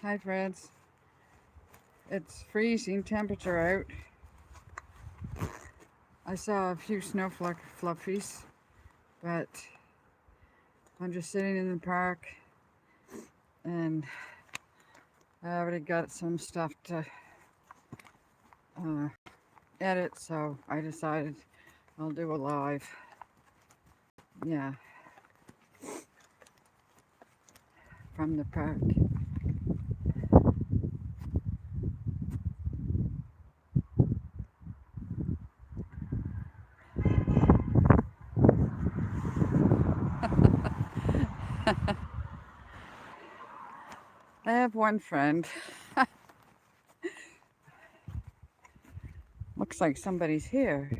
Hi friends, it's freezing temperature out. I saw a few snowflake fluffies, but I'm just sitting in the park and I already got some stuff to edit, so I decided I'll do a live. Yeah, from the park. I have one friend. Looks like somebody's here.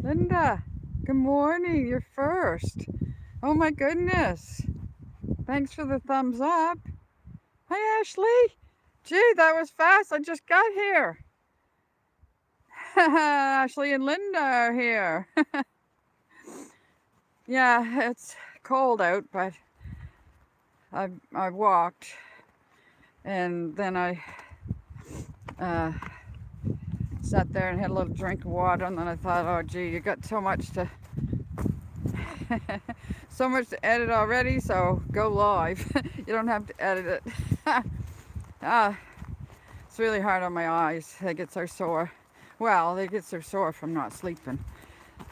Linda, good morning. You're first. Oh my goodness. Thanks for the thumbs up. Hi, Ashley. Gee, that was fast. I just got here. Ashley and Linda are here. Yeah, it's cold out, but I walked and then I sat there and had a little drink of water, and then I thought, oh gee, you got so much to so much to edit already, so go live. You don't have to edit it. It's really hard on my eyes. They get so sore. Well, they get so sore from not sleeping.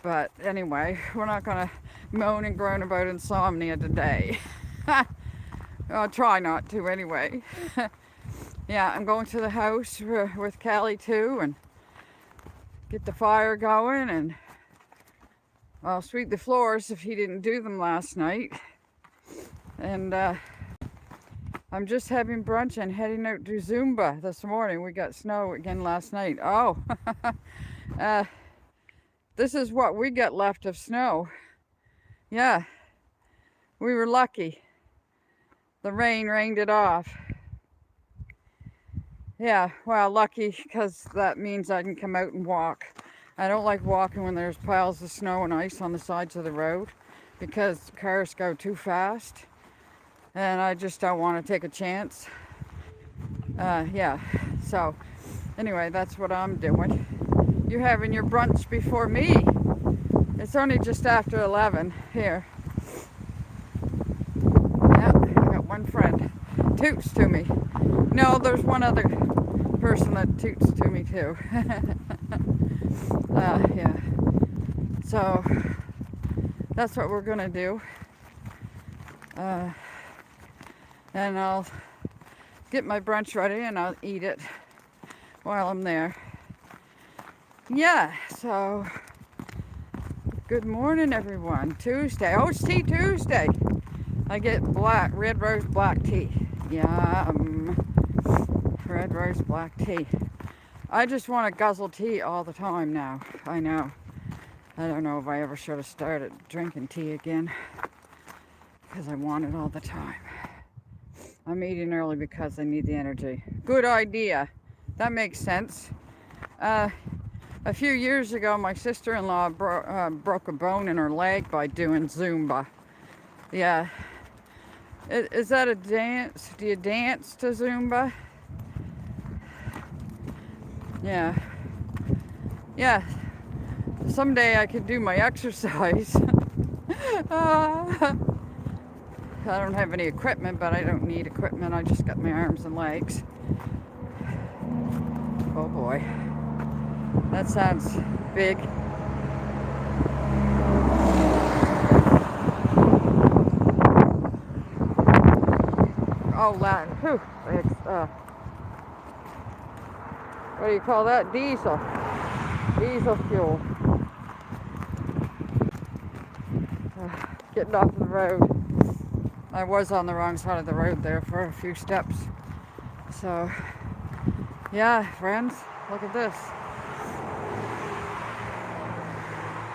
But anyway, we're not gonna moan and groan about insomnia today. I'll try not to anyway. Yeah, I'm going to the house with Callie too and get the fire going, and I'll sweep the floors if he didn't do them last night. And I'm just having brunch and heading out to Zumba this morning. We got snow again last night. Oh, this is what we got left of snow. Yeah, we were lucky. The rain rained it off. Yeah, well, lucky because that means I can come out and walk. I don't like walking when there's piles of snow and ice on the sides of the road because cars go too fast and I just don't want to take a chance. Yeah, so anyway, that's what I'm doing. You're having your brunch before me. It's only just after 11 here. Yeah, I got one friend. Toots to me. No, there's one other person that toots to me too. Yeah. So that's what we're gonna do. And I'll get my brunch ready and I'll eat it while I'm there. Yeah, so good morning everyone. Tuesday. Oh, it's Tea Tuesday. I get red rose black tea. Yum. Red rose black tea. I just want to guzzle tea all the time now. I know. I don't know if I ever should have started drinking tea again because I want it all the time. I'm eating early because I need the energy. Good idea. That makes sense. A few years ago, my sister-in-law broke a bone in her leg by doing Zumba. Yeah. Is that a dance? Do you dance to Zumba? Yeah. Yeah. Someday I could do my exercise. I don't have any equipment, but I don't need equipment. I just got my arms and legs. Oh boy. That sounds big. Oh, that. Whew. What do you call that? Diesel. Diesel fuel. Getting off the road. I was on the wrong side of the road there for a few steps. So, yeah, friends, look at this.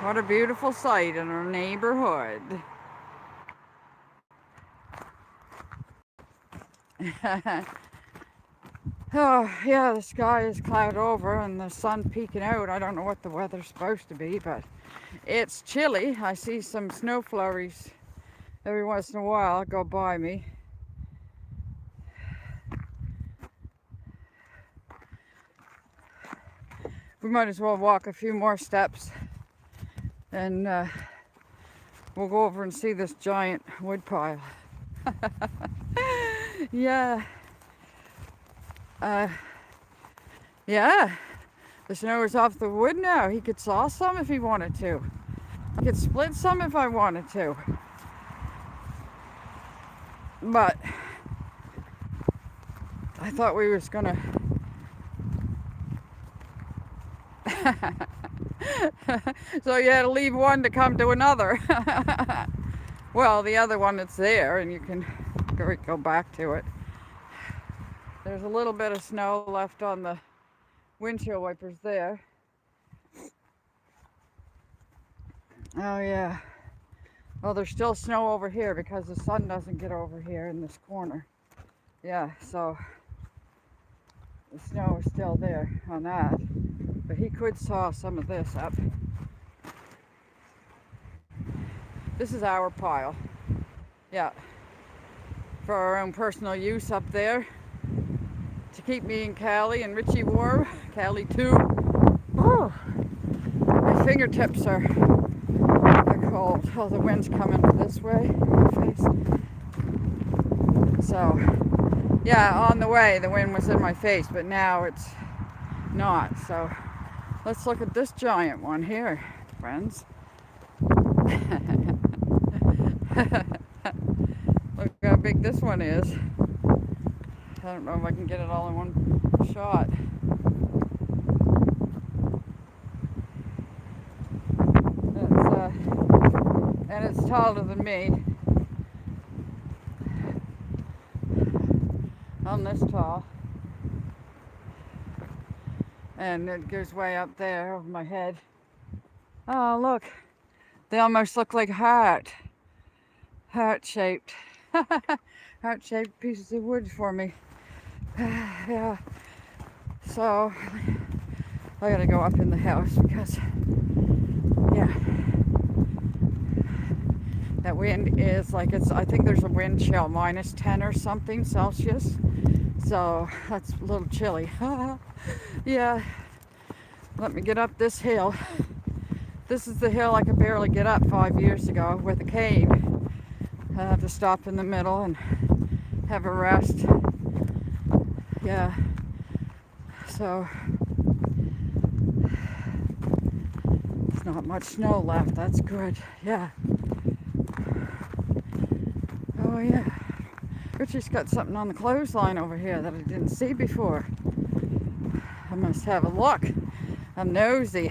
What a beautiful sight in our neighborhood. Oh, yeah, the sky is cloud over and the sun peeking out. I don't know what the weather's supposed to be, but it's chilly. I see some snow flurries every once in a while go by me. we might as well walk a few more steps, and we'll go over and see this giant woodpile. Yeah. Yeah. The snow is off the wood now. He could saw some if he wanted to. I could split some if I wanted to. But I thought we was gonna so you had to leave one to come to another. Well, the other one that's there, and you can go back to it. There's a little bit of snow left on the windshield wipers there. Oh yeah. Well, there's still snow over here because the sun doesn't get over here in this corner. Yeah, so the snow is still there on that. But he could saw some of this up. This is our pile. Yeah. For our own personal use up there. To keep me and Callie and Richie warm. Callie too. Oh, my fingertips are cold. Oh, the wind's coming this way. My face. So, yeah, on the way the wind was in my face, but now it's not. So, let's look at this giant one here, friends. Look how big this one is. I don't know if I can get it all in one shot. And it's taller than me. I'm this tall. And it goes way up there over my head. Oh, look. They almost look like heart-shaped. Heart-shaped pieces of wood for me. Yeah. So, I gotta go up in the house because, yeah. That wind is like I think there's a wind chill, -10 or something Celsius. So, that's a little chilly. Yeah. Let me get up this hill. This is the hill I could barely get up 5 years ago with a cane. I have to stop in the middle and have a rest. Yeah. So there's not much snow left. That's good. Yeah. Oh yeah. Richie's got something on the clothesline over here that I didn't see before. I must have a look. I'm nosy.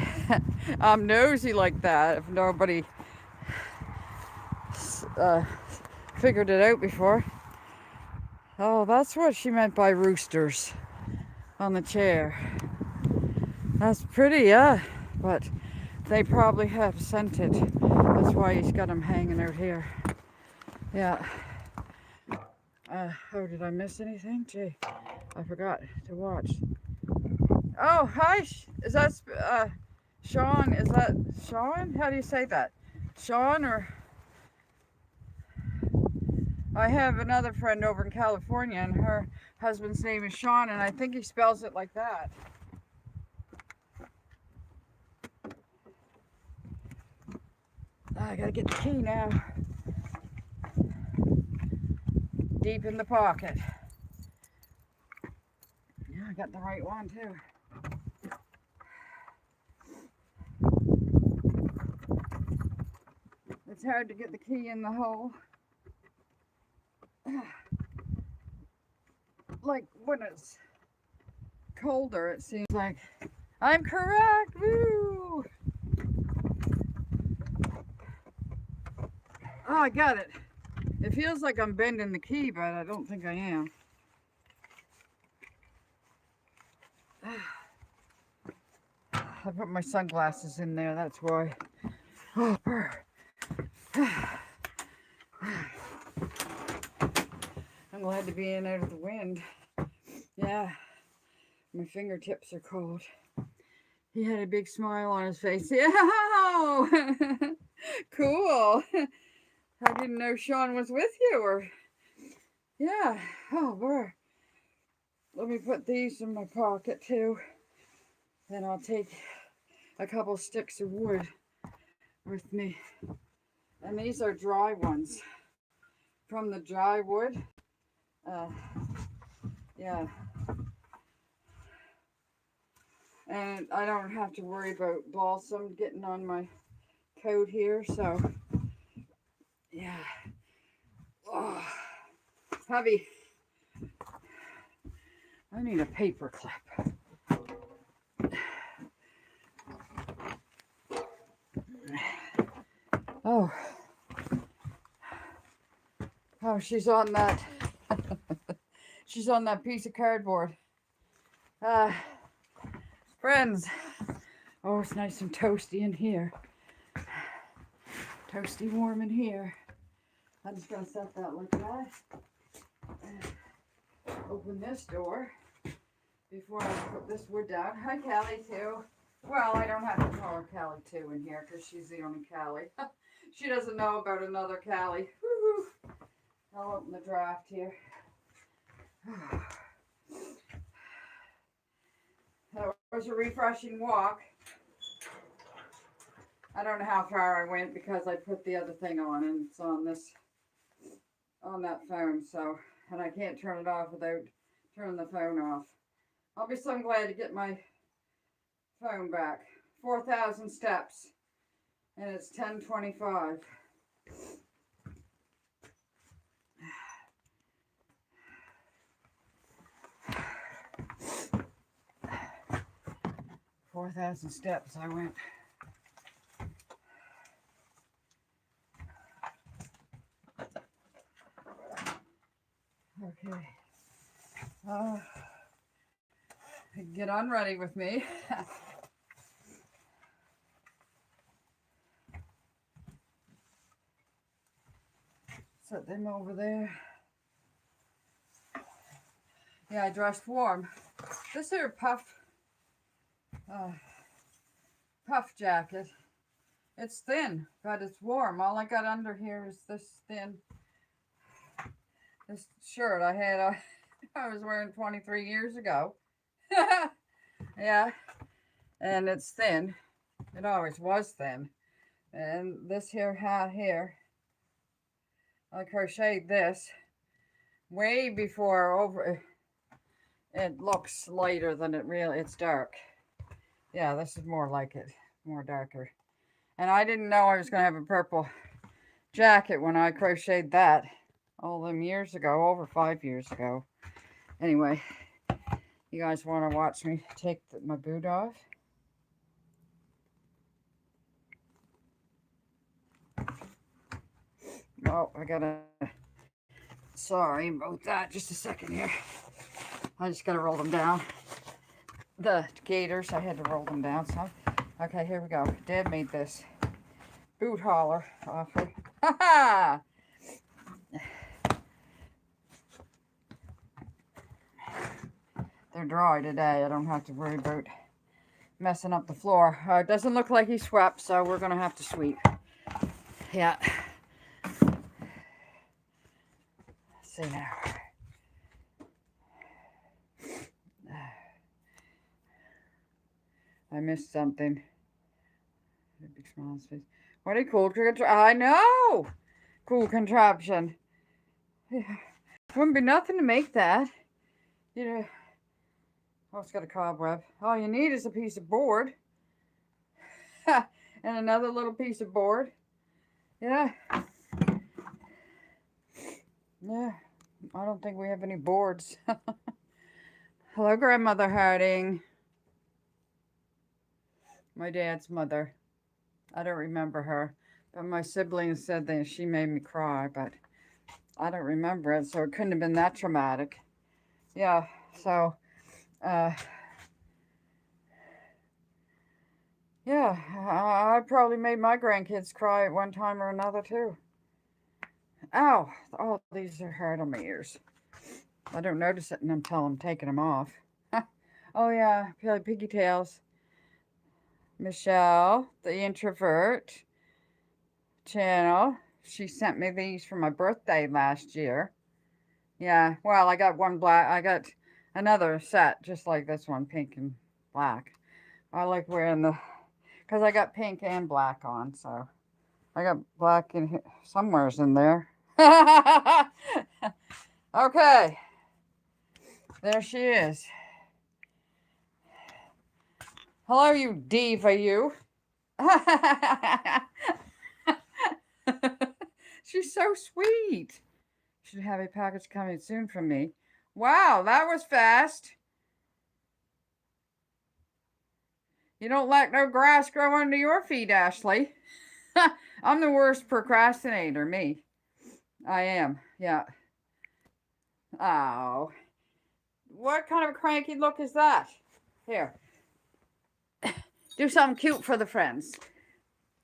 I'm nosy like that if nobody figured it out before. Oh, that's what she meant by roosters on the chair. That's pretty, yeah, but they probably have scented. That's why he's got them hanging out here. Yeah. Oh, did I miss anything? Gee, I forgot to watch. Oh, hi. Is that Sean? Is that Sean? How do you say that? Sean or... I have another friend over in California and her husband's name is Sean and I think he spells it like that. I gotta get the key now. Deep in the pocket. Yeah, I got the right one too. It's hard to get the key in the hole. Like when it's colder, it seems like I'm correct. Woo! Oh, I got it. It feels like I'm bending the key, but I don't think I am. I put my sunglasses in there, that's why. Oh, brr. I'm glad to be in out of the wind. Yeah, my fingertips are cold. He had a big smile on his face. Yeah, cool. I didn't know Sean was with you. Or yeah. Oh, brr. Let me put these in my pocket too. Then I'll take a couple sticks of wood with me. And these are dry ones from the dry wood. Yeah. And I don't have to worry about balsam getting on my coat here, so yeah. Oh, heavy. I need a paper clip. Oh. Oh, she's on that. She's on that piece of cardboard. Friends. Oh, it's nice and toasty in here. Toasty warm in here. I'm just going to set that like that. Open this door before I put this wood down. Hi, Callie, too. Well, I don't have to call her Callie, too, in here because she's the only Callie. She doesn't know about another Callie. Woo-hoo. I'll open the draft here. That was a refreshing walk. I don't know how far I went because I put the other thing on and it's on this, on that phone, so, and I can't turn it off without turning the phone off. I'll be so glad to get my phone back. 4,000 steps and it's 10:25. "4,000 steps I went. Okay. Get on ready with me. Set them over there. Yeah, I dressed warm. This here puff jacket. It's thin, but it's warm. All I got under here is this shirt I had. I was wearing 23 years ago. Yeah, and it's thin. It always was thin. And this here hat here, I crocheted this way before it looks lighter than it really, it's dark. Yeah, this is more like it, more darker. And I didn't know I was going to have a purple jacket when I crocheted that all them years ago, over 5 years ago. Anyway, you guys want to watch me take my boot off? Oh, I gotta, sorry about that, just a second here. I just gotta roll them down. The gaiters, I had to roll them down some. Okay, here we go. Dad made this boot hauler offer. Ha ha! They're dry today. I don't have to worry about messing up the floor. It doesn't look like he swept, so we're gonna have to sweep. Yeah. Let's see now. I missed something. Big smile face. What a cool contraption. I know! Cool contraption. Wouldn't be nothing to make that. You know. Oh, it's got a cobweb. All you need is a piece of board. And another little piece of board. Yeah. Yeah. I don't think we have any boards. Hello, Grandmother Harding. My dad's mother. I don't remember her. But my siblings said that she made me cry, but I don't remember it, so it couldn't have been that traumatic. Yeah, so, yeah, I probably made my grandkids cry at one time or another, too. Ow! Oh, these are hard on my ears. I don't notice it until I'm taking them off. Oh, yeah, Piggy Tails. Michelle, the introvert channel. She sent me these for my birthday last year. Yeah, well, I got one black. I got another set just like this one, pink and black. I like wearing the, because I got pink and black on, so I got black in here, somewhere's in there. Okay, there she is. Hello, you diva, you. She's so sweet. Should have a package coming soon from me. Wow, that was fast. You don't let no grass grow under your feet, Ashley. I'm the worst procrastinator, me. I am, yeah. Oh. What kind of a cranky look is that? Here. Do something cute for the friends.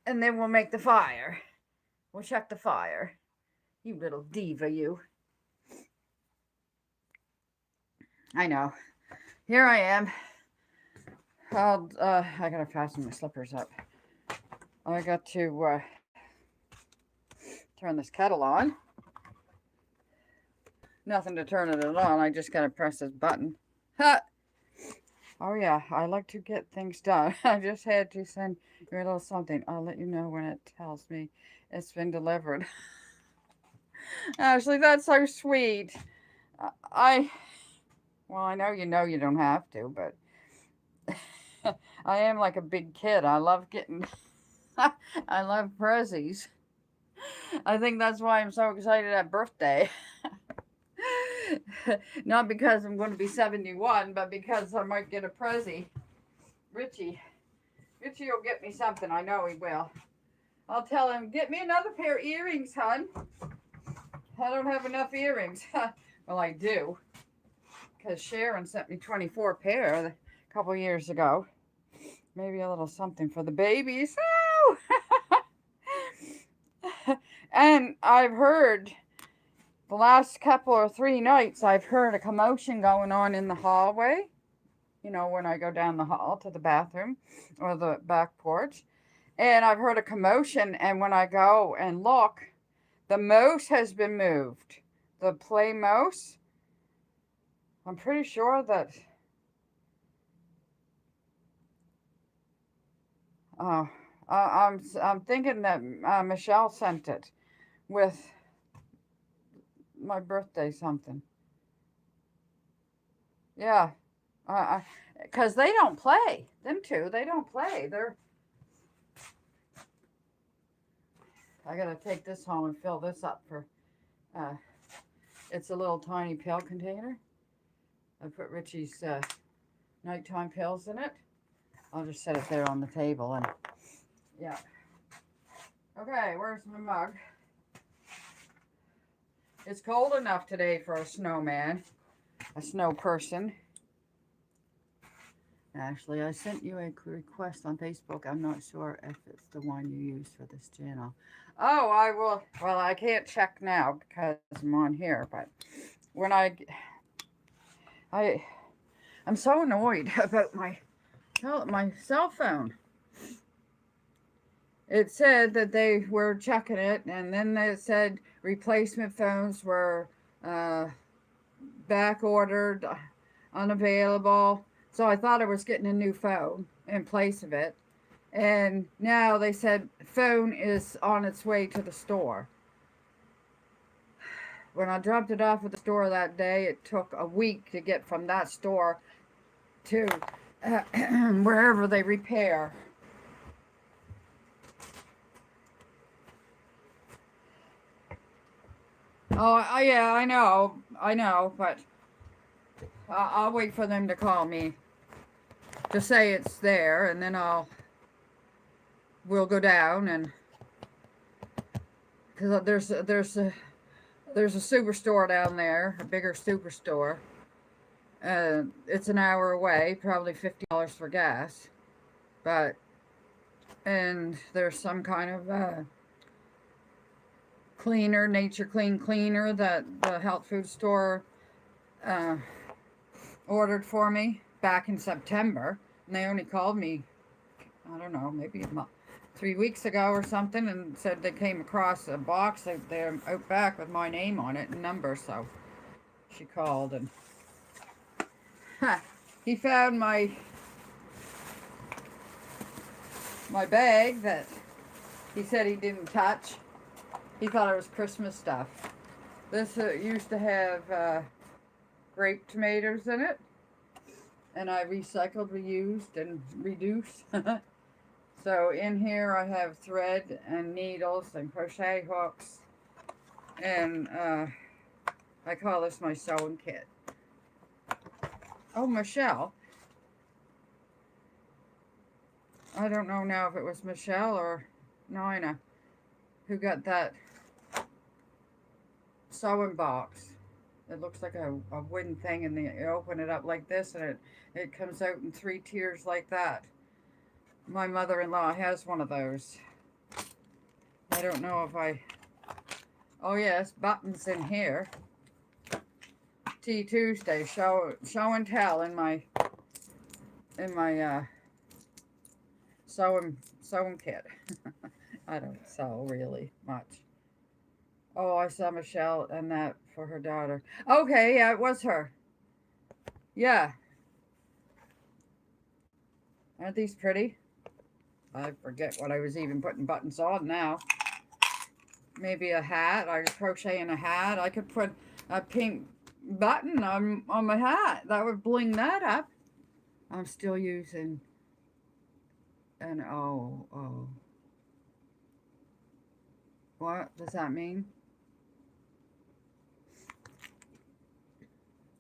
And then we'll make the fire. We'll check the fire. You little diva, you. I know. Here I am. I gotta fasten my slippers up. I got to turn this kettle on. Nothing to turn it on. I just gotta press this button. Ha! Oh yeah, I like to get things done. I just had to send you a little something. I'll let you know when it tells me it's been delivered. Ashley, that's so sweet. Well, I know you don't have to, but I am like a big kid. I love getting, I love prezzies. I think that's why I'm so excited at birthday. Not because I'm going to be 71, but because I might get a prezzie. Richie will get me something. I know he will. I'll tell him, get me another pair of earrings, hon. I don't have enough earrings. Well, I do. Because Sharon sent me 24 pair a couple years ago. Maybe a little something for the babies. Oh! And I've heard, the last couple or 3 nights, I've heard a commotion going on in the hallway. You know, when I go down the hall to the bathroom or the back porch. And I've heard a commotion, and when I go and look, the mouse has been moved. The play mouse. I'm pretty sure that... I'm thinking that Michelle sent it with my birthday something. Yeah. Because they don't play. Them two, they don't play. I gotta take this home and fill this up for, it's a little tiny pill container. I put Richie's nighttime pills in it. I'll just set it there on the table and, yeah. Okay, where's my mug? It's cold enough today for a snowman, a snow person. Ashley, I sent you a request on Facebook. I'm not sure if it's the one you use for this channel. Oh, I will. Well, I can't check now because I'm on here, but when I'm so annoyed about my cell phone. It said that they were checking it, and then they said replacement phones were back ordered, unavailable. So I thought I was getting a new phone in place of it. And now they said phone is on its way to the store. When I dropped it off at the store that day, it took a week to get from that store to wherever they repair. Oh, yeah, I know, but I'll wait for them to call me to say it's there, and then we'll go down, and because there's a superstore down there, a bigger superstore. It's an hour away, probably $50 for gas, and there's some kind of cleaner, nature clean cleaner that the health food store ordered for me back in September, and they only called me, I don't know, maybe 3 weeks ago or something, and said they came across a box there out back with my name on it and number. So she called, and he found my my bag that he said he didn't touch. He thought it was Christmas stuff. This used to have grape tomatoes in it. And I recycled, reused, and reduced. So in here I have thread and needles and crochet hooks. And I call this my sewing kit. Oh, Michelle. I don't know now if it was Michelle or Nina who got that sewing box. It looks like a wooden thing, and you open it up like this, and it comes out in 3 tiers like that. My mother-in-law has one of those. I don't know if I... Oh yes, buttons in here. Tea Tuesday, show and tell in my sewing kit. I don't sew really much. Oh, I saw Michelle and that for her daughter. Okay, yeah, it was her. Yeah. Aren't these pretty? I forget what I was even putting buttons on now. Maybe a hat. I was crocheting a hat. I could put a pink button on my hat. That would bling that up. I'm still using an oh. What does that mean?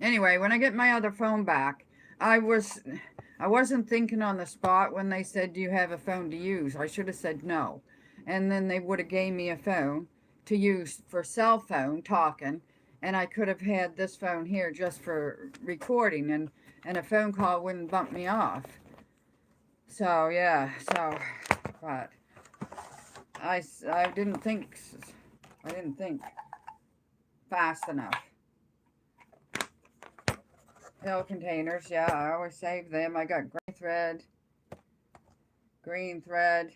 Anyway, when I get my other phone back, I wasn't thinking on the spot when they said, do you have a phone to use? I should have said no. And then they would have gave me a phone to use for cell phone talking. And I could have had this phone here just for recording, and a phone call wouldn't bump me off. So, yeah, but I didn't think fast enough. Pill containers, yeah, I always save them. I got green thread,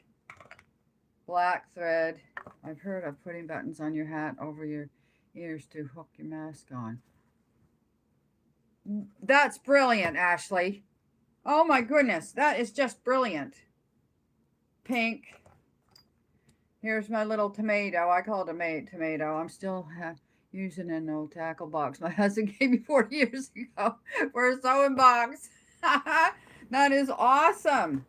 black thread. I've heard of putting buttons on your hat over your ears to hook your mask on. That's brilliant, Ashley. Oh my goodness, that is just brilliant. Pink. Here's my little tomato. I call it a tomato. I'm still using an old tackle box my husband gave me 40 years ago for a sewing box. That is awesome.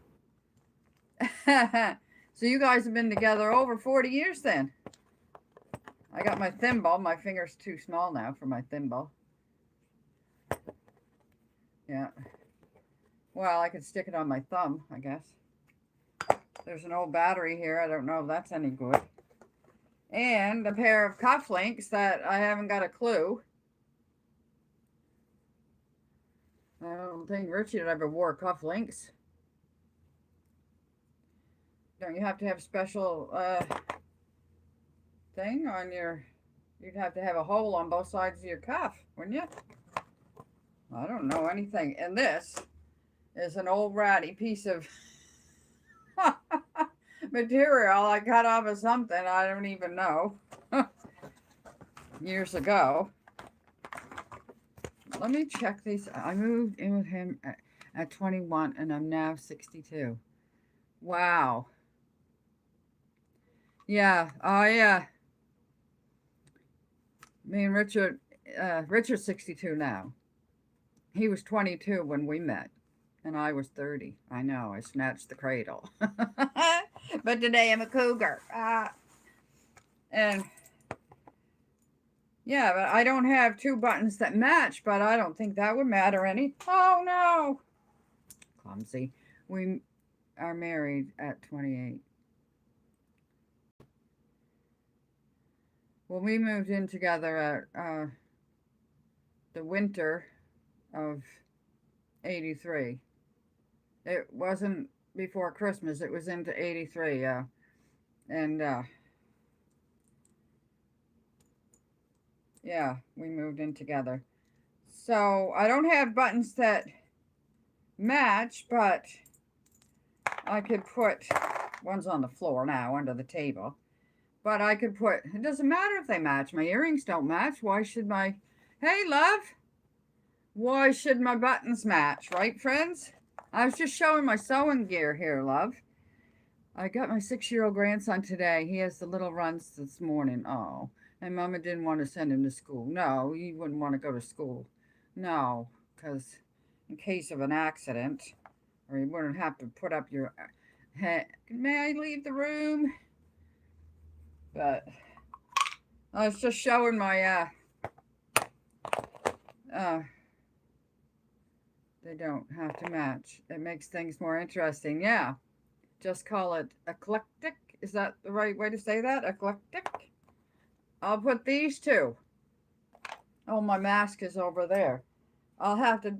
So you guys have been together over 40 years then. I got my thimble. My finger's too small now for my thimble. Yeah. Well, I could stick it on my thumb, I guess. There's an old battery here. I don't know if that's any good. And a pair of cufflinks that I haven't got a clue. I don't think Richard ever wore cufflinks. Don't you have to have special thing on your... You'd have to have a hole on both sides of your cuff, wouldn't you? I don't know anything. And this is an old ratty piece of material I cut off of something I don't even know. Years ago. Let me check these. I moved in with him at 21 and I'm now 62. Wow. Yeah. Oh yeah. Me and Richard, Richard's 62 now. He was 22 when we met. And I was 30. I know, I snatched the cradle. But today I'm a cougar. And yeah, but I don't have 2 buttons that match, but I don't think that would matter any. Oh no! Clumsy. We are married at 28. Well, we moved in together at the winter of 83. It wasn't before Christmas. It was into 83, yeah. And, yeah, we moved in together. So, I don't have buttons that match, but I could put... One's on the floor now, under the table. But I could put... It doesn't matter if they match. My earrings don't match. Why should my... Hey, love! Why should my buttons match, right, friends? I was just showing my sewing gear here, love. I got my 6-year-old grandson today. He has the little runs this morning. Oh, and Mama didn't want to send him to school. No, you wouldn't want to go to school. No, because in case of an accident, or you wouldn't have to put up your head. May I leave the room? But I was just showing my, they don't have to match. It makes things more interesting. Yeah. Just call it eclectic. Is that the right way to say that? Eclectic? I'll put these two. Oh, my mask is over there. I'll have to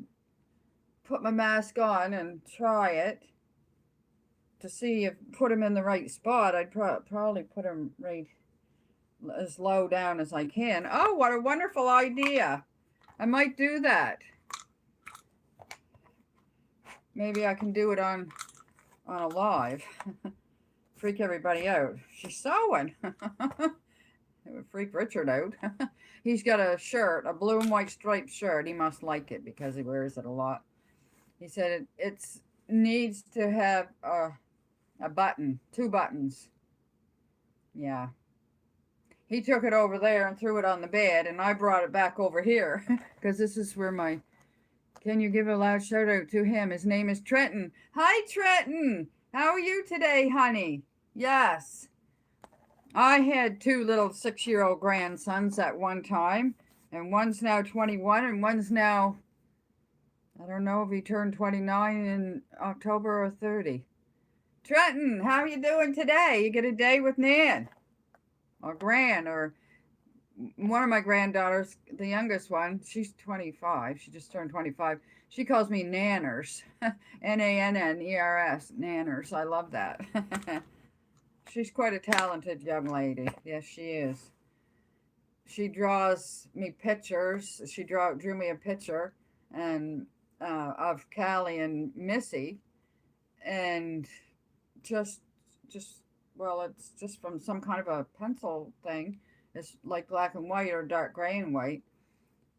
put my mask on and try it to see if put them in the right spot. I'd probably put them right as low down as I can. Oh, what a wonderful idea. I might do that. Maybe I can do it on a live. Freak everybody out. She's sewing. It would freak Richard out. He's got a shirt, a blue and white striped shirt. He must like it because he wears it a lot. He said it needs to have a button, 2 buttons. Yeah. He took it over there and threw it on the bed, and I brought it back over here because this is where my... Can you give a loud shout out to him? His name is Trenton. Hi, Trenton. How are you today, honey? Yes. I had 2 little 6-year-old grandsons at one time, and one's now 21, and one's now, I don't know if he turned 29 in October or 30. Trenton, how are you doing today? You get a day with Nan or Gran, or one of my granddaughters, the youngest one, she's 25. She just turned 25. She calls me Nanners. Nanners. Nanners. I love that. She's quite a talented young lady. Yes, she is. She draws me pictures. She drew me a picture and of Callie and Missy, and just well, it's just from some kind of a pencil thing. It's like black and white or dark gray and white.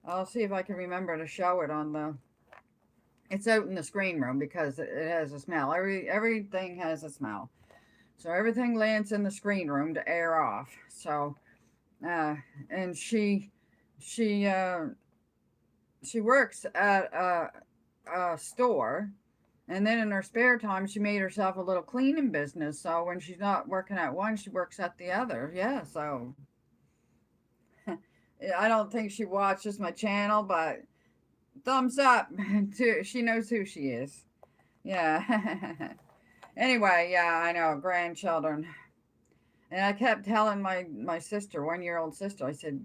I'll see if I can remember to show it on the... It's out in the screen room because it has a smell. Everything has a smell. So everything lands in the screen room to air off. So, and she works at a store, and then in her spare time, she made herself a little cleaning business. So when she's not working at one, she works at the other. Yeah, so I don't think she watches my channel, but thumbs up. She knows who she is. Yeah. Anyway, yeah, I know, grandchildren. And I kept telling my sister, 1-year-old sister, I said,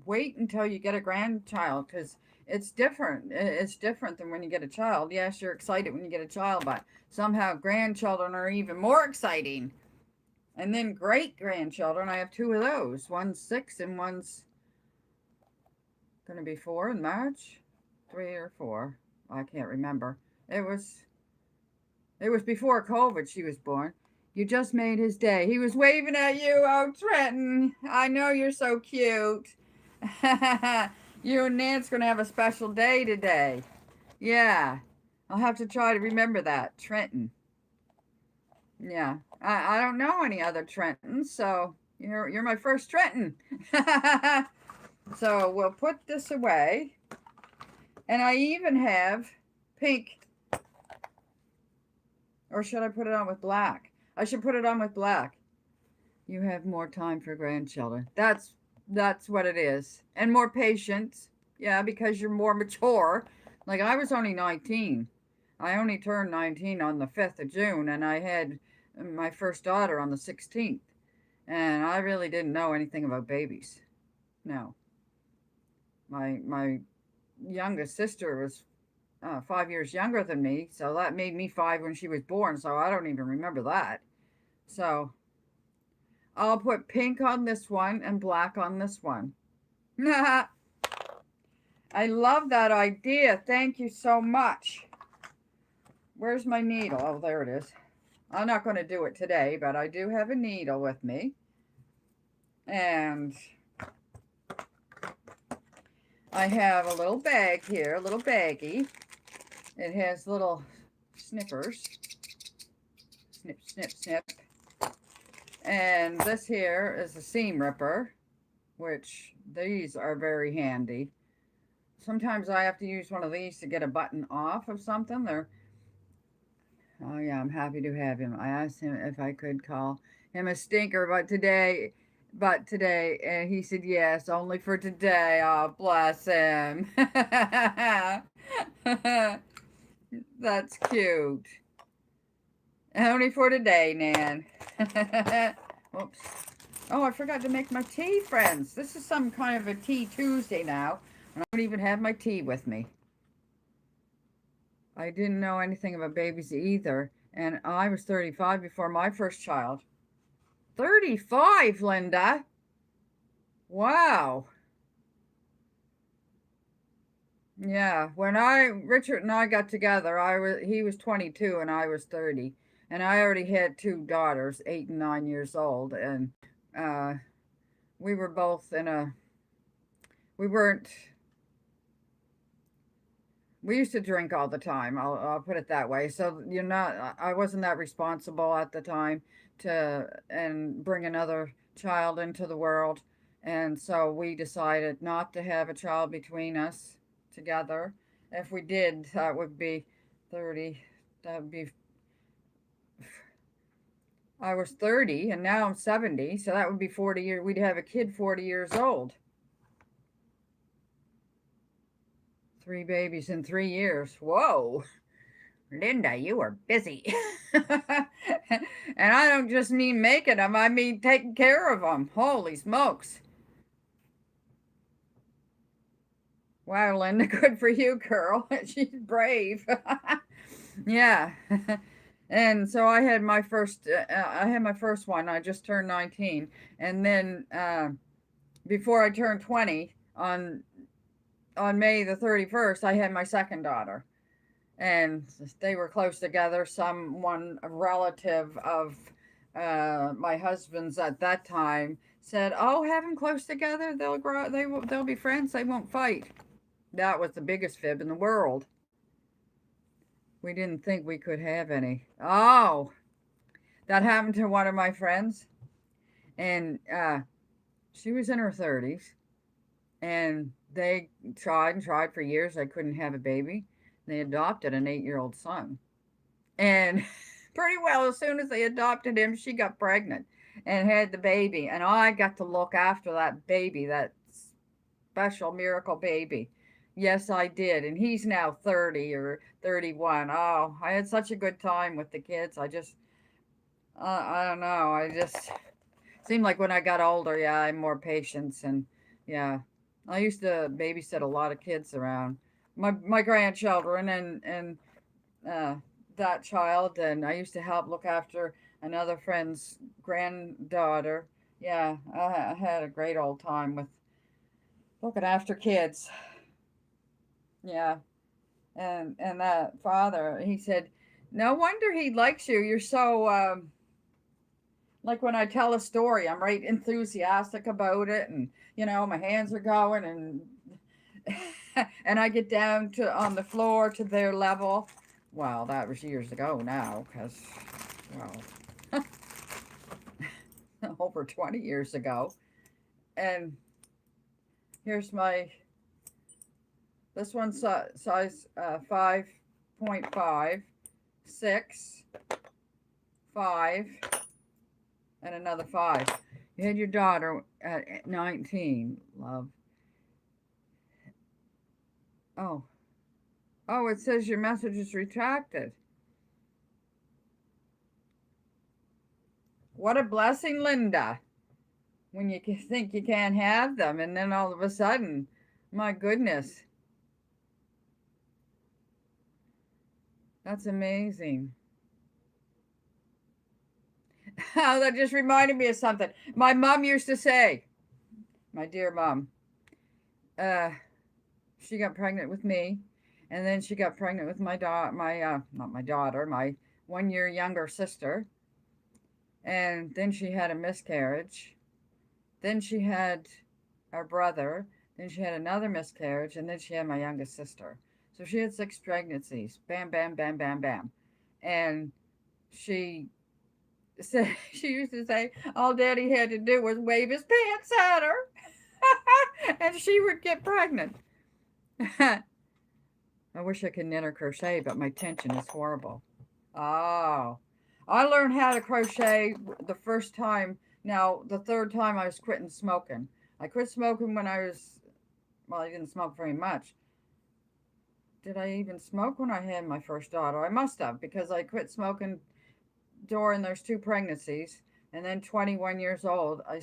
wait until you get a grandchild, because it's different. It's different than when you get a child. Yes, you're excited when you get a child, but somehow grandchildren are even more exciting. And then great-grandchildren, I have 2 of those. One's 6 and one's going to be 4 in March. 3 or 4. I can't remember. It was before COVID she was born. You just made his day. He was waving at you. Oh, Trenton, I know you're so cute. You and Nan's going to have a special day today. Yeah. I'll have to try to remember that. Trenton. Yeah. I don't know any other Trentons, so you're my first Trenton. So we'll put this away. And I even have pink. Or should I put it on with black? I should put it on with black. You have more time for grandchildren. That's what it is. And more patience. Yeah, because you're more mature. Like, I was only 19. I only turned 19 on the 5th of June, and I had my first daughter on the 16th. And I really didn't know anything about babies. No. My youngest sister was 5 years younger than me, so that made me 5 when she was born, so I don't even remember that. So I'll put pink on this one and black on this one. I love that idea. Thank you so much. Where's my needle? Oh, there it is. I'm not going to do it today, but I do have a needle with me. And I have a little bag here, a little baggie. It has little snippers. snip, snip, snip. And this here is a seam ripper, which these are very handy. Sometimes I have to use one of these to get a button off of something. Oh yeah, I'm happy to have him. I asked him if I could call him a stinker, but today, and he said yes, only for today. Oh, bless him. That's cute. Only for today, Nan. Oops. Oh, I forgot to make my tea, friends. This is some kind of a tea Tuesday now, and I don't even have my tea with me. I didn't know anything about babies either, and I was 35 before my first child. 35, Linda. Wow. Yeah, when Richard and I got together, he was 22 and I was 30, and I already had two daughters, 8 and 9 years old, and uh, we were both we weren't, we used to drink all the time. I'll put it that way. So I wasn't that responsible at the time and bring another child into the world, and so we decided not to have a child between us together. If we did, that would be 30. That would be, I was 30 and now I'm 70, so that would be 40 years. We'd have a kid 40 years old. 3 babies in 3 years. Whoa. Linda, you are busy. And I don't just mean making them, I mean taking care of them. Holy smokes. Wow, Linda, good for you, girl. She's brave. Yeah. And so I had my first one. I just turned 19. And then before I turned 20 on May the 31st, I had my second daughter. And they were close together. A relative of my husband's at that time said, "Oh, have them close together. They'll grow. They'll be friends. They won't fight." That was the biggest fib in the world. We didn't think we could have any. Oh, that happened to one of my friends, and she was in her 30s, and they tried and tried for years. They couldn't have a baby. They adopted an 8-year-old son, and pretty well as soon as they adopted him, she got pregnant and had the baby, and I got to look after that baby, that special miracle baby. Yes, I did. And he's now 30 or 31. Oh, I had such a good time with the kids. I don't know. I just seemed like when I got older, yeah, I'm more patient. And yeah, I used to babysit a lot of kids around my grandchildren and that child. And I used to help look after another friend's granddaughter. Yeah, I had a great old time with looking after kids. Yeah. And that father, he said, "No wonder he likes you. You're so like when I tell a story, I'm right enthusiastic about it, and my hands are going, and and I get down to on the floor to their level." Well, that was years ago now, because well, over 20 years ago. And here's this one's size 5.5, 6, 5, and another 5. You had your daughter at 19, love. Oh, it says your message is retracted. What a blessing, Linda, when you think you can't have them, and then all of a sudden, my goodness. That's amazing. Oh, that just reminded me of something. My mom used to say, my dear mom, she got pregnant with me, and then she got pregnant with my not my daughter, my 1 year younger sister, and then she had a miscarriage. Then she had our brother. Then she had another miscarriage, and then she had my youngest sister. So she had 6 pregnancies. Bam, bam, bam, bam, bam. And she she used to say all Daddy had to do was wave his pants at her, and she would get pregnant. I wish I could knit or crochet, but my tension is horrible. Oh, I learned how to crochet the first time. Now, the third time I was quitting smoking. I quit smoking when I was, well, I didn't smoke very much. Did I even smoke when I had my first daughter? I must have, because I quit smoking during those two pregnancies. And then 21 years old, I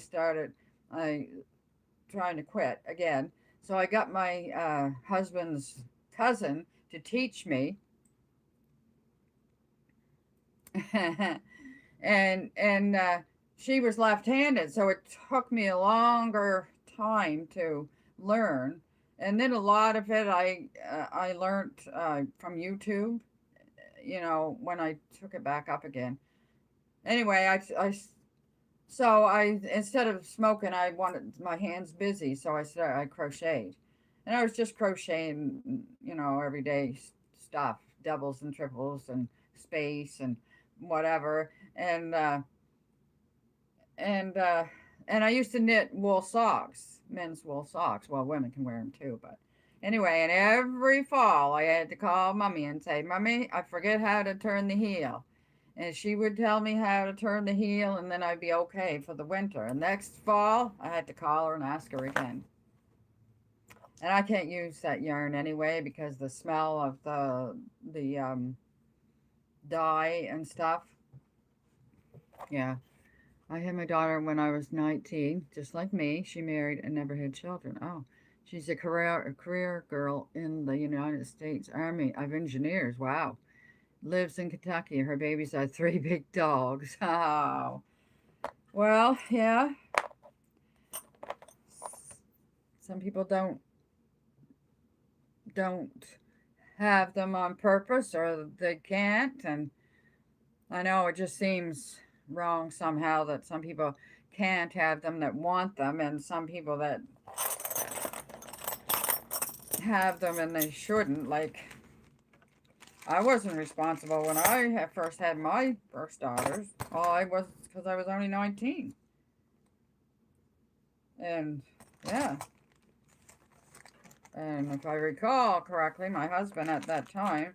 trying to quit again. So I got my husband's cousin to teach me. and she was left-handed, so it took me a longer time to learn. And then a lot of it I learned from YouTube. You know, when I took it back up again. Anyway, I instead of smoking, I wanted my hands busy, so I crocheted, and I was just crocheting, you know, everyday stuff, doubles and triples and space and whatever, and and I used to knit wool socks, men's wool socks. Well, women can wear them too, but anyway, and every fall I had to call Mommy and say, "Mommy, I forget how to turn the heel." And she would tell me how to turn the heel, and then I'd be okay for the winter. And next fall, I had to call her and ask her again. And I can't use that yarn anyway because the smell of the dye and stuff. Yeah. I had my daughter when I was 19, just like me. She married and never had children. Oh, she's a career girl in the United States Army of Engineers. Wow. Lives in Kentucky. Her babies are 3 big dogs. Oh. Well, yeah. Some people don't have them on purpose, or they can't, and I know it just seems wrong somehow that some people can't have them that want them, and some people that have them and they shouldn't. Like, I wasn't responsible when I first had my first daughters. All I was, because I was only 19. And, yeah. And if I recall correctly, my husband at that time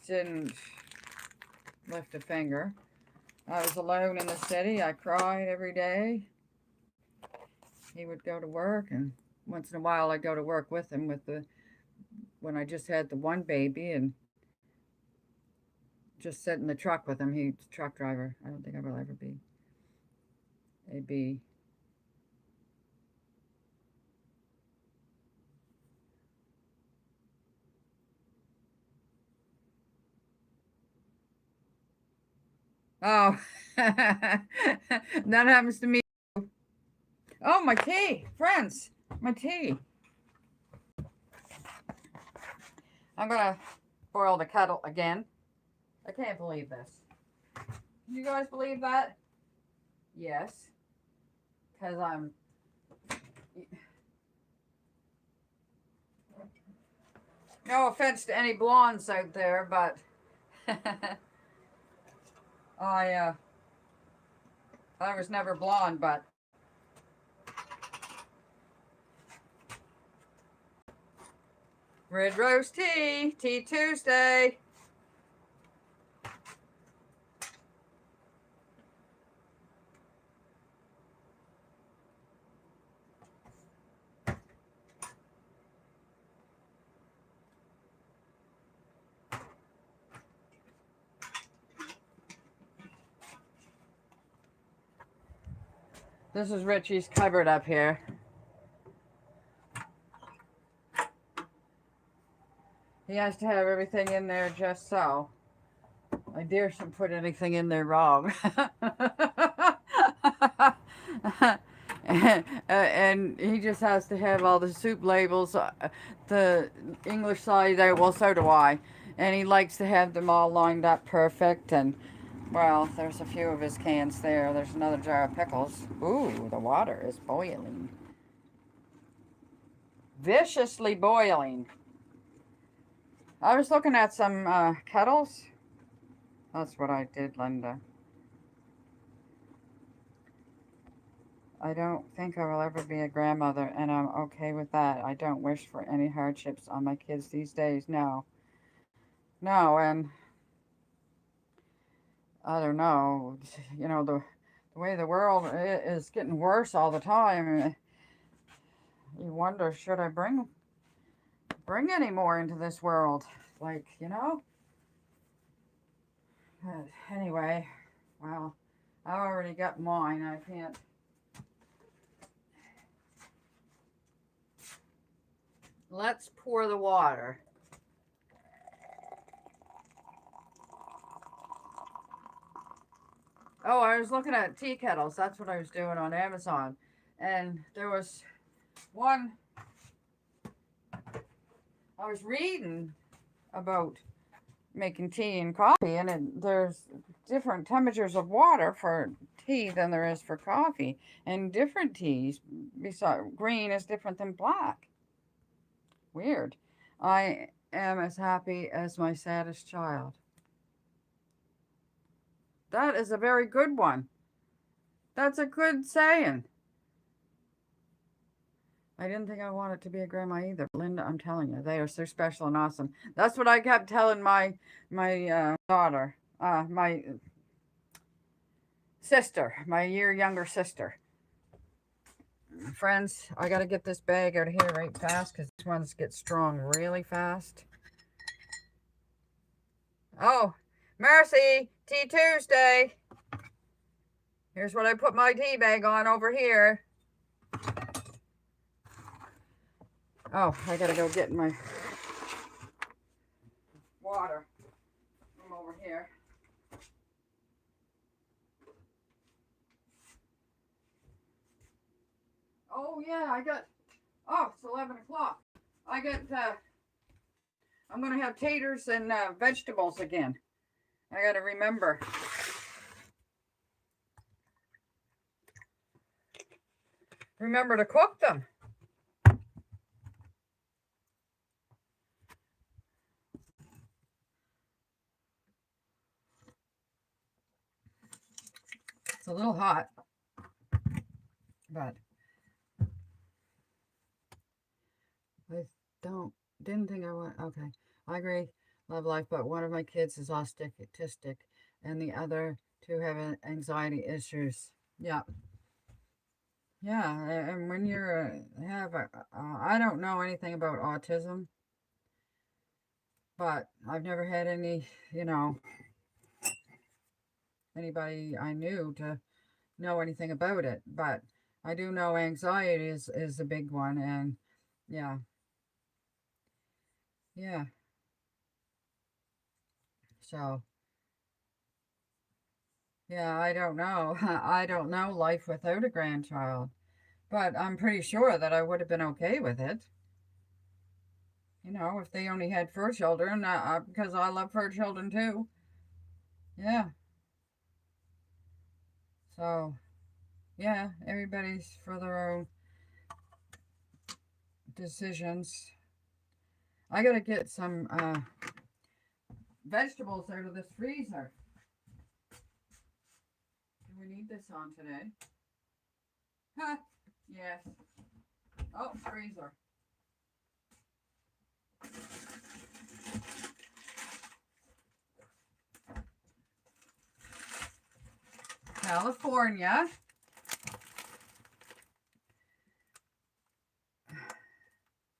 didn't lift a finger. I was alone in the city. I cried every day. He would go to work, and once in a while I'd go to work with him when I just had the one baby, and just sit in the truck with him. He's a truck driver. I don't think I will ever be a B. Oh, that happens to me. Oh, my tea, friends, my tea. I'm gonna boil the kettle again. I can't believe this. You guys believe that? Yes. Because I'm... No offense to any blondes out there, but... I was never blonde, but... Red Rose Tea, Tea Tuesday. This is Richie's cupboard up here. He has to have everything in there just so. I daresn't put anything in there wrong. And he just has to have all the soup labels, the English side there. Well, so do I. And he likes to have them all lined up perfect. And, well, there's a few of his cans there. There's another jar of pickles. Ooh, the water is boiling. Viciously boiling. I was looking at some kettles. That's what I did, Linda. I don't think I will ever be a grandmother, and I'm okay with that. I don't wish for any hardships on my kids these days. No. No, and I don't know. The way the world is getting worse all the time. You wonder, should I bring any more into this world? But anyway, well, I already got mine. I can't. Let's pour the water. Oh, I was looking at tea kettles. That's what I was doing on Amazon. And there was one, I was reading about making tea and coffee, and there's different temperatures of water for tea than there is for coffee. And different teas, besides green is different than black. Weird. I am as happy as my saddest child. That is a very good one. That's a good saying. I didn't think I wanted to be a grandma either. Linda, I'm telling you, they are so special and awesome. That's what I kept telling my daughter, my sister, my year younger sister. Friends, I got to get this bag out of here right fast because these ones get strong really fast. Oh, Mercy, Tea Tuesday. Here's what I put my tea bag on over here. Oh, I gotta go get my water from over here. Oh yeah, it's 11 o'clock. I'm gonna have taters and vegetables again. I gotta remember. Remember to cook them. It's a little hot, but I didn't think I want, okay. I agree, love life, but one of my kids is autistic and the other two have anxiety issues. Yeah. Yeah, and when I don't know anything about autism, but I've never had anybody I knew to know anything about it. But I do know anxiety is a big one, and yeah. Yeah. So, yeah, I don't know. I don't know life without a grandchild, but I'm pretty sure that I would have been okay with it. If they only had fur children, because I love fur children too. Yeah. So, yeah, everybody's for their own decisions. I gotta get some vegetables out of this freezer. Do we need this on today? Huh? Yes. Oh, freezer. California.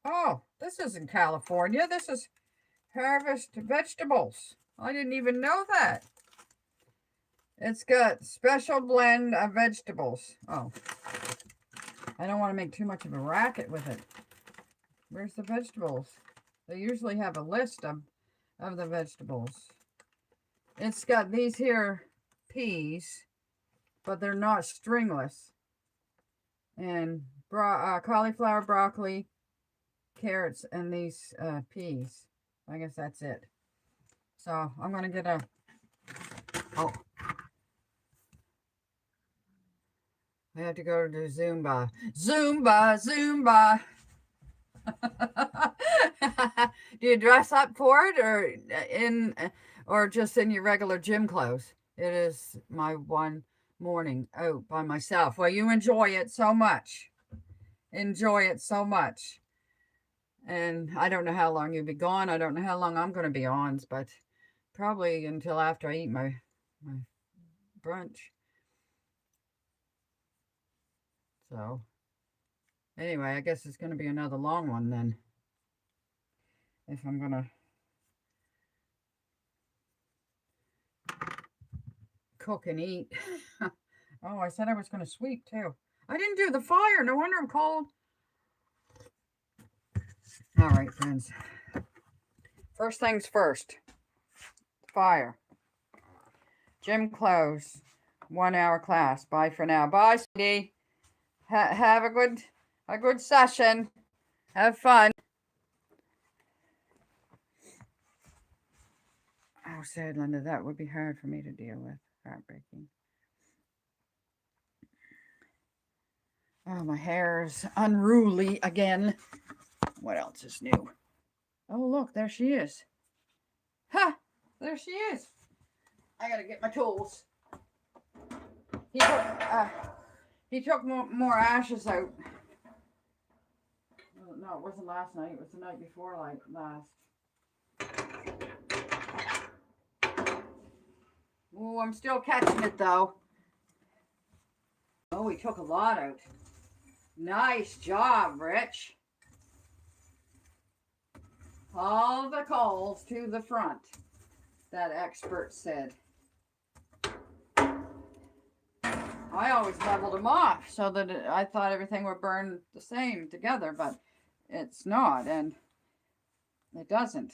Oh, this isn't California. This is Harvest Vegetables. I didn't even know that. It's got special blend of vegetables. Oh, I don't want to make too much of a racket with it. Where's the vegetables? They usually have a list of the vegetables. It's got these here peas, but they're not stringless. And cauliflower, broccoli, carrots, and these peas. I guess that's it. So I'm going to get I have to go to Zumba. Zumba, Zumba. Do you dress up for it or just in your regular gym clothes? It is my one morning out by myself. Well, you enjoy it so much. Enjoy it so much. And I don't know how long you'll be gone. I don't know how long I'm going to be on, but probably until after I eat my brunch. So, anyway, I guess it's going to be another long one then. If I'm going to cook and eat. Oh, I said I was going to sweep too. I didn't do the fire. No wonder I'm cold. All right, friends. First things first. Fire. Gym closed. 1 hour class. Bye for now. Bye, sweetie. Have a good session. Have fun. Oh, sad, Linda. That would be hard for me to deal with. Heartbreaking. Oh, my hair's unruly again. What else is new? Oh, look, there she is. Ha! There she is. I gotta get my tools. He took more ashes out. No, it wasn't last night. It was the night before last. Oh, I'm still catching it though. Oh, he took a lot out. Nice job, Rich. All the coals to the front, that expert said. I always leveled them off so that I thought everything would burn the same together, but it's not, and it doesn't.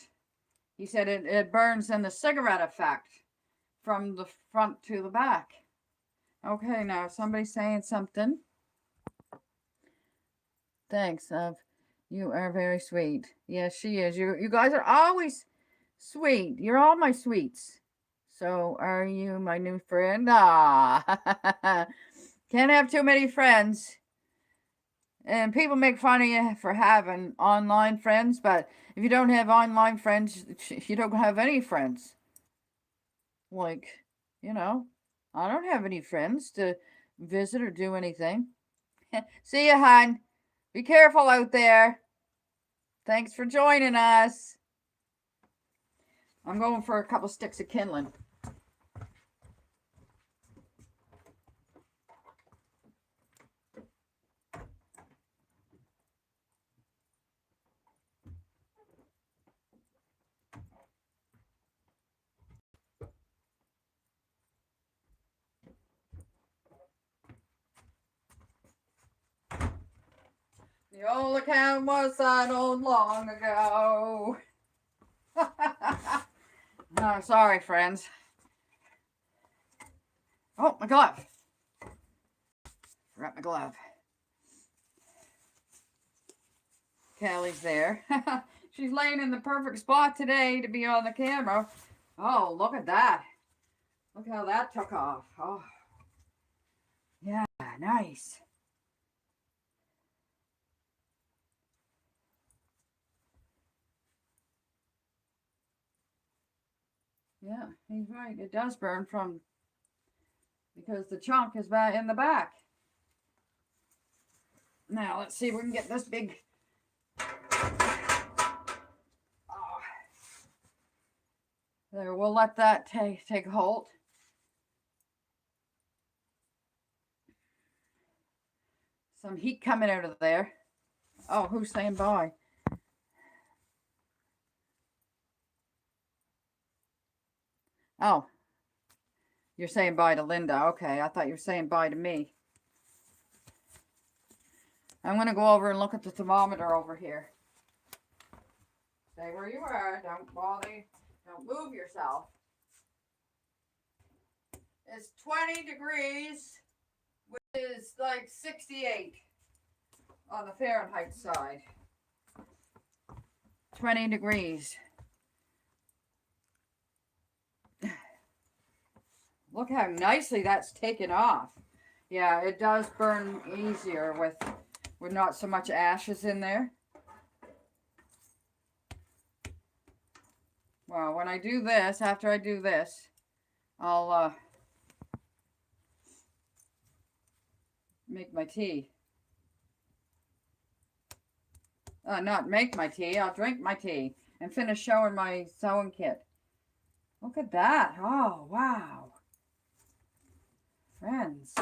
He said it burns in the cigarette effect from the front to the back. Okay, now somebody's saying something. Thanks, you are very sweet. Yes, she is. You guys are always sweet. You're all my sweets. So, are you my new friend? Ah, can't have too many friends. And people make fun of you for having online friends, but if you don't have online friends, you don't have any friends. Like, you know, I don't have any friends to visit or do anything. See you, hon. Be careful out there. Thanks for joining us. I'm going for a couple sticks of kindling. The old account was settled long ago. Oh, sorry, friends. Oh, my glove. Forgot my glove. Callie's there. She's laying in the perfect spot today to be on the camera. Oh, look at that. Look how that took off. Oh, yeah, nice. Yeah, he's right. It does burn from, because the chunk is back in the back. Now, let's see if we can get this big. Oh. There, we'll let that take hold. Some heat coming out of there. Oh, who's saying bye? Oh, you're saying bye to Linda. Okay, I thought you were saying bye to me. I'm going to go over and look at the thermometer over here. Stay where you are. Don't bother. Don't move yourself. It's 20 degrees, which is like 68 on the Fahrenheit side. 20 degrees. Look how nicely that's taken off. Yeah, it does burn easier with not so much ashes in there. Well, when I do this, after I do this, I'll make my tea. Not make my tea. I'll drink my tea and finish showing my sewing kit. Look at that. Oh, wow. Friends,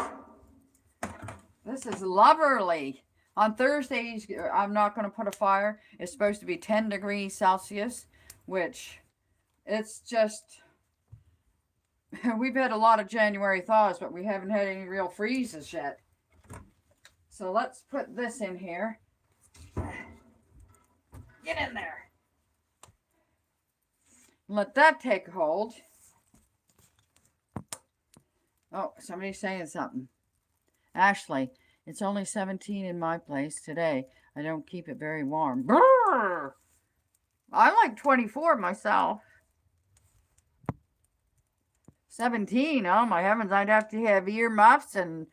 this is lovely. On Thursdays, I'm not going to put a fire. It's supposed to be 10 degrees Celsius, which it's just, we've had a lot of January thaws, but we haven't had any real freezes yet. So let's put this in here. Get in there. Let that take hold. Oh, somebody's saying something. Ashley, it's only 17 in my place today. I don't keep it very warm. Brrr! I like 24 myself. 17, oh my heavens, I'd have to have earmuffs and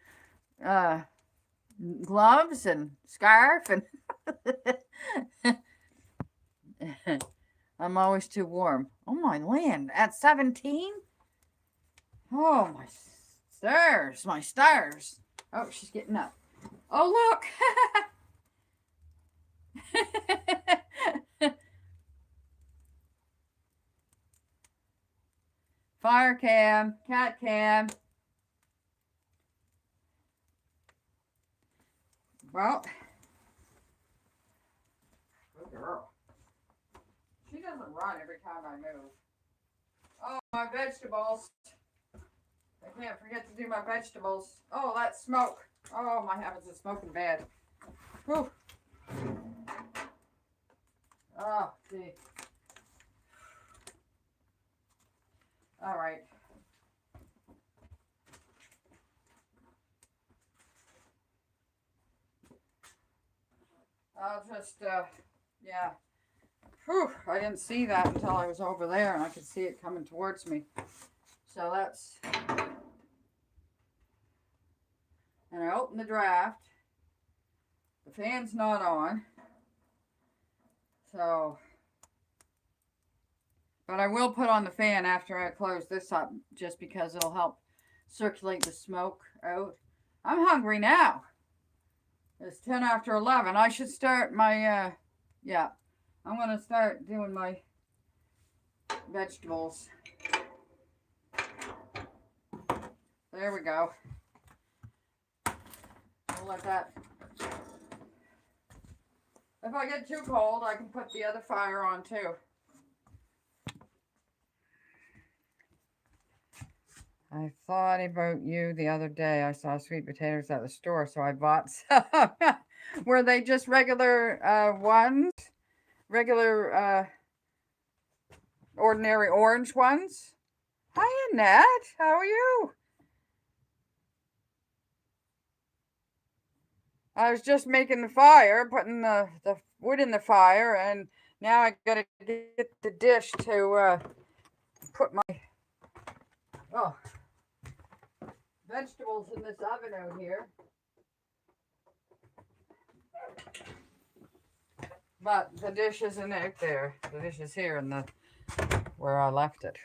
gloves and scarf and I'm always too warm. Oh my land, at 17? Oh my stars, my stars. Oh, she's getting up. Oh, look. Fire cam, cat cam. Well, good girl. She doesn't run every time I move. Oh, my vegetables. I can't forget to do my vegetables. Oh, that's smoke. Oh, my heavens, it's smoking bad. Whew. Oh, gee. All right. I'll just, yeah. Whew, I didn't see that until I was over there and I could see it coming towards me. So that's, and I opened the draft. The fan's not on. So, but I will put on the fan after I close this up just because it'll help circulate the smoke out. I'm hungry now. It's 10 after 11. I should start my, yeah. I'm going to start doing my vegetables. There we go. We'll let that. If I get too cold, I can put the other fire on too. I thought about you the other day. I saw sweet potatoes at the store, so I bought some. Were they just regular ones? Regular ordinary orange ones? Hi, Annette. How are you? I was just making the fire, putting the wood in the fire, and now I gotta get the dish to put my vegetables in this oven out here. But the dish isn't out there. The dish is here in the where I left it.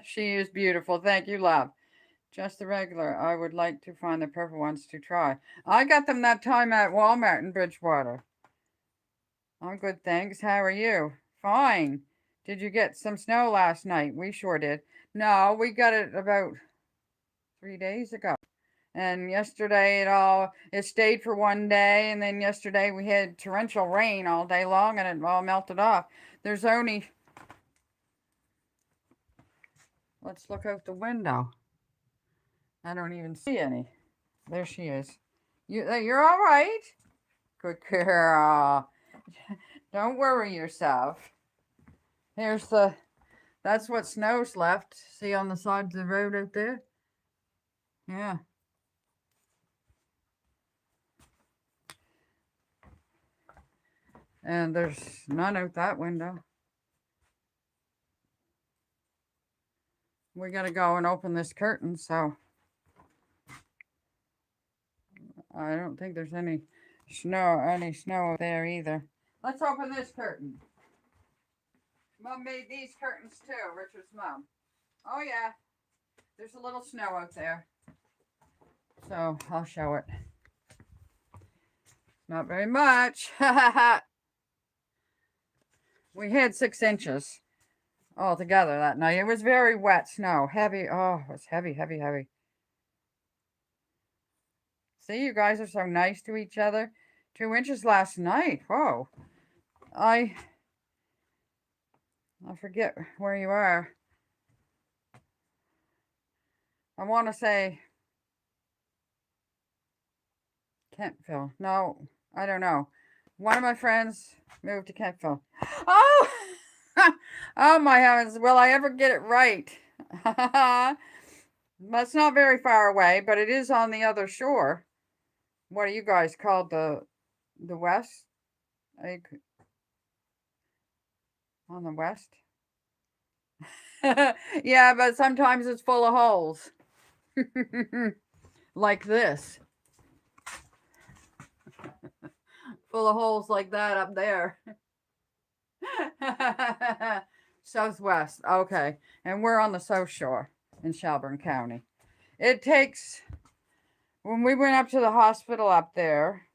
She is beautiful. Thank you, love. Just the regular. I would like to find the purple ones to try. I got them that time at Walmart in Bridgewater. I'm good, thanks. How are you? Fine. Did you get some snow last night? We sure did. No, we got it about 3 days ago. And yesterday it stayed for one day, and then yesterday we had torrential rain all day long and it all melted off. There's only, let's look out the window. I don't even see any. There she is. You're all right? Good girl. Don't worry yourself. That's what snow's left. See on the sides of the road out there? Yeah. And there's none out that window. We gotta go and open this curtain, so I don't think there's any snow there either. Let's open this curtain. Mom made these curtains too, Richard's mom. Oh yeah, there's a little snow out there. So I'll show it. Not very much. We had 6 inches all together that night. It was very wet snow. Heavy. Oh, it was heavy, heavy, heavy. See, you guys are so nice to each other. 2 inches last night. Whoa. I forget where you are. I want to say Kentville. No, I don't know. One of my friends moved to Kentville. Oh! Oh my heavens. Will I ever get it right? That's not very far away, but it is on the other shore. What do you guys call the west? On the west? Yeah, but sometimes it's full of holes. Like this. Full of holes like that up there. Southwest. Okay. And we're on the South Shore in Shelburne County. It takes, when we went up to the hospital up there,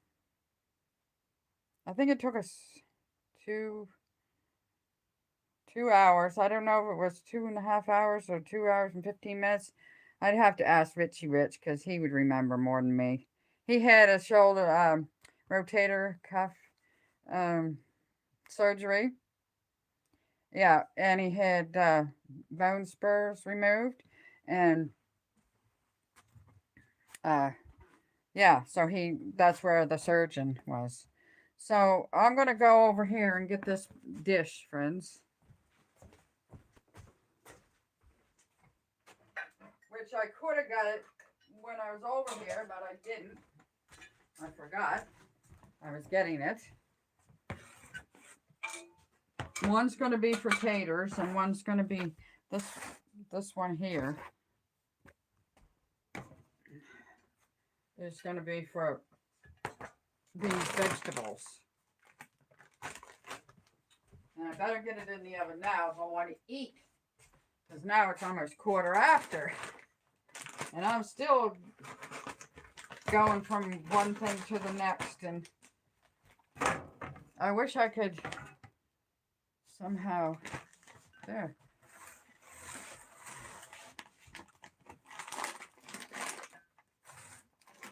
I think it took us 2 hours. I don't know if it was 2.5 hours or 2 hours and 15 minutes. I'd have to ask Richie Rich because he would remember more than me. He had a shoulder rotator cuff surgery. Yeah, and he had bone spurs removed. And yeah, so that's where the surgeon was. So I'm going to go over here and get this dish, friends. Which I could have got it when I was over here, but I didn't. I forgot. I was getting it. One's going to be for taters, and one's going to be this one here. Is going to be for these vegetables. And I better get it in the oven now if I want to eat. Because now it's almost 1:15. And I'm still going from one thing to the next. And I wish I could somehow, there.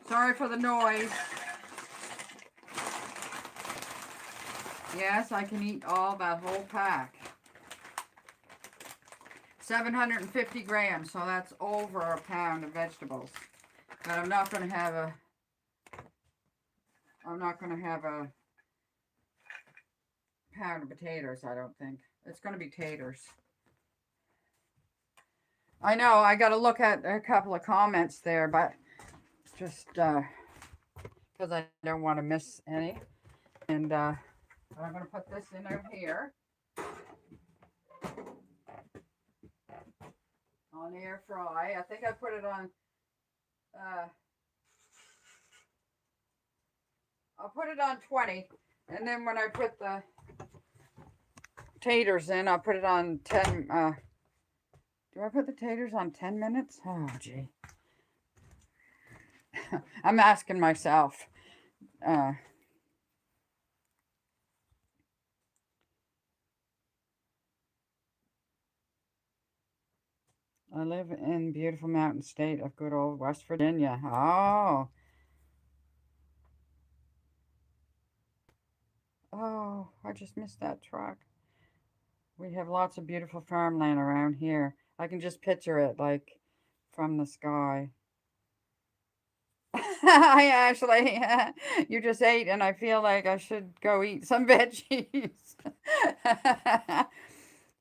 Sorry for the noise. Yes, I can eat all that whole pack. 750 grams, so that's over a pound of vegetables. But I'm not going to have a pound of potatoes, I don't think. It's going to be taters. I know, I got to look at a couple of comments there, but just because I don't want to miss any. And I'm going to put this in over here. On air fry. I think I put it on, I'll put it on 20. And then when I put the taters in, I'll put it on 10. Do I put the taters on 10 minutes? Oh, gee. I'm asking myself. I live in beautiful mountain state of good old West Virginia. Oh. Oh, I just missed that truck. We have lots of beautiful farmland around here. I can just picture it like from the sky. I actually, you just ate and I feel like I should go eat some veggies.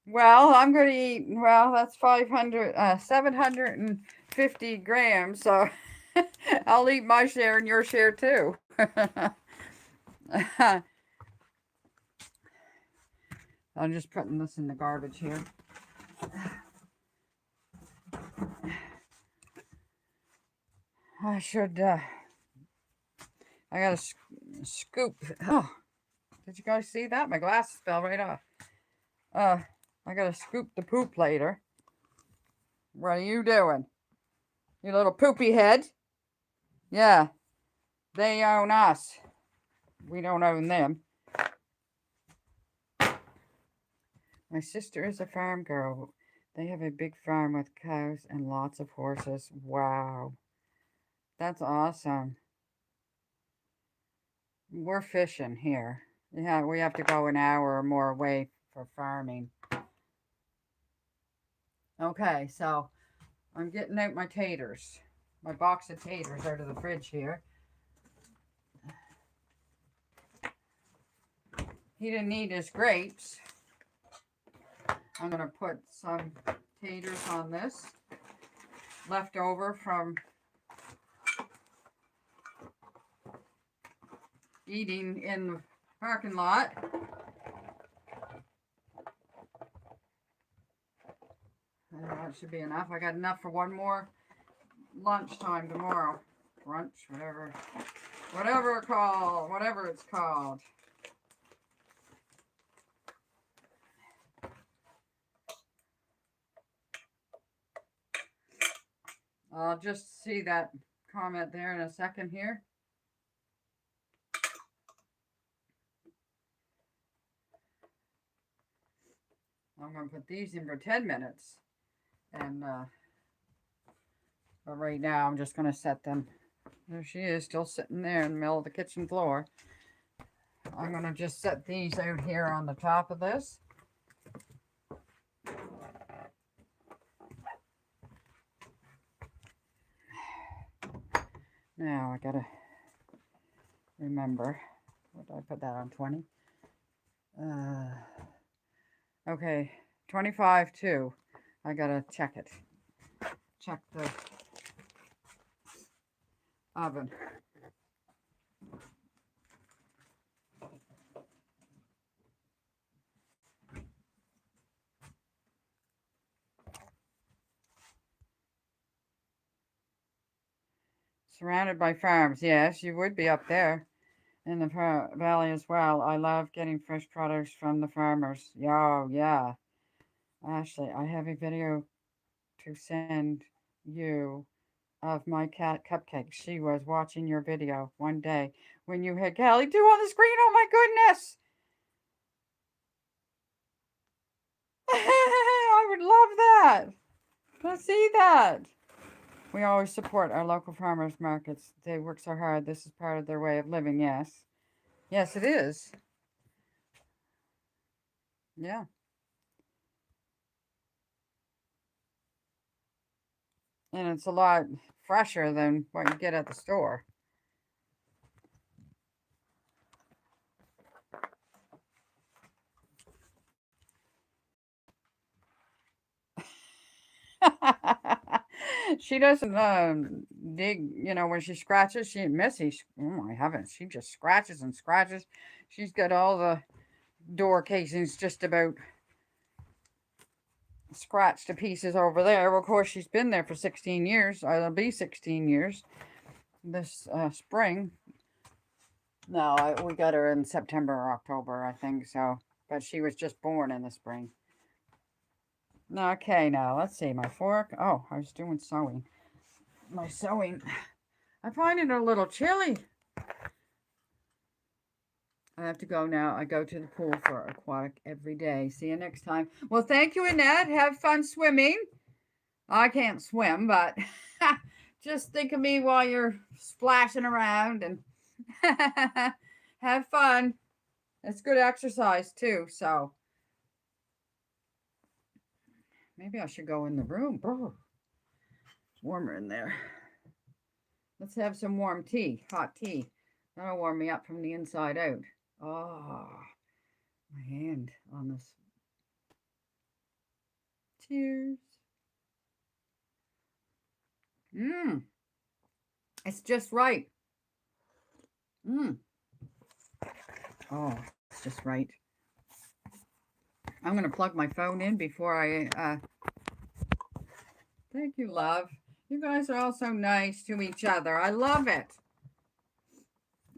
Well, I'm going to eat, well, that's 750 grams, so I'll eat my share and your share too. I'm just putting this in the garbage here. I should, I got to scoop. Oh, Did you guys see that? My glasses fell right off. I gotta scoop the poop later. What are you doing? You little poopy head? Yeah. They own us. We don't own them. My sister is a farm girl. They have a big farm with cows and lots of horses. Wow. That's awesome. We're fishing here. Yeah, we have to go an hour or more away for farming. Okay, so I'm getting out my taters. My box of taters out of the fridge here. He didn't eat his grapes. I'm going to put some taters on this. Left over from eating in the parking lot. That should be enough. I got enough for one more lunchtime tomorrow. Brunch, whatever it's called. I'll just see that comment there in a second here. I'm going to put these in for 10 minutes. And but right now I'm just going to set them. There she is, still sitting there in the middle of the kitchen floor. I'm going to just set these out here on the top of this. Now I gotta remember. What did I put that on? 20? Okay, 25 too. I gotta check it. Check the oven. Surrounded by farms. Yes, you would be up there in the valley as well. I love getting fresh produce from the farmers. Oh, yeah. Ashley, I have a video to send you of my cat Cupcake. She was watching your video one day when you had Callie do on the screen. Oh, my goodness. I would love that. Let's see that. We always support our local farmers markets. They work so hard. This is part of their way of living, yes. Yes, it is. Yeah. And it's a lot fresher than what you get at the store. She doesn't dig, when she scratches, she ain't messy. Oh my heavens, she just scratches and scratches. She's got all the door casings just about scratched to pieces over there. Well, of course, she's been there for 16 years. It'll be 16 years this spring. No, we got her in September or October, I think so. But she was just born in the spring. Okay, now let's see. My fork. Oh, I was doing sewing. My sewing. I find it a little chilly. I have to go now. I go to the pool for aquatic every day. See you next time. Well, thank you, Annette. Have fun swimming. I can't swim, but just think of me while you're splashing around and have fun. It's good exercise, too, so. Maybe I should go in the room. Oh, it's warmer in there. Let's have some warm tea, hot tea. That'll warm me up from the inside out. Oh, my hand on this. Cheers. It's just right. Oh, it's just right. I'm going to plug my phone in before I, thank you, love. You guys are all so nice to each other. I love it.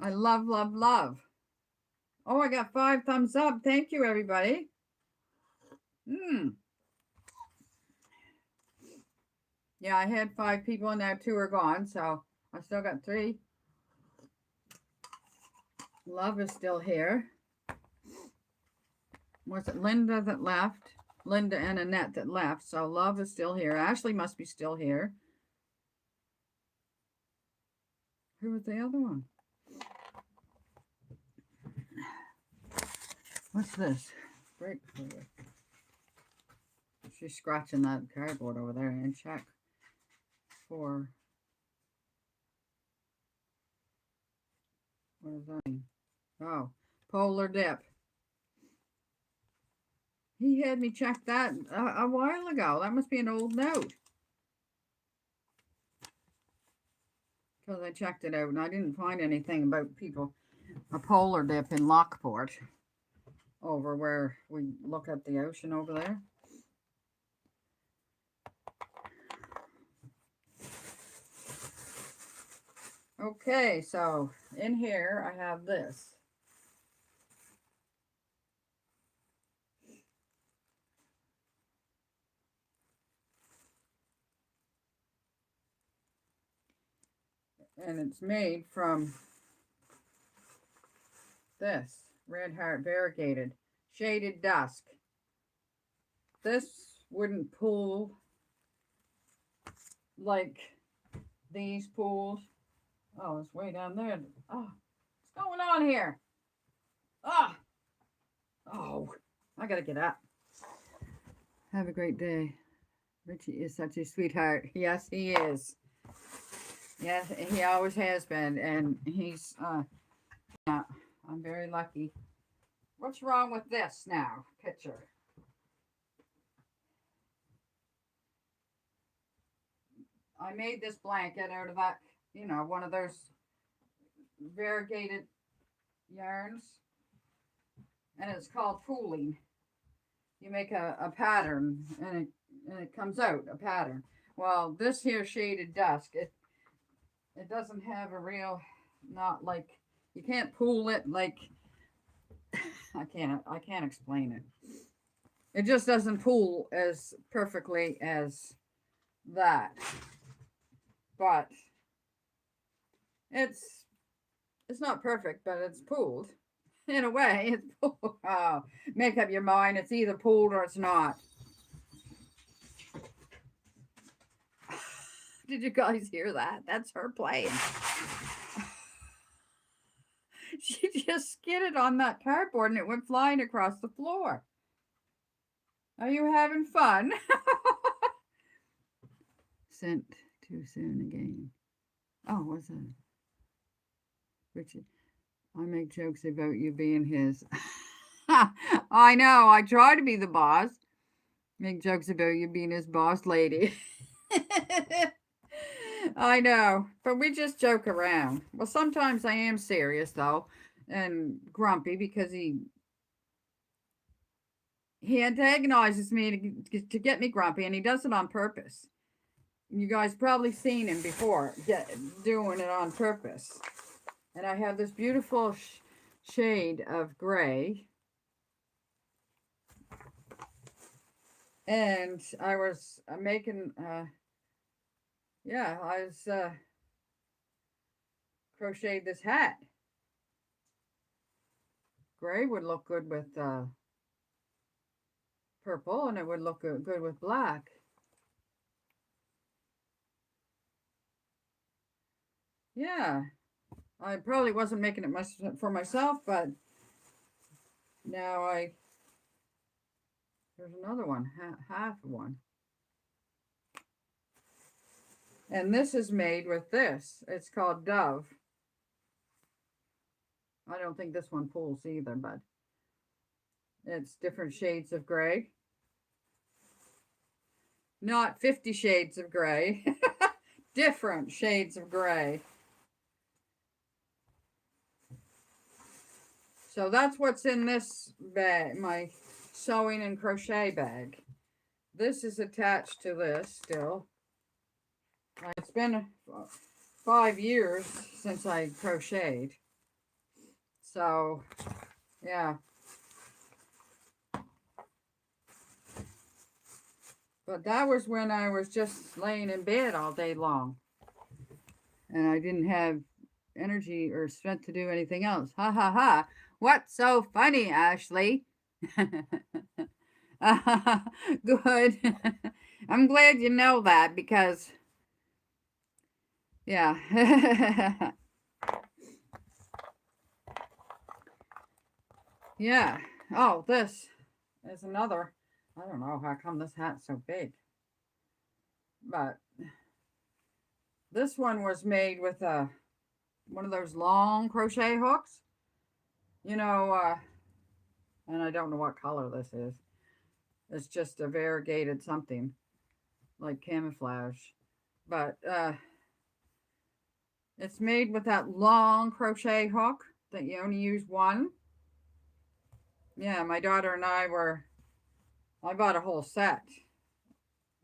I love, love, love. Oh, I got 5 thumbs up. Thank you, everybody. Yeah, I had 5 people in there. 2 are gone, so I still got 3. Love is still here. Was it Linda that left? Linda and Annette that left. So Love is still here. Ashley must be still here. Who was the other one? What's this? Break for you. She's scratching that cardboard over there and check for. What is that mean? Oh, polar dip. He had me check that a while ago. That must be an old note. Because I checked it out and I didn't find anything about people. A polar dip in Lockport. Over where we look at the ocean over there. Okay, so in here I have this. And it's made from this Red Heart variegated shaded dusk. This wouldn't pool like these pools. Oh, it's way down there. Oh, what's going on here? Oh, I gotta get up. Have a great day. Richie is such a sweetheart. Yes, he is. Yes, he always has been, and he's yeah, I'm very lucky. What's wrong with this now? Picture. I made this blanket out of that, you know, one of those variegated yarns, and it's called pooling. You make a pattern, and it comes out a pattern. Well, this here shaded dusk, it doesn't have a real, not like, you can't pool it like, I can't explain it. It just doesn't pool as perfectly as that. But it's not perfect, but it's pooled. In a way, it's pooled. Oh, make up your mind. It's either pooled or it's not. Did you guys hear that? That's her playing. She just skidded on that cardboard and it went flying across the floor. Are you having fun? Sent too soon again. Oh, what's that? Richard, I make jokes about you being his. I know, I try to be the boss. Make jokes about you being his boss lady. I know, but we just joke around. Well, sometimes I am serious, though, and grumpy because he antagonizes me to get me grumpy, and he does it on purpose. You guys probably seen him before doing it on purpose. And I have this beautiful shade of gray. And I was making, yeah, I was crocheted this hat. Gray would look good with purple, and it would look good with black. Yeah, I probably wasn't making it much for myself, but now there's another one, half one. And this is made with this. It's called Dove. I don't think this one pulls either, but it's different shades of gray. Not 50 shades of gray. Different shades of gray. So that's what's in this bag, my sewing and crochet bag. This is attached to this still. It's been 5 years since I crocheted. So Yeah. But that was when I was just laying in bed all day long. And I didn't have energy or strength to do anything else. Ha ha ha. What's so funny, Ashley? Good. I'm glad you know that because, yeah. Yeah. Oh, this is another. I don't know how come this hat's so big. But this one was made with one of those long crochet hooks. You know, and I don't know what color this is. It's just a variegated something like camouflage. But it's made with that long crochet hook that you only use one. Yeah, my daughter and I bought a whole set.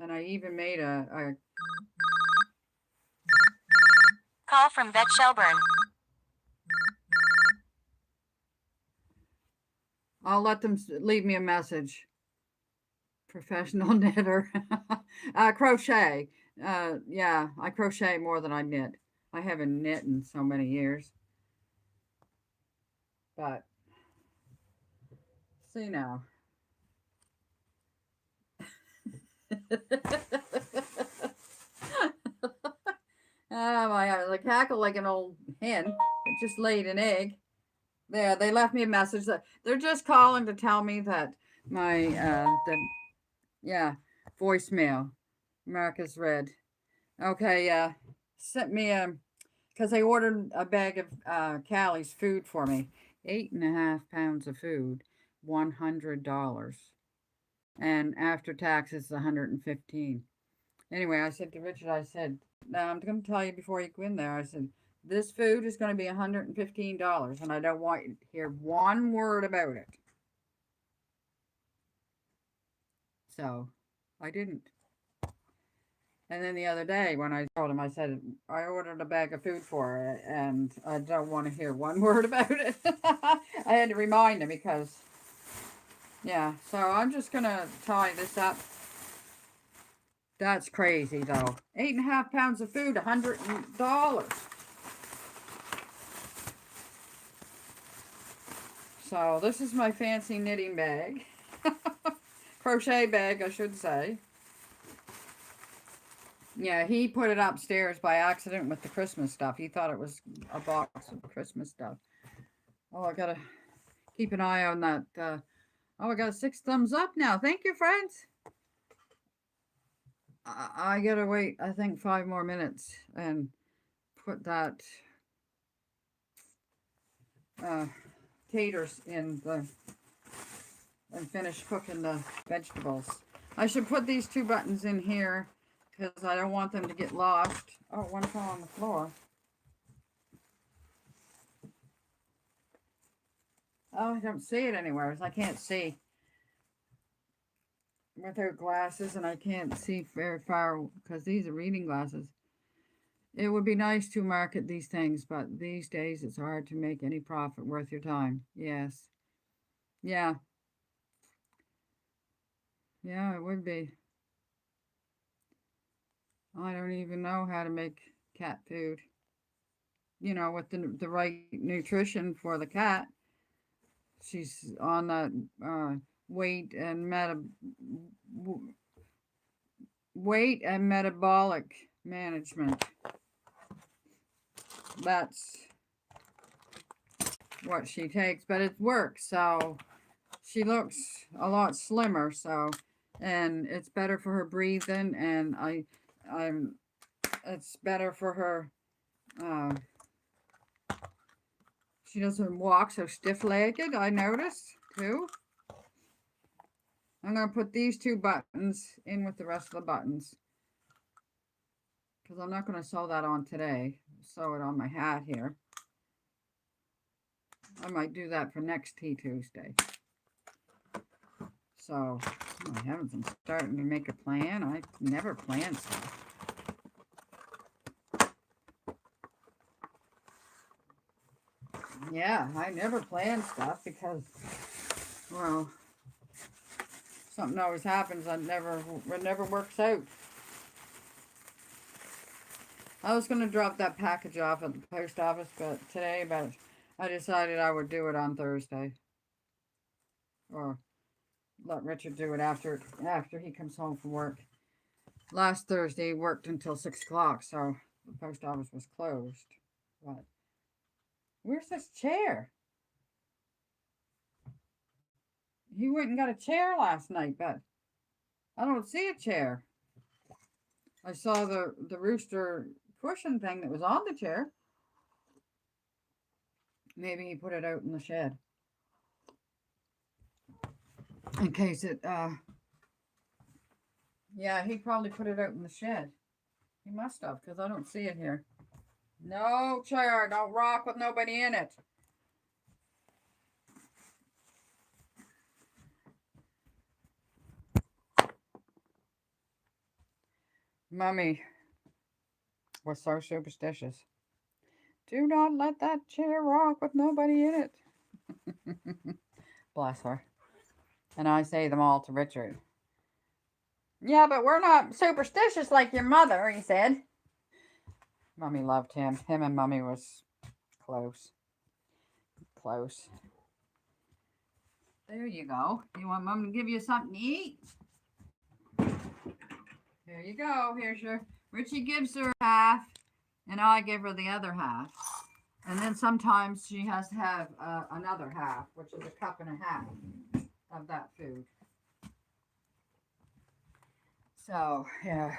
And I even made a call from Vet Shelburne. I'll let them leave me a message. Professional knitter. Crochet. Yeah, I crochet more than I knit. I haven't knit in so many years. But, see now. Oh my God, I cackle like an old hen. It just laid an egg. There, they left me a message that they're just calling to tell me that my yeah, voicemail mark is red. Okay, sent me because they ordered a bag of Callie's food for me. 8.5 pounds of food, $100, and after taxes, 115. Anyway, I said to Richard, I said, now I'm going to tell you before you go in there. I said, this food is going to be $115, and I don't want you to hear one word about it. So, I didn't. And then the other day when I told him, I said, I ordered a bag of food for her and I don't want to hear one word about it. I had to remind him because, yeah. So I'm just going to tie this up. That's crazy though. 8.5 pounds of food, $100. So this is my fancy knitting bag. Crochet bag, I should say. Yeah, he put it upstairs by accident with the Christmas stuff. He thought it was a box of Christmas stuff. Oh, I gotta keep an eye on that. Oh, I got 6 thumbs up now. Thank you, friends. I gotta wait, I think 5 more minutes and put that taters in the and finish cooking the vegetables. I should put these 2 buttons in here because I don't want them to get lost. Oh, one fell on the floor. Oh, I don't see it anywhere. I can't see without glasses, and I can't see very far because these are reading glasses. It would be nice to market these things, but these days it's hard to make any profit worth your time. Yes. Yeah. Yeah, it would be. I don't even know how to make cat food. You know, with the right nutrition for the cat. She's on that weight and metabolic management. That's what she takes, but it works. So she looks a lot slimmer. So, and it's better for her breathing, and it's better for her. She doesn't walk so stiff-legged. I noticed too. I'm going to put these 2 buttons in with the rest of the buttons because I'm not going to sew that on today. Sew it on my hat here. I might do that for next Tea Tuesday. So, oh my heavens, I'm starting to make a plan. I never plan stuff. Yeah, I never plan stuff because, well, something always happens. It never works out. I was going to drop that package off at the post office today, but I decided I would do it on Thursday. Or let Richard do it after he comes home from work. Last Thursday he worked until 6 o'clock, so the post office was closed. But where's this chair? He went and got a chair last night, but I don't see a chair. I saw the rooster cushion thing that was on the chair. Maybe he put it out in the shed. In case it, yeah, he probably put it out in the shed. He must have, because I don't see it here. No chair, don't rock with nobody in it. Mummy was so superstitious. Do not let that chair rock with nobody in it. Bless her. And I say them all to Richard. Yeah, but we're not superstitious like your mother, he said. Mummy loved him. Him and Mummy was close. Close. There you go. You want Mum to give you something to eat? Here you go. Here's your... Richie gives her half, and I give her the other half. And then sometimes she has to have another half, which is a cup and a half of that food. So, yeah.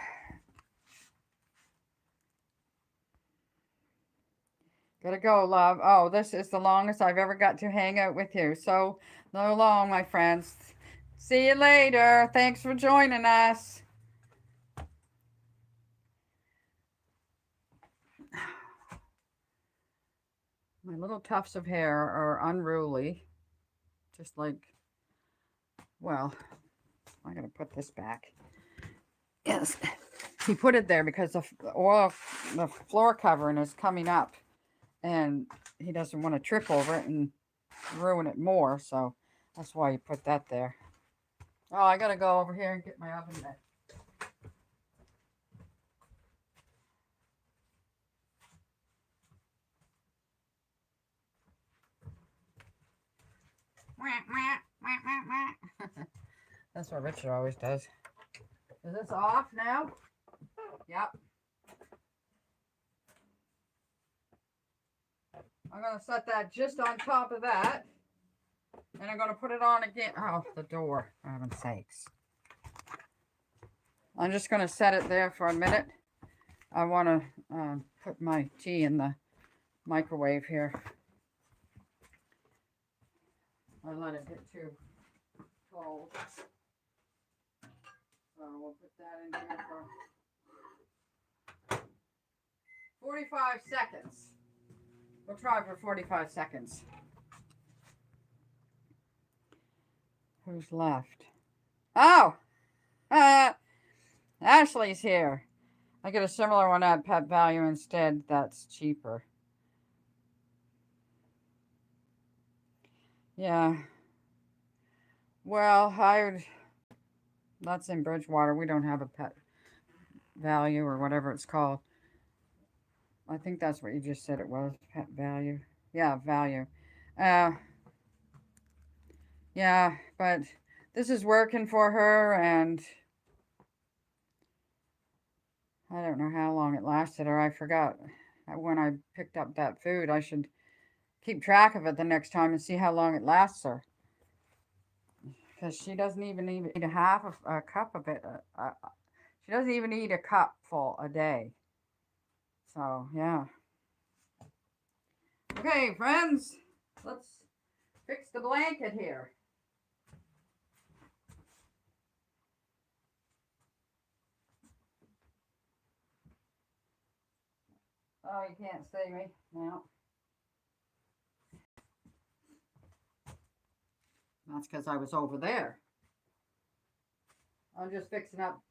Gotta go, love. Oh, this is the longest I've ever got to hang out with you. So long, my friends. See you later. Thanks for joining us. My little tufts of hair are unruly. Just like, well, I'm going to put this back. Yes. He put it there because the oil, the floor covering is coming up. And he doesn't want to trip over it and ruin it more. So that's why he put that there. Oh, I got to go over here and get my oven back. That's what Richard always does. Is this off now? Yep. I'm going to set that just on top of that. And I'm going to put it on again. Oh, the door. For heaven's sakes. I'm just going to set it there for a minute. I want to put my tea in the microwave here. I let it get too cold. So we'll put that in here for 45 seconds. We'll try for 45 seconds. Who's left? Oh! Ashley's here. I get a similar one at Pet Value instead. That's cheaper. Yeah. Well, that's in Bridgewater. We don't have a Pet Value or whatever it's called. I think that's what you just said it was. Pet Value. Yeah, Value. Yeah, but this is working for her, and I don't know how long it lasted, or I forgot when I picked up that food. I should keep track of it the next time and see how long it lasts her. Because she doesn't even eat a half of a cup of it. She doesn't even eat a cup full a day. So, yeah. Okay, friends. Let's fix the blanket here. Oh, you can't see me now. That's because I was over there. I'm just fixing up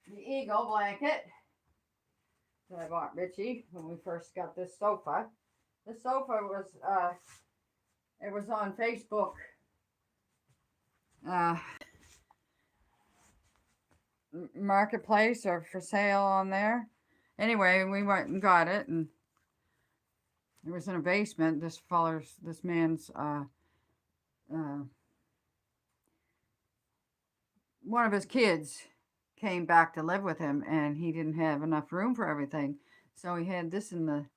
the eagle blanket that I bought Richie when we first got this sofa. The sofa was, it was on Facebook. Marketplace or for sale on there. Anyway, we went and got it, and it was in a basement. This man's, one of his kids came back to live with him, and he didn't have enough room for everything. So he had this in the,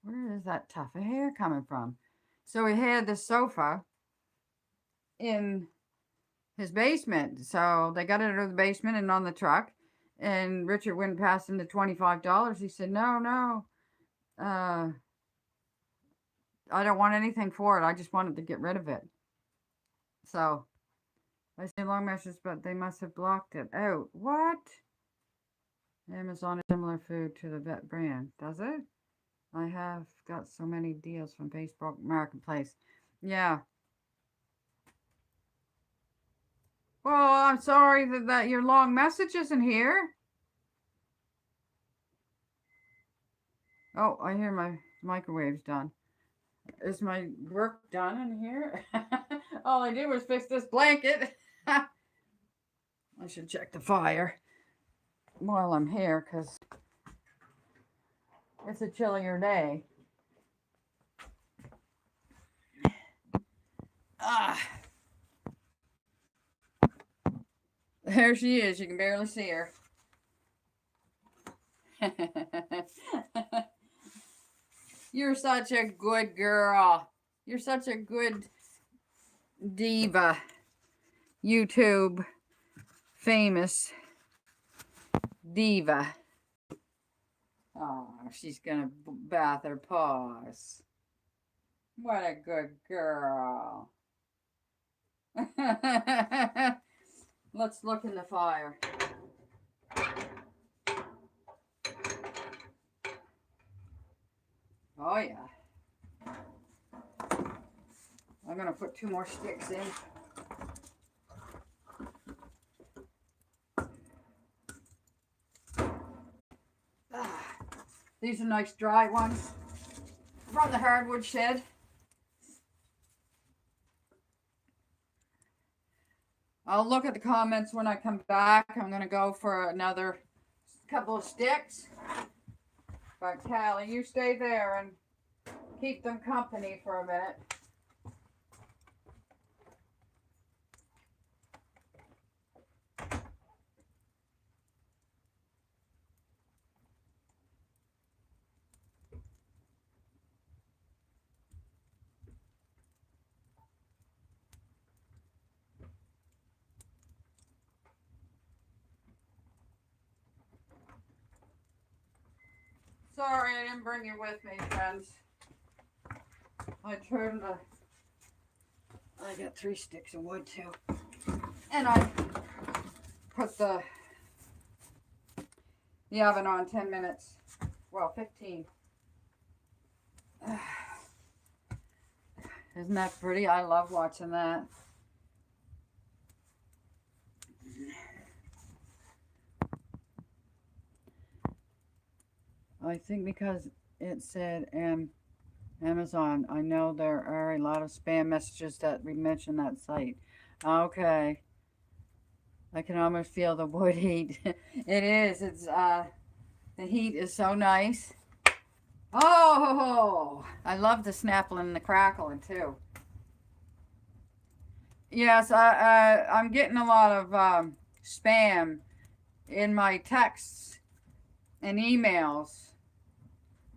where is that tuft of hair coming from? So he had this sofa in his basement. So they got it out of the basement and on the truck. And Richard went past him the $25. He said, no, I don't want anything for it. I just wanted to get rid of it. So I say long message, but they must have blocked it out. What? Amazon is similar food to the vet brand. Does it? I have got so many deals from Facebook Marketplace. Yeah. Well, I'm sorry that your long message isn't here. Oh, I hear my microwave's done. Is my work done in here? All I did was fix this blanket. I should check the fire while I'm here because it's a chillier day. There she is. You can barely see her. You're such a good girl. You're such a good diva. YouTube famous diva. Oh, she's gonna bath her paws. What a good girl. Let's look in the fire. Oh yeah. I'm gonna put 2 more sticks in. These are nice dry ones from the hardwood shed. I'll look at the comments when I come back. I'm going to go for another couple of sticks. But Callie, you stay there and keep them company for a minute. Sorry I didn't bring you with me, friends. I got 3 sticks of wood too. And I put the oven on 10 minutes. Well, 15. Isn't that pretty? I love watching that. I think because it said Amazon, I know there are a lot of spam messages that we mention that site. Okay. I can almost feel the wood heat. It is. It's the heat is so nice. Oh, I love the snapping and the crackling too. Yes, I'm getting a lot of spam in my texts and emails.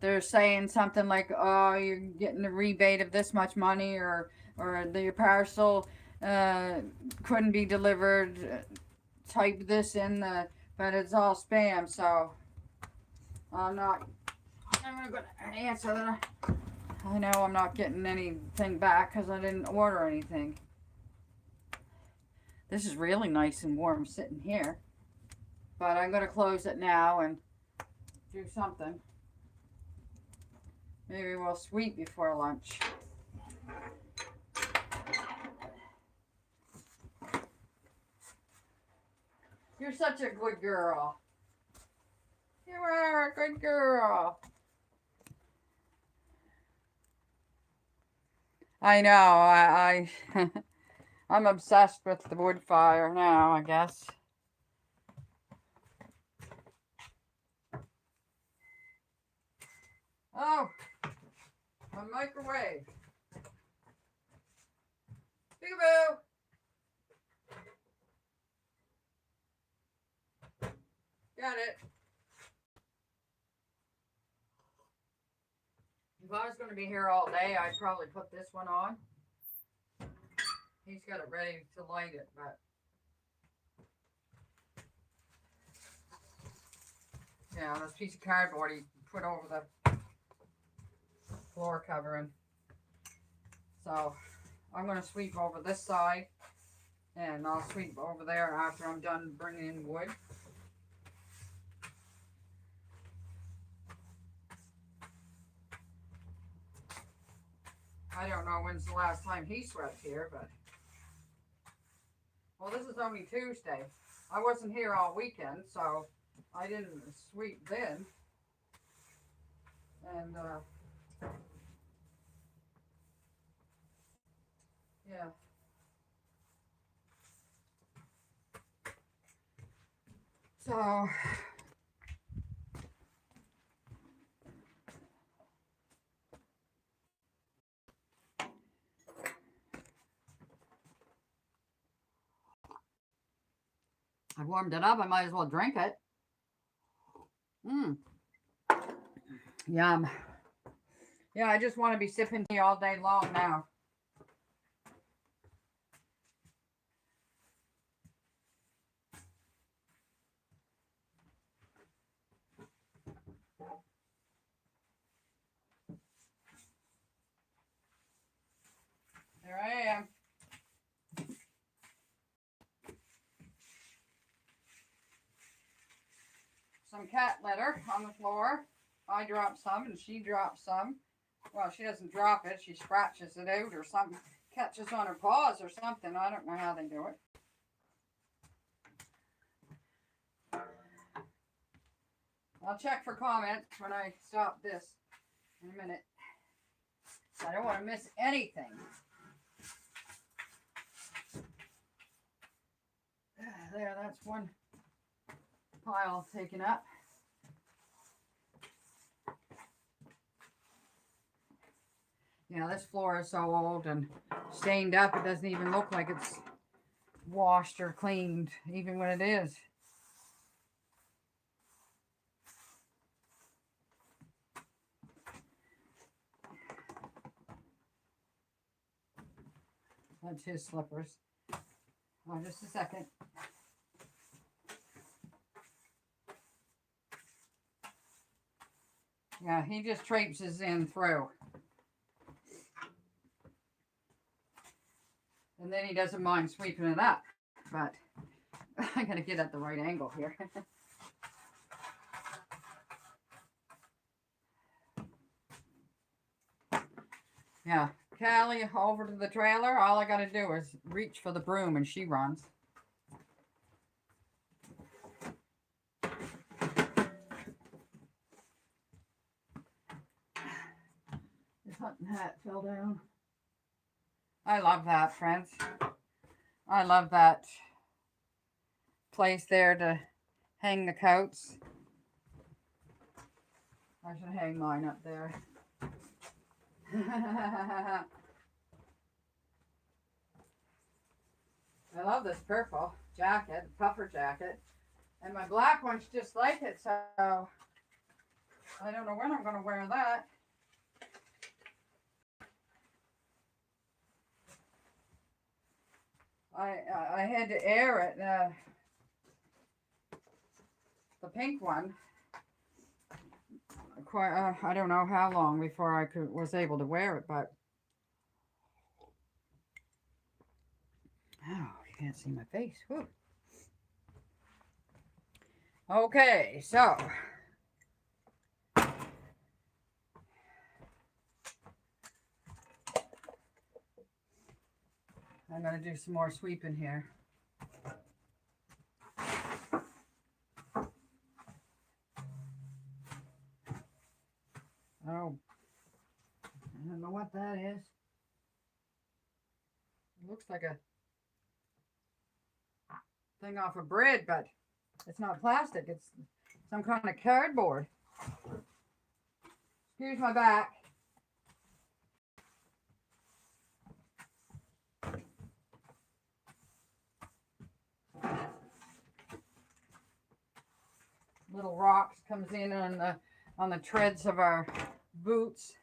They're saying something like, "Oh, you're getting a rebate of this much money," or your parcel couldn't be delivered. Type this in but it's all spam. So I'm not going to answer that. I know I'm not getting anything back because I didn't order anything. This is really nice and warm sitting here, but I'm going to close it now and do something. Maybe we'll sweep before lunch. You're such a good girl. You are a good girl. I know. I'm obsessed with the wood fire now, I guess. Oh, my microwave. Peekaboo. Got it. If I was going to be here all day, I'd probably put this one on. He's got it ready to light it, but yeah, this piece of cardboard he put over the floor covering. So I'm going to sweep over this side, and I'll sweep over there after I'm done bringing in wood. I don't know when's the last time he swept here, but well, this is only Tuesday. I wasn't here all weekend, so I didn't sweep then. And yeah. So I warmed it up. I might as well drink it. Yum. Yeah, I just want to be sipping tea all day long now. There I am. Some cat litter on the floor. I dropped some and she dropped some. Well, she doesn't drop it. She scratches it out or something. Catches on her paws or something. I don't know how they do it. I'll check for comments when I stop this in a minute. I don't want to miss anything. There, that's one pile taken up. Yeah, this floor is so old and stained up, it doesn't even look like it's washed or cleaned, even when it is. That's his slippers. Oh, just a second. Yeah, he just traipses in through. And then he doesn't mind sweeping it up. But I gotta get at the right angle here. Yeah, Callie over to the trailer. All I gotta do is reach for the broom and she runs. His hunting hat fell down. I love that, friends. I love that place there to hang the coats. I should hang mine up there. I love this purple jacket, puffer jacket. And my black one's just like it, so I don't know when I'm going to wear that. I had to air it, the pink one, quite, I don't know how long before I was able to wear it, but oh, you can't see my face. Whew. Okay, so I'm going to do some more sweeping here. Oh, I don't know what that is. looks like a thing off of bread, but it's not plastic. It's some kind of cardboard. Excuse my back. Little rocks comes in on the treads of our boots.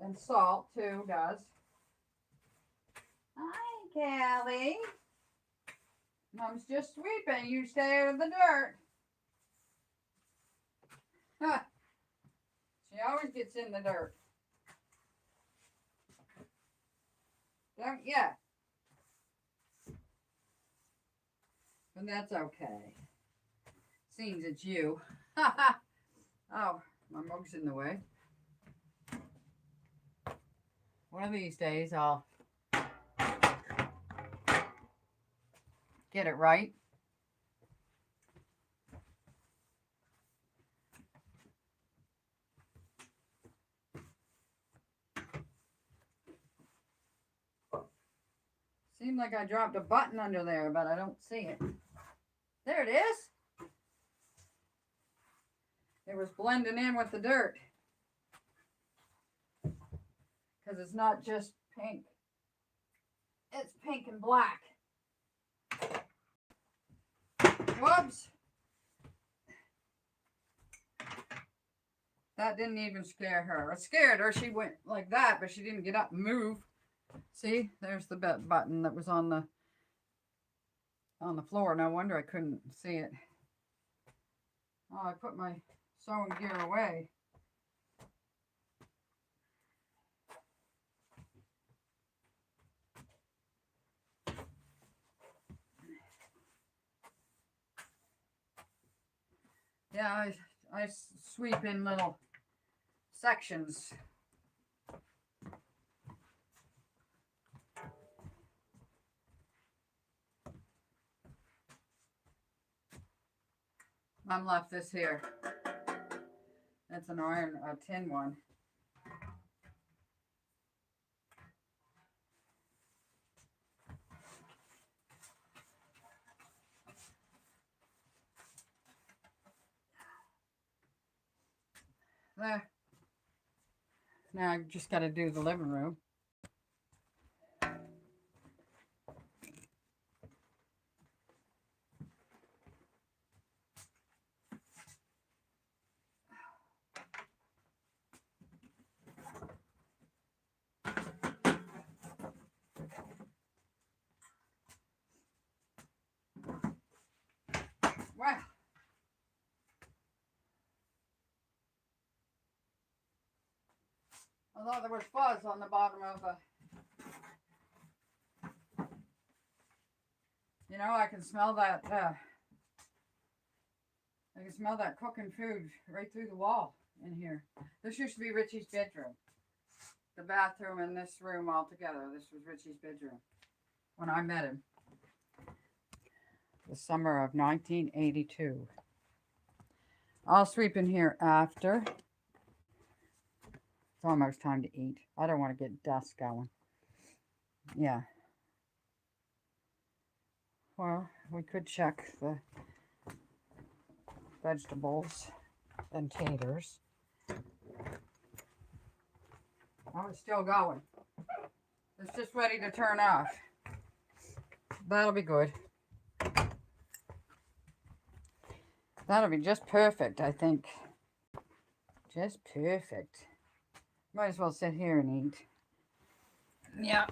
And salt too does. Hi, Callie. Mom's just sweeping. You stay out of the dirt. Huh. She always gets in the dirt. Don't ya? But that's okay. Seems it's you. Oh, my mug's in the way. One of these days I'll get it right. Seemed like I dropped a button under there, but I don't see it. There it is. It was blending in with the dirt. Because it's not just pink. It's pink and black. Whoops. That didn't even scare her. It scared her. She went like that, but she didn't get up and move. See, there's the button that was on the floor. No wonder I couldn't see it. Oh, I put my sewing gear away. Yeah, I sweep in little sections. Mom left this here. It's an iron, a tin one. There. Now I just got to do the living room. Wow. I thought there was fuzz on the bottom of the... You know, I can smell that, I can smell that cooking food right through the wall in here. This used to be Richie's bedroom. The bathroom and this room all together. This was Richie's bedroom when I met him. The summer of 1982. I'll sweep in here after. It's almost time to eat. I don't want to get dust going. Yeah. Well, we could check the vegetables and taters. Oh, it's still going. It's just ready to turn off. That'll be good. That'll be just perfect, I think. Just perfect. Might as well sit here and eat. Yeah.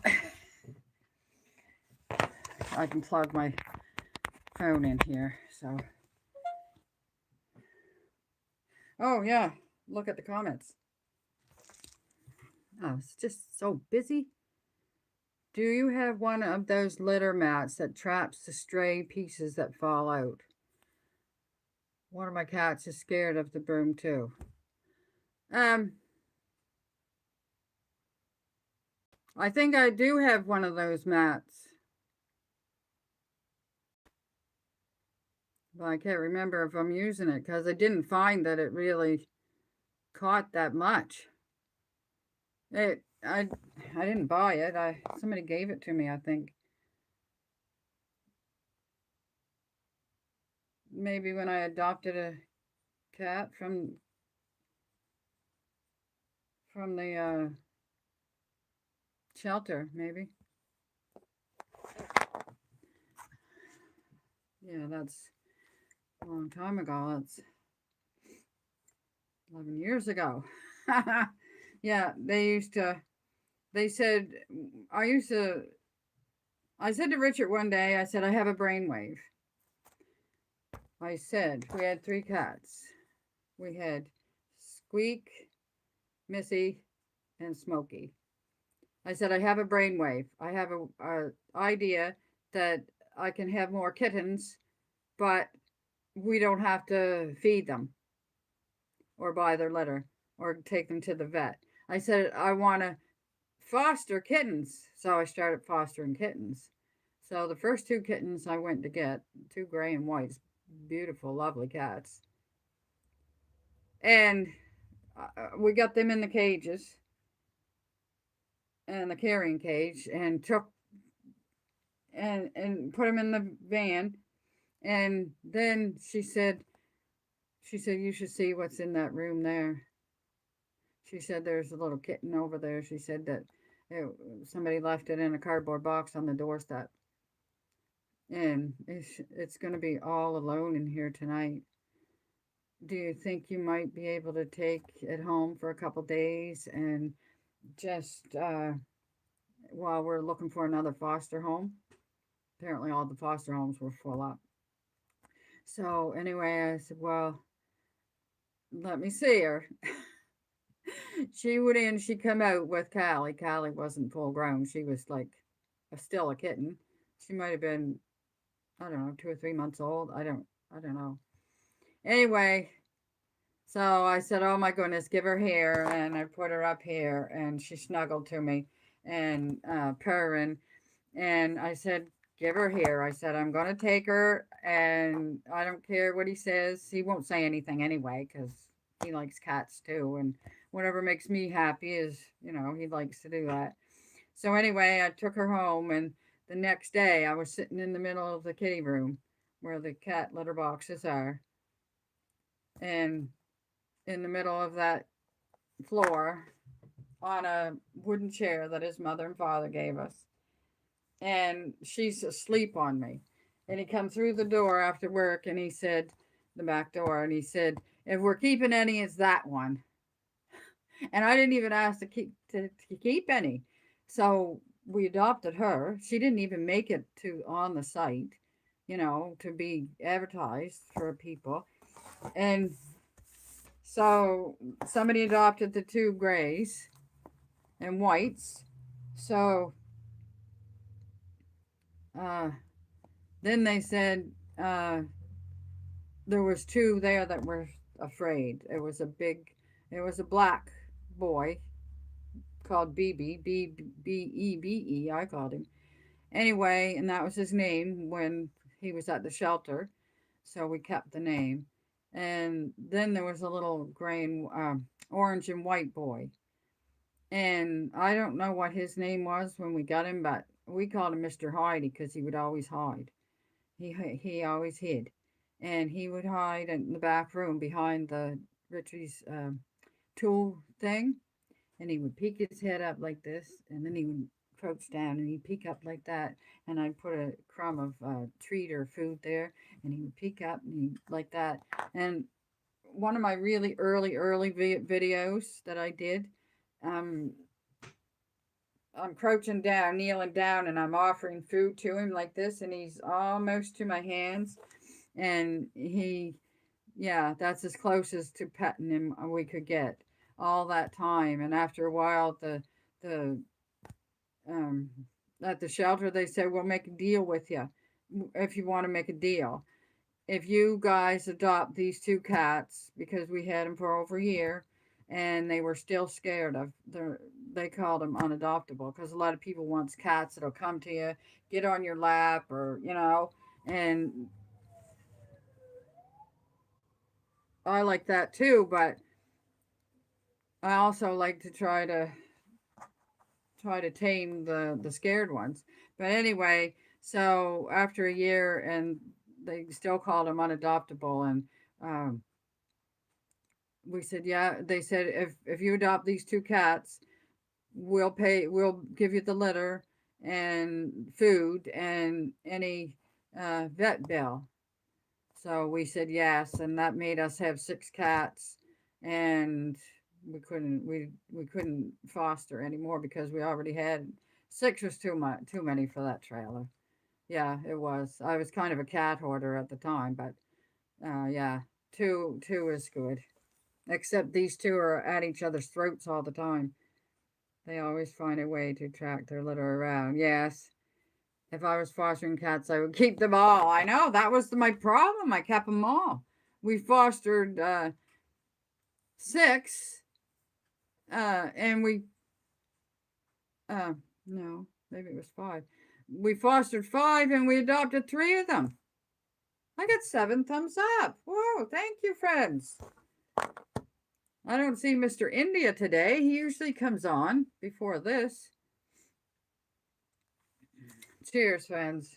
I can plug my phone in here, so. Oh, yeah. Look at the comments. Oh, it's just so busy. Do you have one of those litter mats that traps the stray pieces that fall out? One of my cats is scared of the broom too. I think I do have one of those mats. But I can't remember if I'm using it because I didn't find that it really caught that much. I didn't buy it. Somebody gave it to me, I think. Maybe when I adopted a cat from the shelter, maybe. Yeah, that's a long time ago. That's 11 years ago. Yeah, they said, I used to, I said to Richard one day, I said, I have a brainwave. I said, we had 3 cats. We had Squeak, Missy, and Smokey. I said, I have a brainwave. I have a idea that I can have more kittens, but we don't have to feed them or buy their litter or take them to the vet. I said, I want to foster kittens. So I started fostering kittens. So the first 2 kittens I went to get, 2 gray and whites, beautiful, lovely cats. And we got them in the cages and the carrying cage and took and put them in the van. And then she said, you should see what's in that room there. She said, there's a little kitten over there. She said that somebody left it in a cardboard box on the doorstep. And it's going to be all alone in here tonight. Do you think you might be able to take it home for a couple days and just while we're looking for another foster home? Apparently, all the foster homes were full up. So, anyway, I said, well, let me see her. She went in, she come out with Callie. Callie wasn't full grown. She was like still a kitten. She might have been, I don't know, 2 or 3 months old. I don't know. Anyway, so I said, oh my goodness, give her here. And I put her up here and she snuggled to me and purring. And I said, give her here. I said, I'm going to take her and I don't care what he says. He won't say anything anyway because he likes cats too. And whatever makes me happy is, he likes to do that. So anyway, I took her home and the next day I was sitting in the middle of the kitty room where the cat litter boxes are. And in the middle of that floor on a wooden chair that his mother and father gave us. And she's asleep on me. And he come through the door after work and he said, the back door, and he said, if we're keeping any, it's that one. And I didn't even ask to keep any. So we adopted her. She didn't even make it to on the site, to be advertised for people. And so somebody adopted the 2 grays and whites. So then they said there was 2 there that were afraid. It was a black boy called BB, B-E-B-E, I called him. Anyway, and that was his name when he was at the shelter. So we kept the name. And then there was a little gray and orange and white boy. And I don't know what his name was when we got him, but we called him Mr. Hidey because he would always hide. He always hid. And he would hide in the back room behind the Richie's tool thing. And he would peek his head up like this, and then he would crouch down and he'd peek up like that. And I'd put a crumb of treat or food there, and he would peek up and he like that. And one of my really early videos that I did, um, I'm crouching down, kneeling down, and I'm offering food to him like this, and he's almost to my hands. And yeah, that's as close as to petting him we could get all that time. And after a while, the um, at the shelter, they said, we'll make a deal with you if you want to make a deal. If you guys adopt these 2 cats, because we had them for over a year, and they were still scared of they called them unadoptable because a lot of people wants cats that'll come to you, get on your lap, or and I like that too, but I also like to try to try to tame the scared ones. But anyway, so after a year, and they still called him unadoptable, and we said, yeah. They said, if you adopt these two cats, we'll give you the litter and food and any vet bill. So we said yes, and that made us have 6 cats, and we couldn't foster anymore because we already had 6 was too many for that trailer. Yeah, it was. I was kind of a cat hoarder at the time, but yeah, two is good. Except these two are at each other's throats all the time. They always find a way to track their litter around. Yes. If I was fostering cats, I would keep them all. I know, that was my problem. I kept them all. We fostered 6, and we, no, maybe it was 5. We fostered 5 and we adopted 3 of them. I got 7 thumbs up. Whoa, thank you, friends. I don't see Mr. India today. He usually comes on before this. Cheers, friends.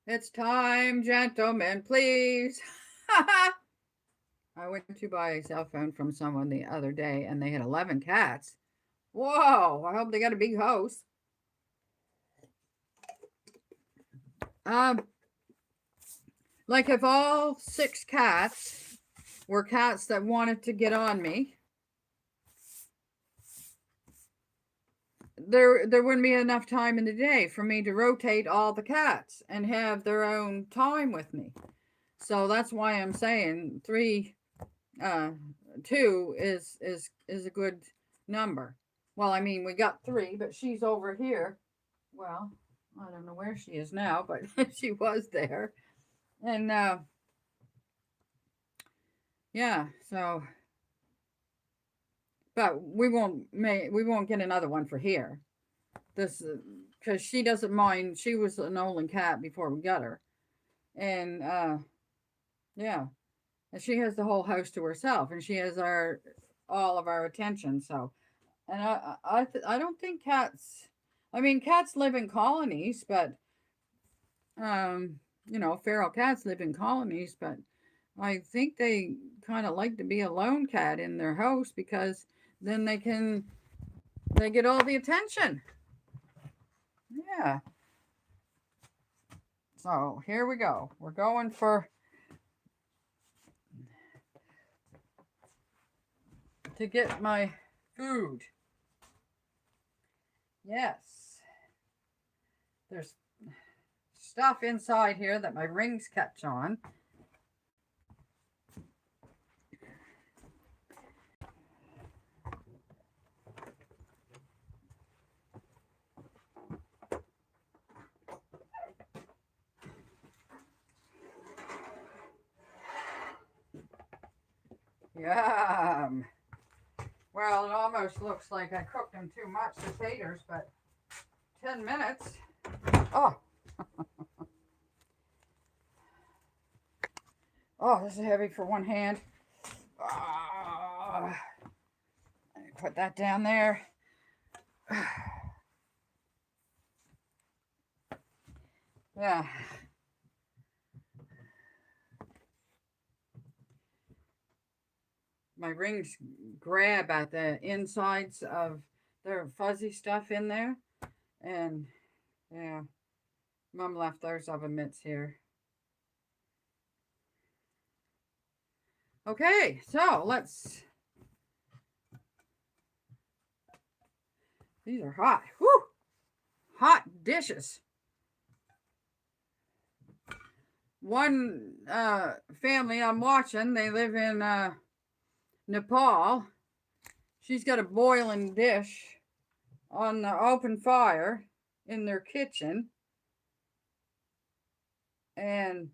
It's time, gentlemen, please. I went to buy a cell phone from someone the other day, and they had 11 cats. Whoa, I hope they got a big house. Like if all 6 cats were cats that wanted to get on me, there wouldn't be enough time in the day for me to rotate all the cats and have their own time with me. So that's why I'm saying 2 is a good number. Well, I mean, we got 3, but she's over here. Well, I don't know where she is now, but she was there. And yeah, so, but we won't get another one for here. This, because she doesn't mind. She was an only cat before we got her, and yeah, and she has the whole house to herself, and she has all of our attention. So, and I don't think cats. I mean, cats live in colonies, but feral cats live in colonies, but I think they kind of like to be a lone cat in their house because then they get all the attention. Yeah. So here we go. We're going to get my food. Yes. There's stuff inside here that my rings catch on. Yum. Well, it almost looks like I cooked them too much, the taters, but 10 minutes. Oh. Oh, this is heavy for one hand. Put that down there. Yeah. My rings grab at the insides of their fuzzy stuff in there. And yeah, Mom left those oven mitts here. Okay, so let's. These are hot. Woo! Hot dishes. One family I'm watching, they live in Nepal. She's got a boiling dish on the open fire in their kitchen. And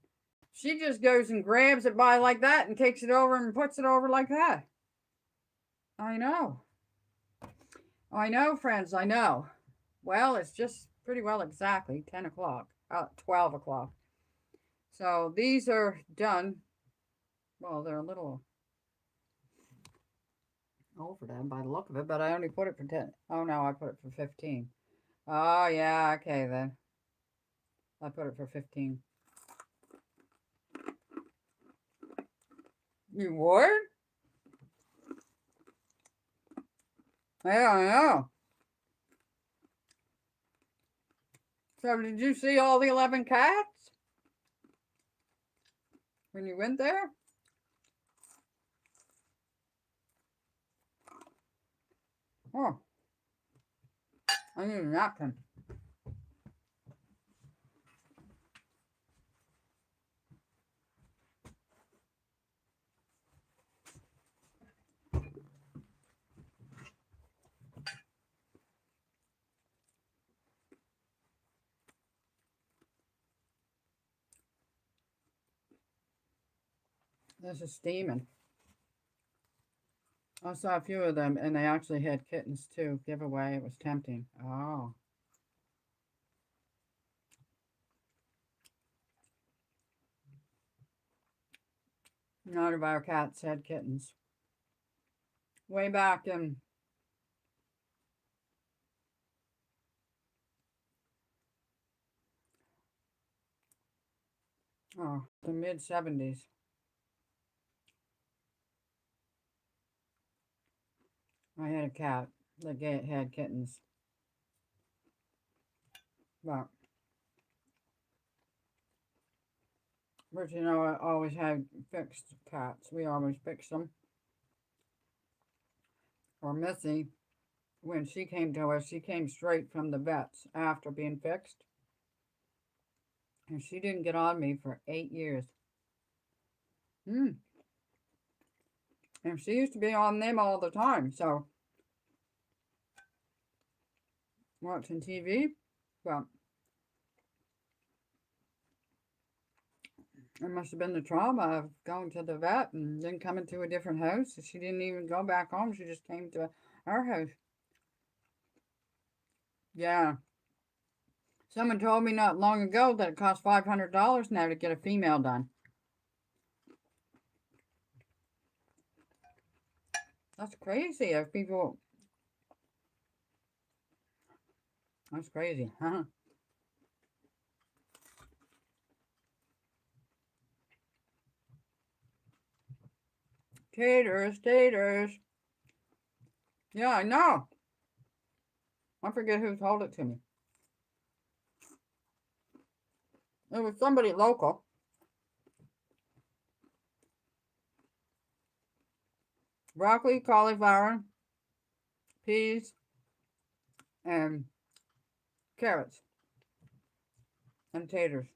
she just goes and grabs it by like that and takes it over and puts it over like that. I know. I know, friends, I know. Well, it's just pretty well exactly 10 o'clock, 12 o'clock. So these are done. Well, they're a little over them by the look of it, but I only put it for 10. Oh no, I put it for 15. Oh yeah, okay then. I put it for 15. You would? I don't know. So did you see all the 11 cats when you went there? Oh, I need a napkin. This is steaming. I saw a few of them, and they actually had kittens too. Giveaway. It was tempting. Oh. None of our cats had kittens. Way back in the mid-70s. I had a cat that had kittens. But you know, I always had fixed cats. We always fixed them. Or Missy, when she came to us, she came straight from the vets after being fixed. And she didn't get on me for 8 years. And she used to be on them all the time, so watching TV. Well, it must have been the trauma of going to the vet and then coming to a different house. She didn't even go back home. She just came to our house. Yeah. Someone told me not long ago that it costs $500 now to get a female done. That's crazy if people... That's crazy, huh? Taters, taters. Yeah, I know. I forget who told it to me. It was somebody local. Broccoli, cauliflower, peas, and carrots. And taters.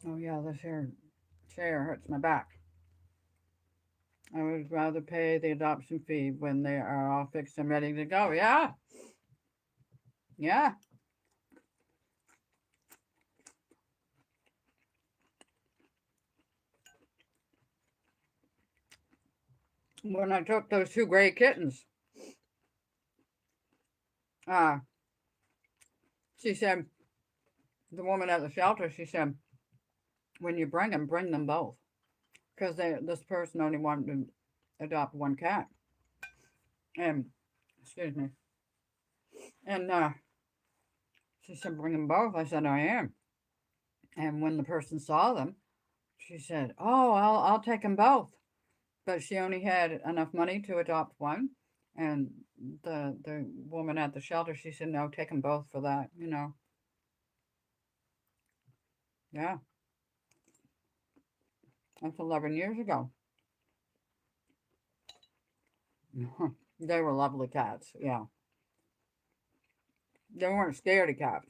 Oh yeah, this here chair hurts my back. I would rather pay the adoption fee when they are all fixed and ready to go. Yeah. Yeah. When I took those 2 gray kittens, she said, the woman at the shelter, she said, when you bring them both. Because this person only wanted to adopt 1 cat. And, excuse me. And she said, bring them both. I said, I am. And when the person saw them, she said, oh, I'll take them both. But she only had enough money to adopt 1. And the woman at the shelter, she said, no, take them both for that, you know. Yeah. That's 11 years ago. They were lovely cats, yeah. They weren't scaredy cats.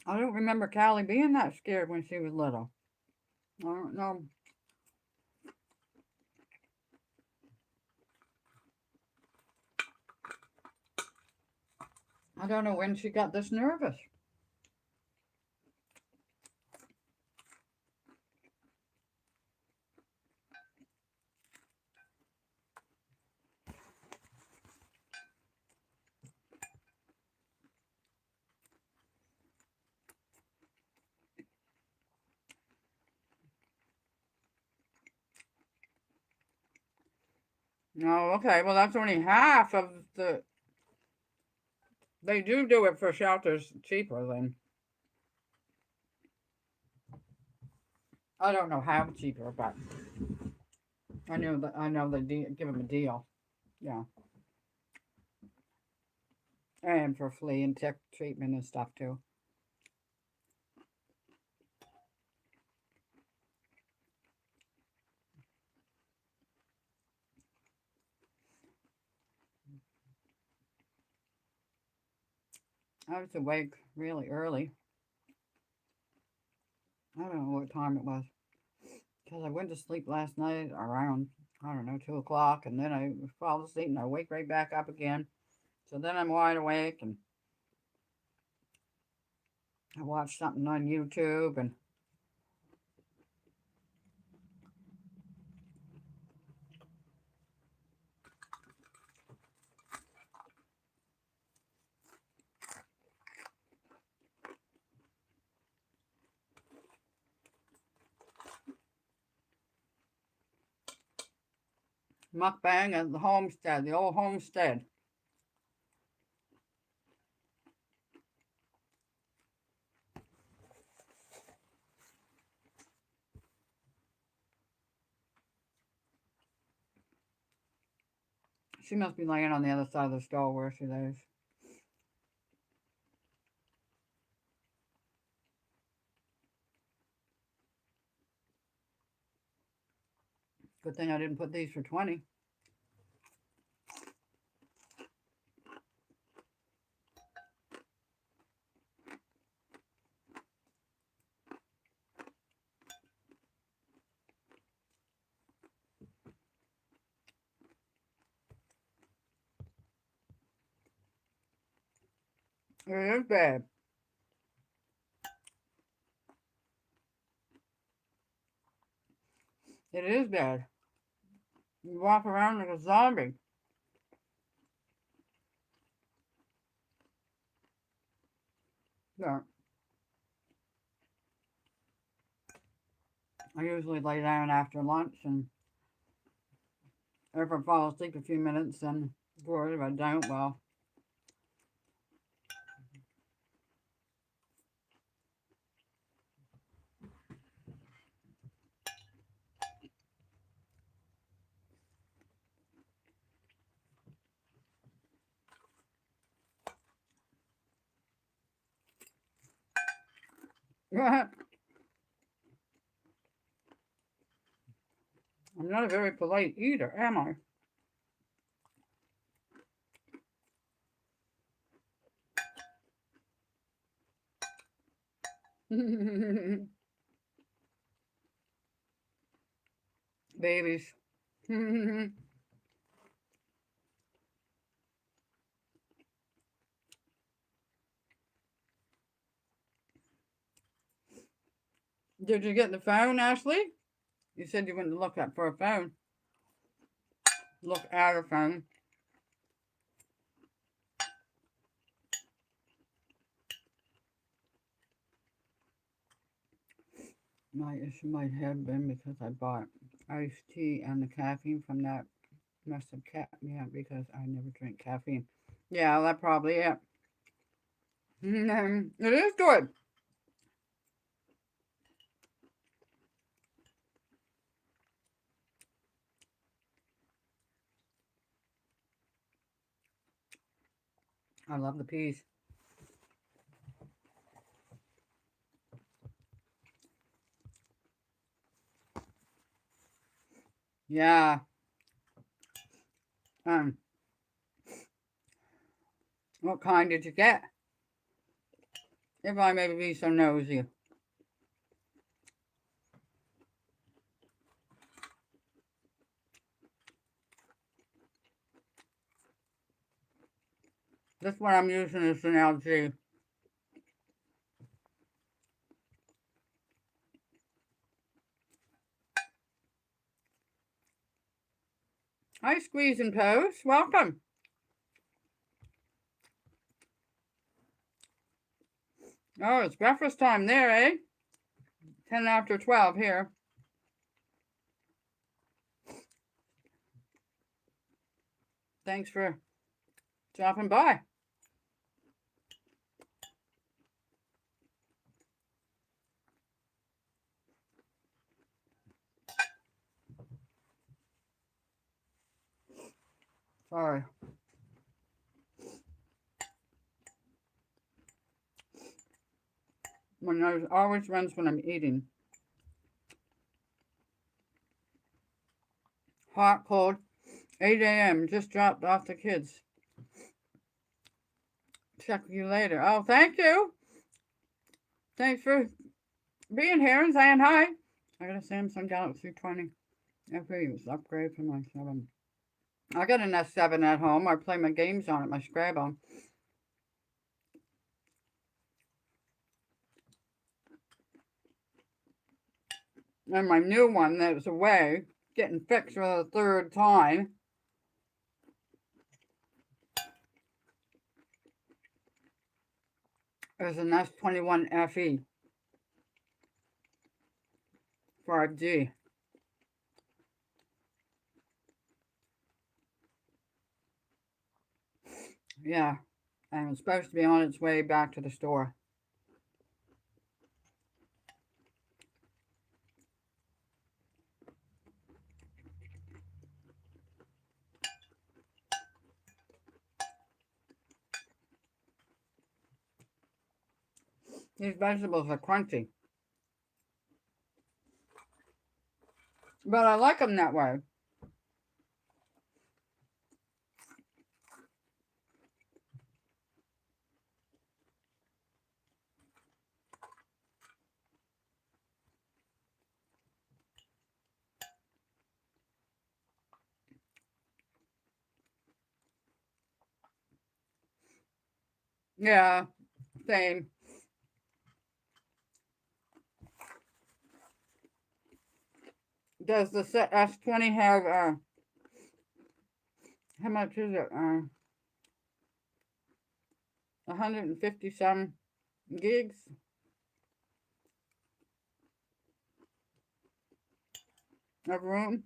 I don't remember Callie being that scared when she was little. I don't know. I don't know when she got this nervous. Oh, okay. Well, that's only half of the. They do it for shelters cheaper than. I don't know how cheaper, but I know they give them a deal. Yeah, and for flea and tick treatment and stuff too. I was awake really early. I don't know what time it was because I went to sleep last night around, I don't know, 2 o'clock, and then I fall asleep and I wake right back up again. So then I'm wide awake and I watch something on YouTube and mukbang at the homestead, the old homestead. She must be laying on the other side of the stove where she lays. Good thing I didn't put these for 20. It is bad. It is bad. You walk around like a zombie. Yeah. I usually lay down after lunch, and if I fall asleep a few minutes, then good. If I don't, well. I'm not a very polite eater, am I? Babies. Did you get the phone, Ashley? You said you went to look up for a phone. Look at a phone. My issue might have been because I bought iced tea and the caffeine from that must have kept me up because I never drink caffeine. Yeah, that probably it. It is good. I love the peas. Yeah. What kind did you get? If I may be so nosy. This one I'm using is an LG. Hi, Squeeze and Pose. Welcome. Oh, it's breakfast time there, eh? 10 after 12 here. Thanks for dropping by. Sorry. My nose always runs when I'm eating. Hot, cold, 8 a.m. Just dropped off the kids. Check you later. Oh, thank you. Thanks for being here and saying hi. I got a Samsung Galaxy 20 FE upgrade from my 7. I got an S7 at home. I play my games on it, my Scrabble. And my new one that's away, getting fixed for the 3rd time. Is an S21 FE 5G. Yeah, and it's supposed to be on its way back to the store. These vegetables are crunchy. But I like them that way. Yeah, same. Does the S20 have, how much is it? 150 some gigs? Of room?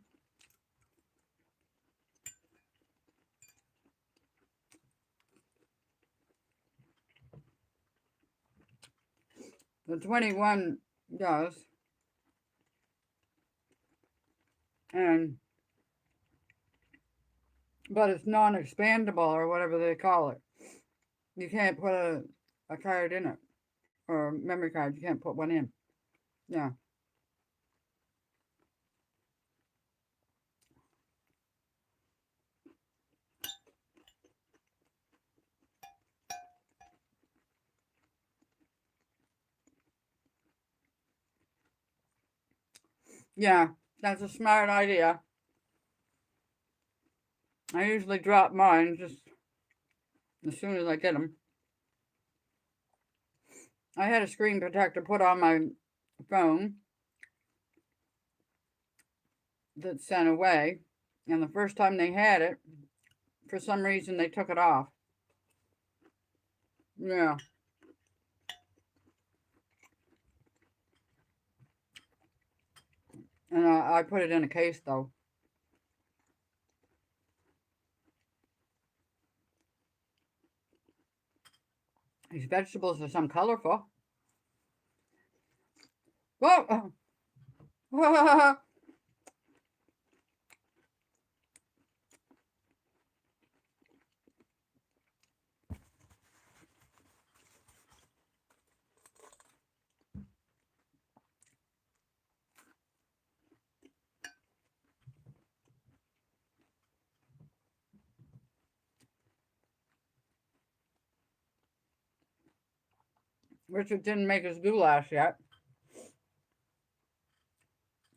The 21 does. But it's non-expandable or whatever they call it. You can't put a card in it. Or a memory card. You can't put one in. Yeah. Yeah, that's a smart idea. I usually drop mine just as soon as I get them. I had a screen protector put on my phone that's sent away, and the first time they had it, for some reason they took it off. Yeah. And I put it in a case though. These vegetables are some colorful. Whoa! Richard didn't make his goulash yet.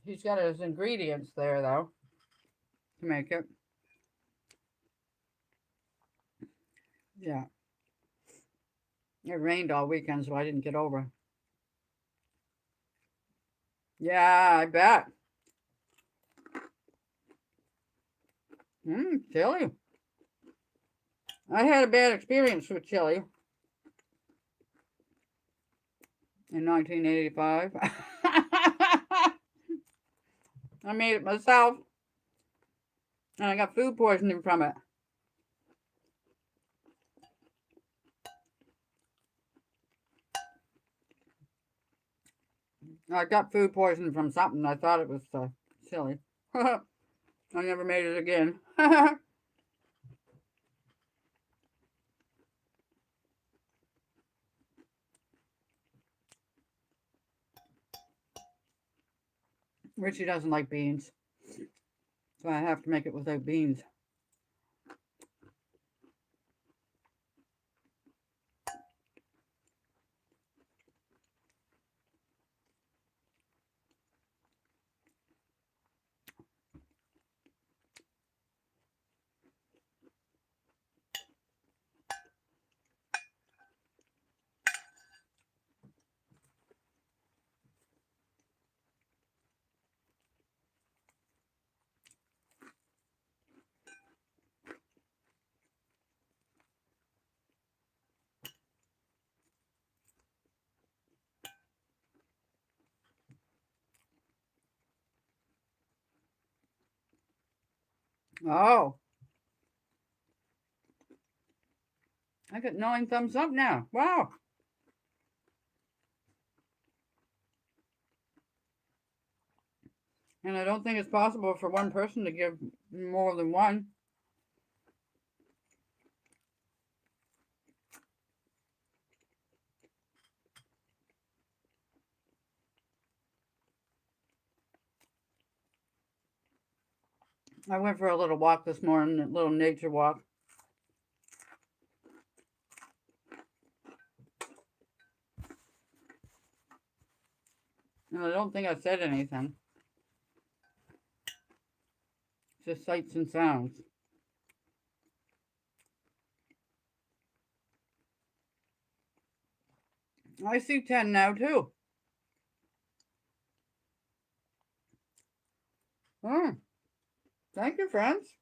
He's got his ingredients there though to make it. Yeah. It rained all weekend, so I didn't get over. Yeah, I bet. Chili. I had a bad experience with chili in 1985. I made it myself, and I got food poisoning from it. I got food poisoning from something. I thought it was silly. I never made it again. Richie doesn't like beans, so I have to make it without beans. Oh, I got 9 thumbs up now. Wow. And I don't think it's possible for one person to give more than one. I went for a little walk this morning, a little nature walk. And I don't think I said anything. Just sights and sounds. I see 10 now too. Thank you, friends.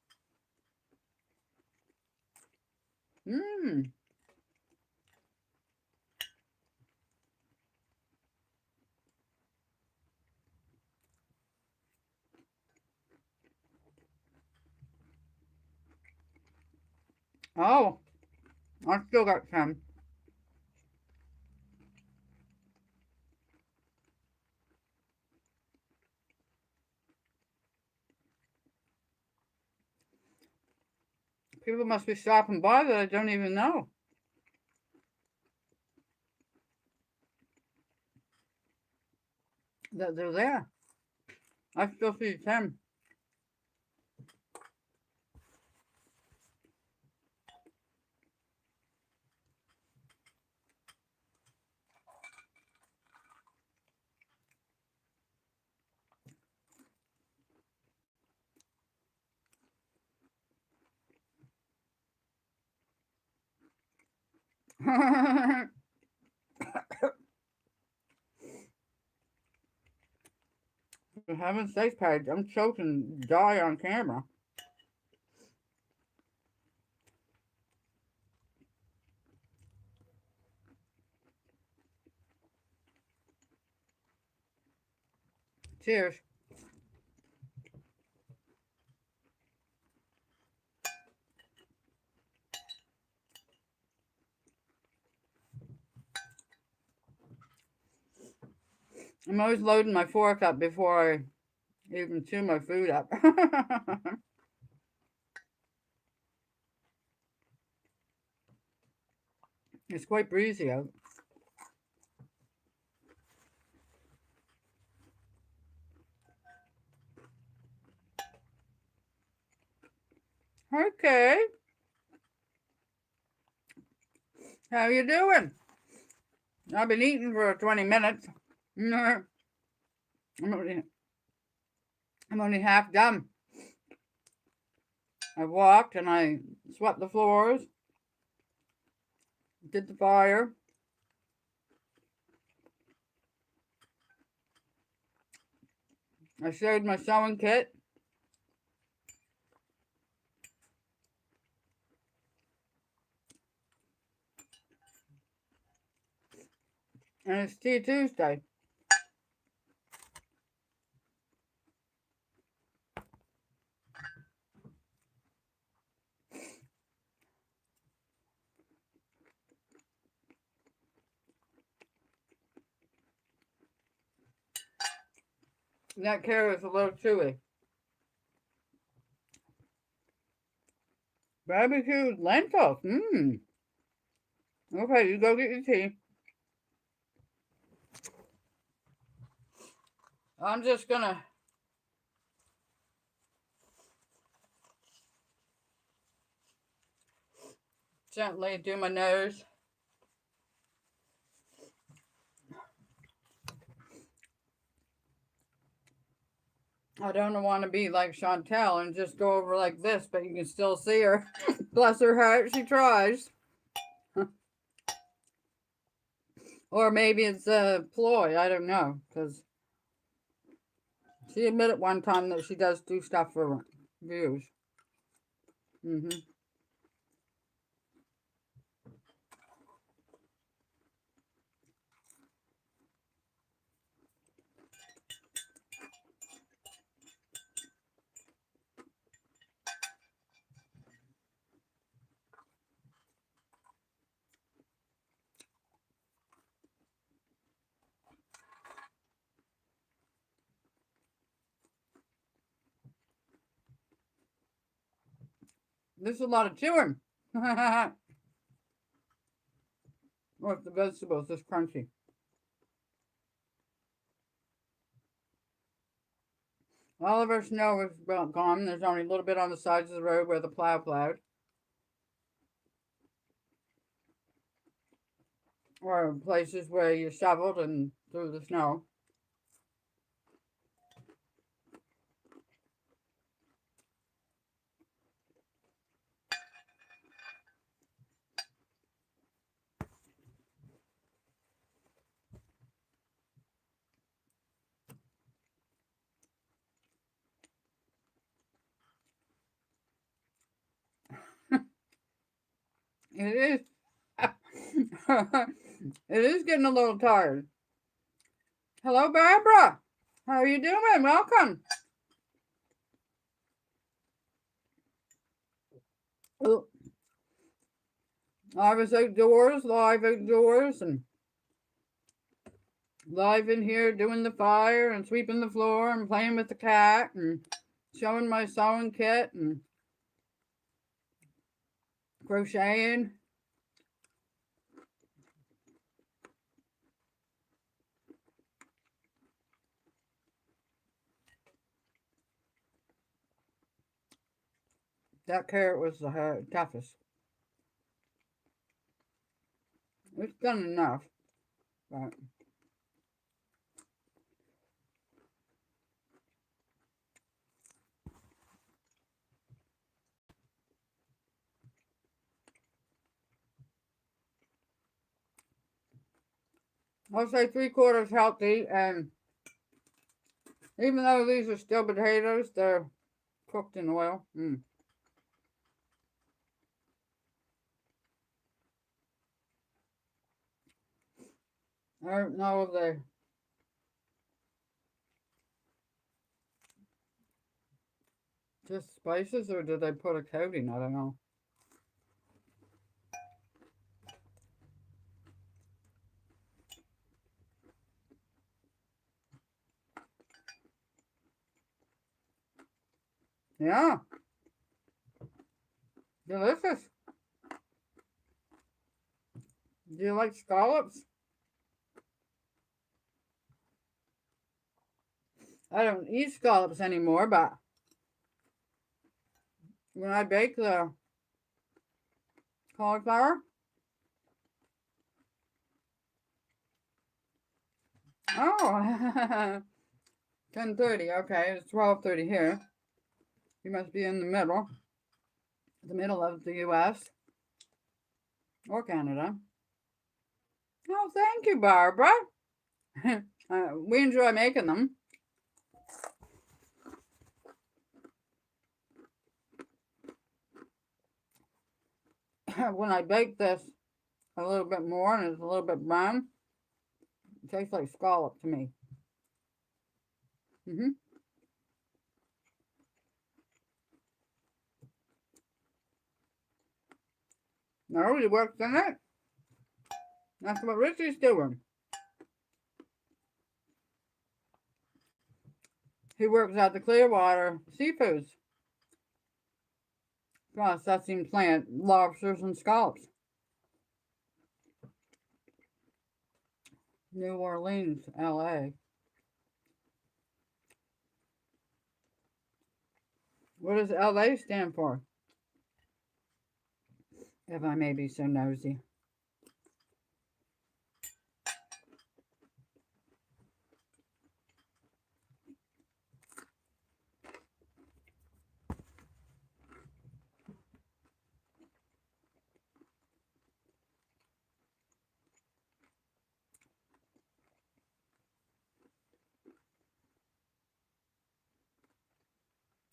Oh, I still got 10. People must be stopping by that I don't even know that they're there. I still see 10. For heaven's sake, Paige, I'm choking die on camera. Cheers. I'm always loading my fork up before I even chew my food up. It's quite breezy out. Okay. How you doing? I've been eating for 20 minutes. I'm only half done. I walked and I swept the floors, did the fire. I showed my sewing kit. And it's Tea Tuesday. That carrot is a little chewy. Barbecued lentils. Mmm. Okay, you go get your tea. I'm just gonna gently do my nose. I don't want to be like Chantel and just go over like this, but you can still see her. Bless her heart, she tries. Or maybe it's a ploy, I don't know, because she admitted one time that she does do stuff for views. There's a lot of chewing. Look, the vegetables, just crunchy. All of our snow is about gone. There's only a little bit on the sides of the road where the plow plowed. Or places where you shoveled and threw the snow. It is. It is getting a little tired. Hello, Barbara. How are you doing? Welcome. Oh, I was outdoors, live outdoors, and live in here doing the fire and sweeping the floor and playing with the cat and showing my sewing kit and crocheting. That carrot was the toughest. It's done enough, but I'll say 3/4 healthy, and even though these are still potatoes, they're cooked in oil. I don't know if they just spices or did they put a coating? I don't know. Yeah. Delicious. Do you like scallops? I don't eat scallops anymore, but when I bake the cauliflower, oh, 10:30. Okay, it's 12:30 here. You must be in the middle of the U.S. or Canada. Oh, thank you, Barbara. We enjoy making them. When I bake this a little bit more and it's a little bit brown, it tastes like scallop to me. No, he works in it. That's what Richie's doing. He works at the Clearwater Seafoods, processing plant lobsters and scallops. New Orleans, LA. What does LA stand for? If I may be so nosy.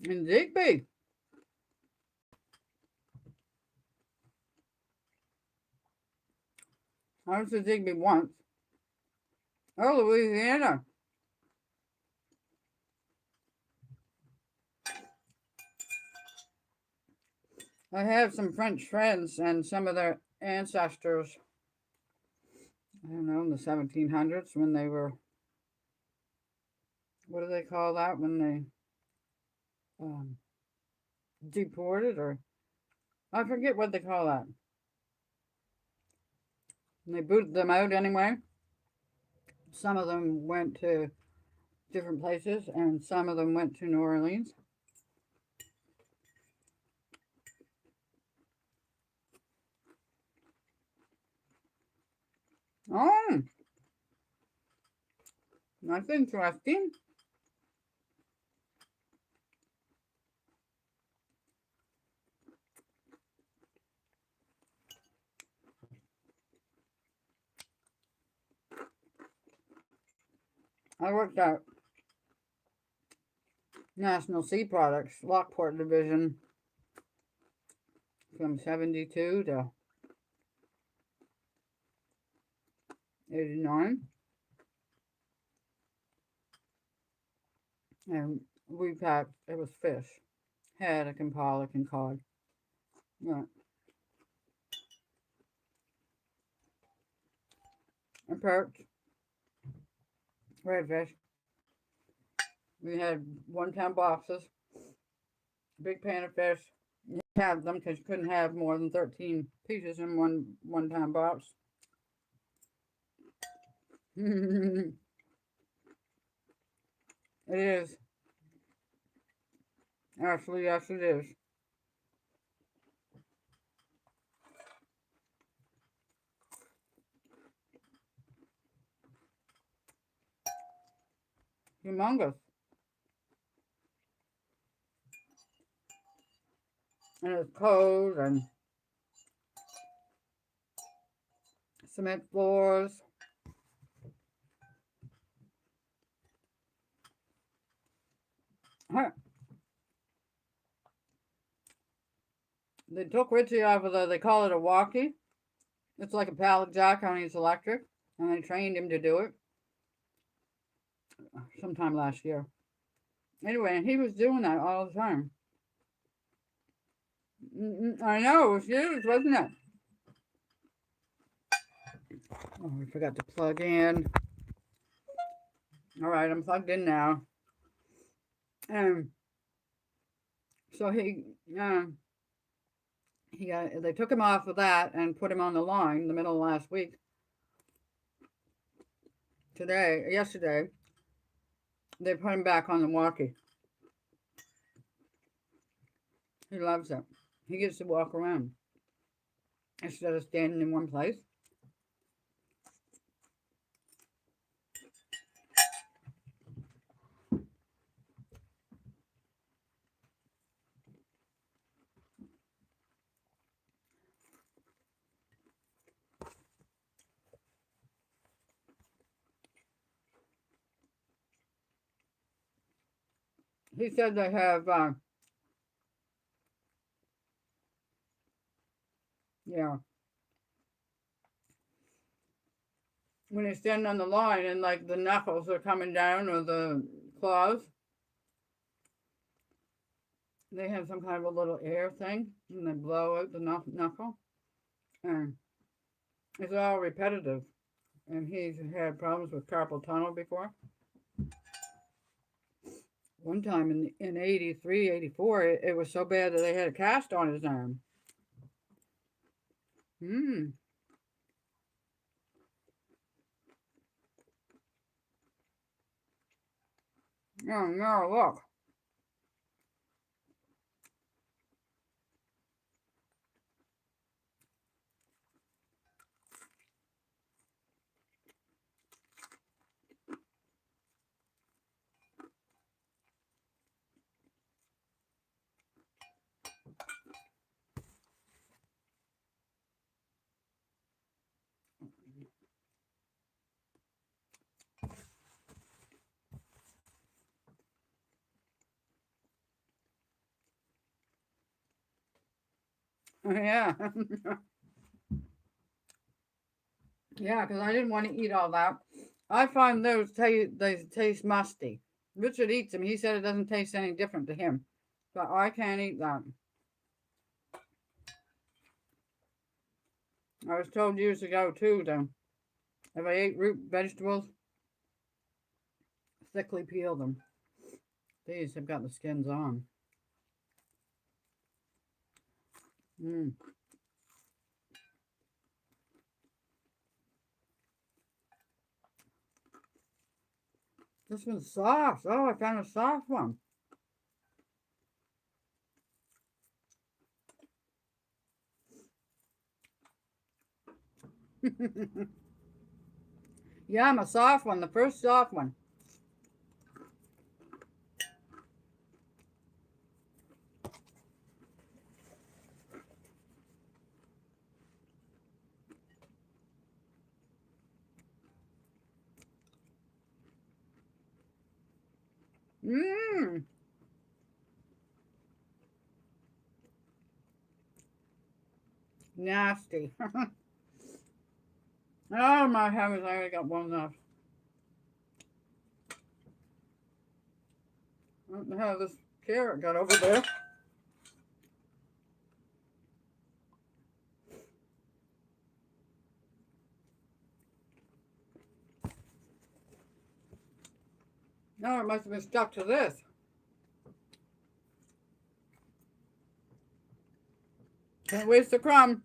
And Zigbee. I was to Zigbee once. Oh, Louisiana. I have some French friends and some of their ancestors, I don't know, in the 1700s when they were, what do they call that when they deported, or I forget what they call that. And they booted them out anyway. Some of them went to different places and some of them went to New Orleans. Oh, that's interesting. I worked at National Sea Products, Lockport Division, from 72 to 89. And we packed, it was fish, haddock and pollock and cod. Yeah. And perch, redfish. We had 1-pound boxes, big pan of fish. You have them because you couldn't have more than 13 pieces in one-pound box. It is. Actually, yes, it is. Humongous. And it's cold and cement floors. They took Richie off of they call it a walkie. It's like a pallet jack, only it's electric. And they trained him to do it sometime last year. Anyway, and he was doing that all the time. I know, it was huge, wasn't it? Oh, I forgot to plug in. All right, I'm plugged in now. So they took him off of that and put him on the line in the middle of last week. Yesterday, they put him back on the walkie. He loves it. He gets to walk around instead of standing in one place. He said they have, when you're standing on the line and like the knuckles are coming down or the claws, they have some kind of a little air thing and they blow out the knuckle. And it's all repetitive. And he's had problems with carpal tunnel before. One time in 83, 84, it was so bad that they had a cast on his arm. Mmm. Oh, no, look. Yeah. Yeah, because I didn't want to eat all that. I find they taste musty. Richard eats them. He said it doesn't taste any different to him. But I can't eat that. I was told years ago, too, that if I ate root vegetables, thickly peel them. These have got the skins on. Mmm. This one's soft. Oh, I found a soft one. Yeah, I'm a soft one. The first soft one. Mmm. Nasty. Oh my heavens, I only got one left. I don't know how this carrot got over there. No, it must have been stuck to this. Can't waste a crumb.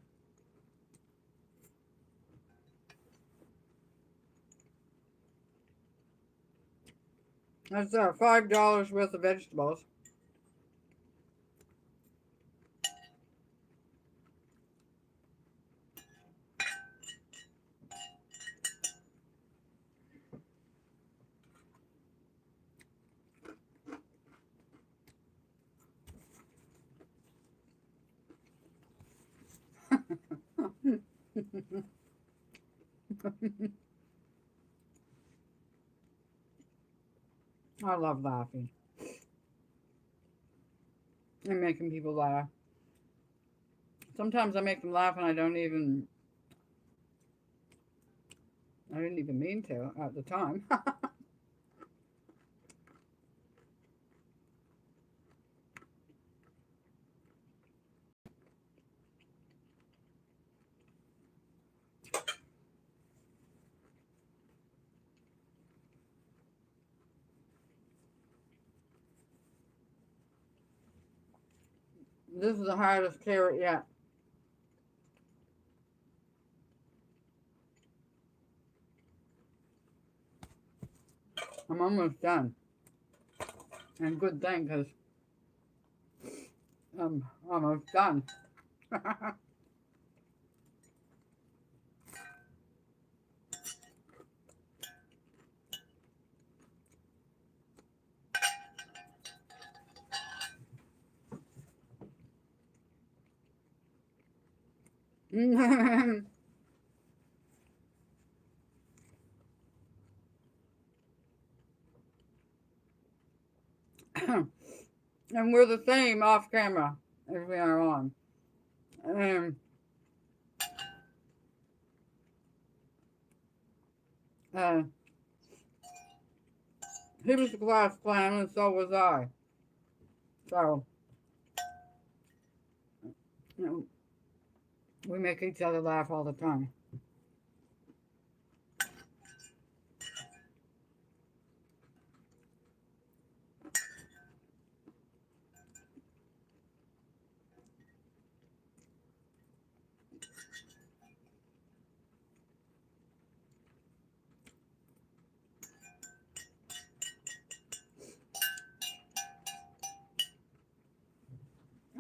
That's $5 worth of vegetables. I love laughing and making people laugh. Sometimes I make them laugh and I didn't even mean to at the time. This is the hardest carrot yet. I'm almost done. And good thing, because I'm almost done. And we're the same off camera as we are on. He was a glass clown and so was I. So, you know, we make each other laugh all the time.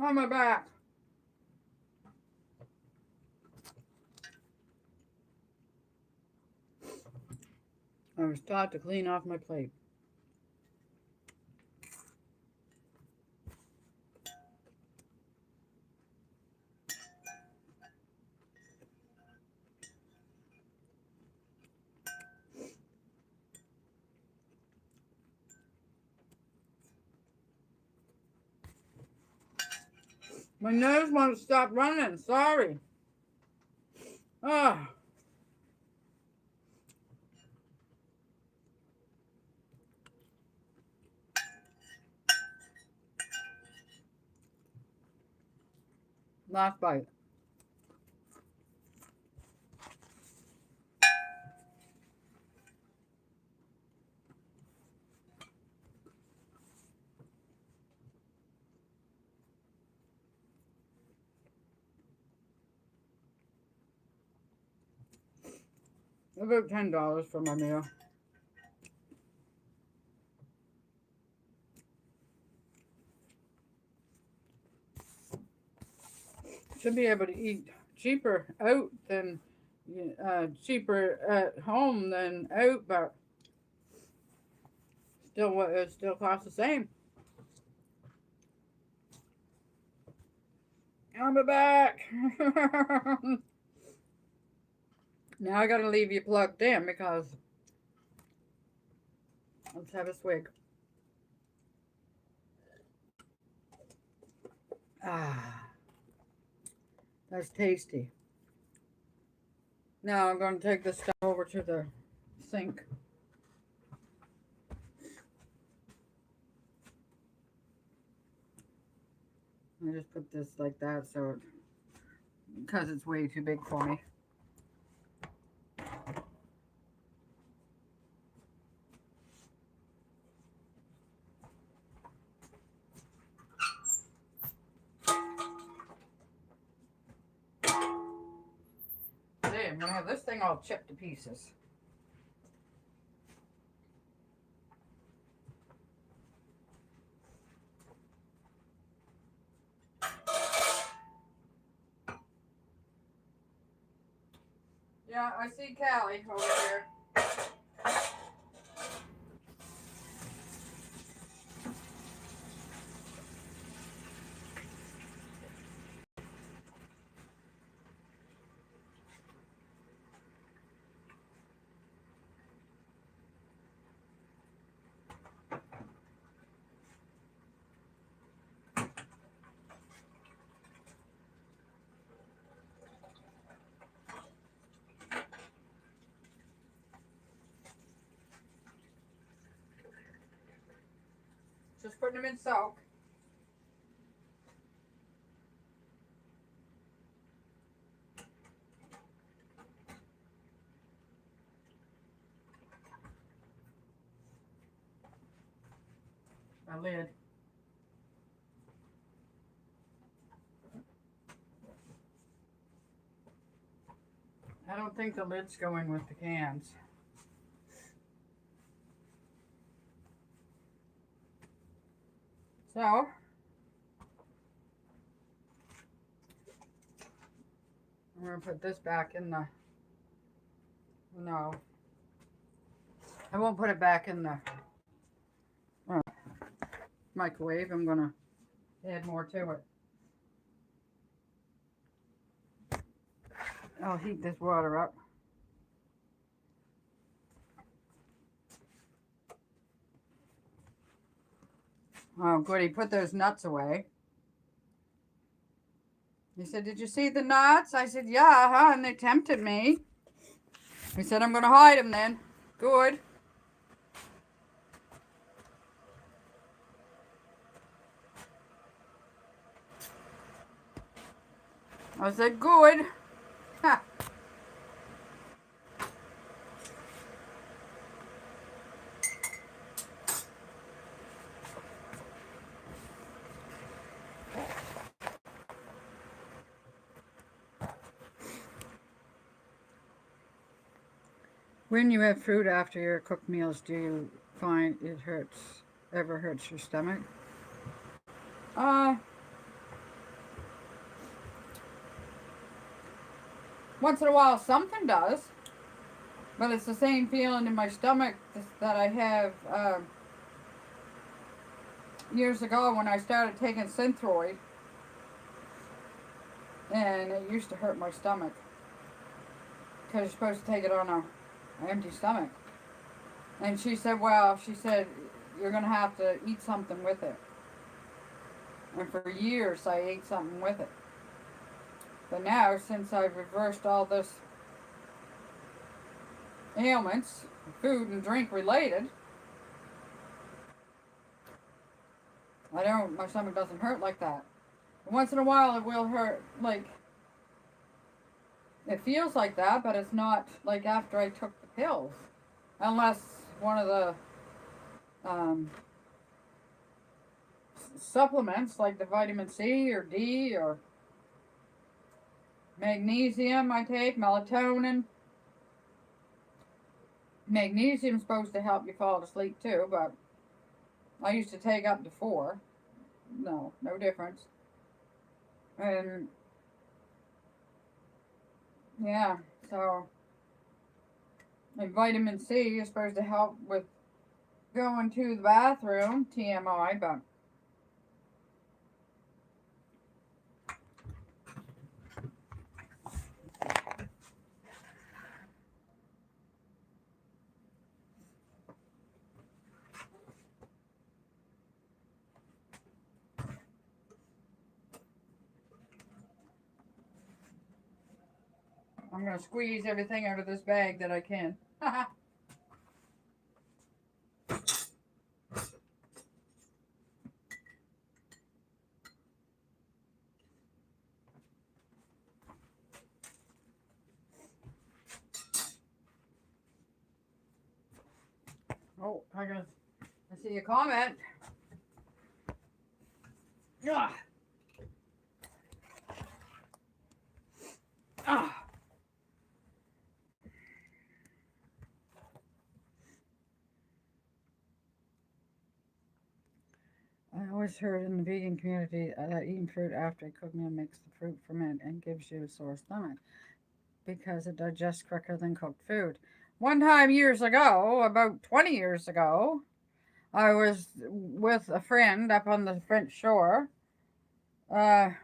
On my back. I was taught to clean off my plate. My nose won't stop running. Sorry. Ah. Last bite. About $10 for my meal. Should be able to eat cheaper out than cheaper at home than out, but still, what it still costs the same. I'll be back. Now I gotta leave you plugged in because let's have a swig. Ah, that's tasty. Now I'm going to take this stuff over to the sink. I just put this like that so because it's way too big for me. I'm gonna have this thing all chipped to pieces. Yeah, I see Callie over here. Just putting them in soak. A lid. I don't think the lid's going with the cans. So, I'm going to put this back in the, no, I won't put it back in the microwave. I'm going to add more to it. I'll heat this water up. Oh, good. He put those nuts away. He said, "Did you see the nuts?" I said, "Yeah, huh?" And they tempted me. He said, "I'm going to hide them then." Good. I said, "Good." Ha. When you have fruit after your cooked meals, do you find it ever hurts your stomach? Once in a while something does, but it's the same feeling in my stomach that I have years ago when I started taking Synthroid, and it used to hurt my stomach because you're supposed to take it on an empty stomach. And she said, well, you're going to have to eat something with it. And for years I ate something with it. But now, since I've reversed all this ailments, food and drink related, my stomach doesn't hurt like that. Once in a while it will hurt, like, it feels like that, but it's not like after I took the pills. Unless one of the supplements, like the vitamin C or D or magnesium I take, melatonin. Magnesium's supposed to help you fall asleep too, but I used to take up to 4. No difference. And yeah, and vitamin C is supposed to help with going to the bathroom, TMI, but I'm going to squeeze everything out of this bag that I can. Oh, I see a comment. Ah. Ah. I always heard in the vegan community that eating fruit after a cooked meal makes the fruit ferment and gives you a sore stomach because it digests quicker than cooked food. One time years ago, about 20 years ago, I was with a friend up on the French shore, and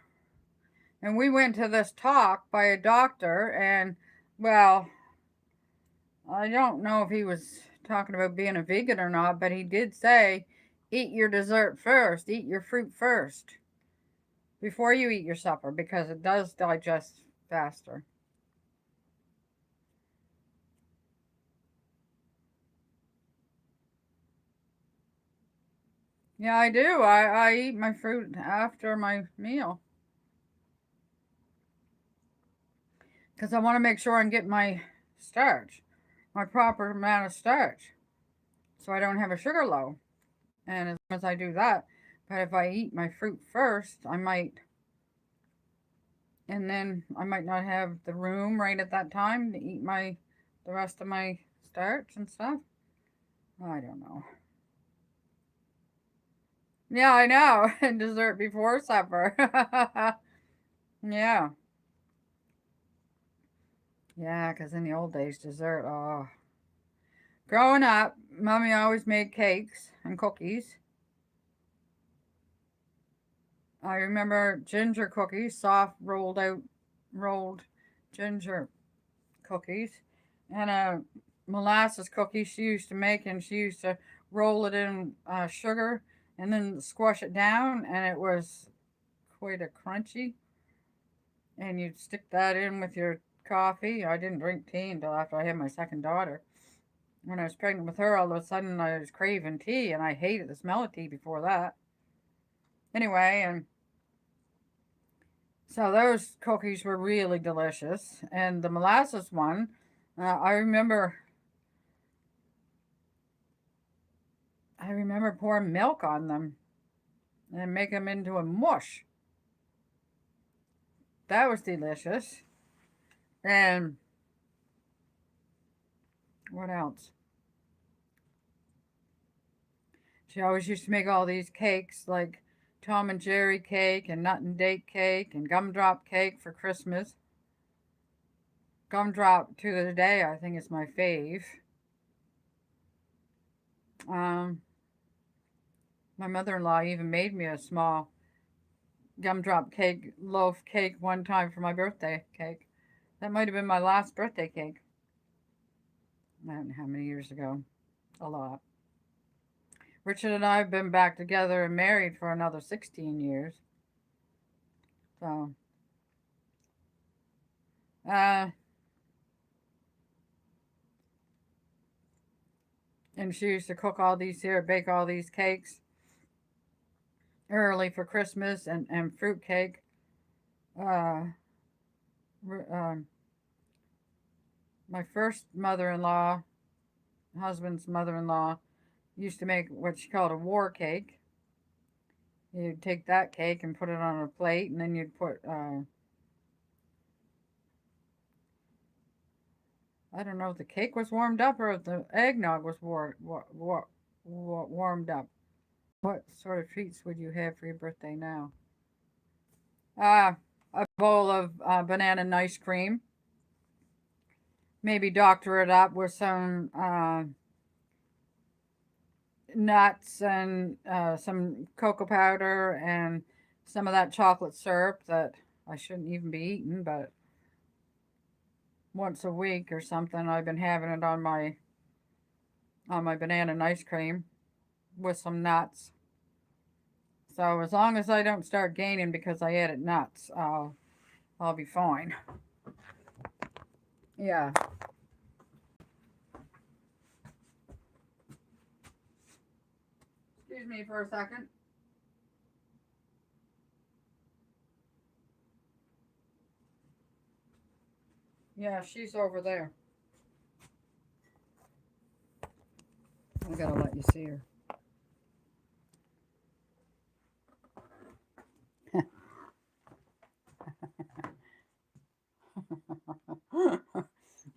we went to this talk by a doctor, and, well, I don't know if he was talking about being a vegan or not, but he did say, eat your dessert first, eat your fruit first, before you eat your supper, because it does digest faster. Yeah, I do. I eat my fruit after my meal. Because I want to make sure I'm getting my starch, my proper amount of starch, so I don't have a sugar low. And as long as I do that, but if I eat my fruit first, and then I might not have the room right at that time to eat the rest of my starch and stuff. I don't know. Yeah, I know. And dessert before supper. Yeah. Yeah, because in the old days, dessert, oh. Growing up, Mommy always made cakes and cookies. I remember ginger cookies, soft rolled ginger cookies, and a molasses cookie she used to make, and she used to roll it in sugar and then squash it down, and it was quite a crunchy. And you'd stick that in with your coffee. I didn't drink tea until after I had my second daughter. When I was pregnant with her, all of a sudden I was craving tea, and I hated the smell of tea before that. Anyway, and so those cookies were really delicious. And the molasses one, I remember pouring milk on them and make them into a mush. That was delicious. And what else? She always used to make all these cakes, like Tom and Jerry cake and nut and date cake and gumdrop cake for Christmas. gumdrop to the day, I think is my fave. My mother-in-law even made me a small gumdrop cake, loaf cake one time for my birthday cake. That might have been my last birthday cake. I don't know how many years ago. A lot. Richard and I have been back together and married for another 16 years. So, and she used to cook all these here, bake all these cakes early for Christmas and fruit cake. My first mother-in-law, husband's mother-in-law, used to make what she called a war cake. You'd take that cake and put it on a plate, and then you'd put, I don't know if the cake was warmed up or if the eggnog was warmed up. What sort of treats would you have for your birthday now? A bowl of banana and ice cream. Maybe doctor it up with some nuts and some cocoa powder and some of that chocolate syrup that I shouldn't even be eating, but once a week or something I've been having it on my banana and ice cream with some nuts. So as long as I don't start gaining because I added nuts, I'll be fine. Yeah. Excuse me for a second. Yeah, she's over there. I gotta let you see her.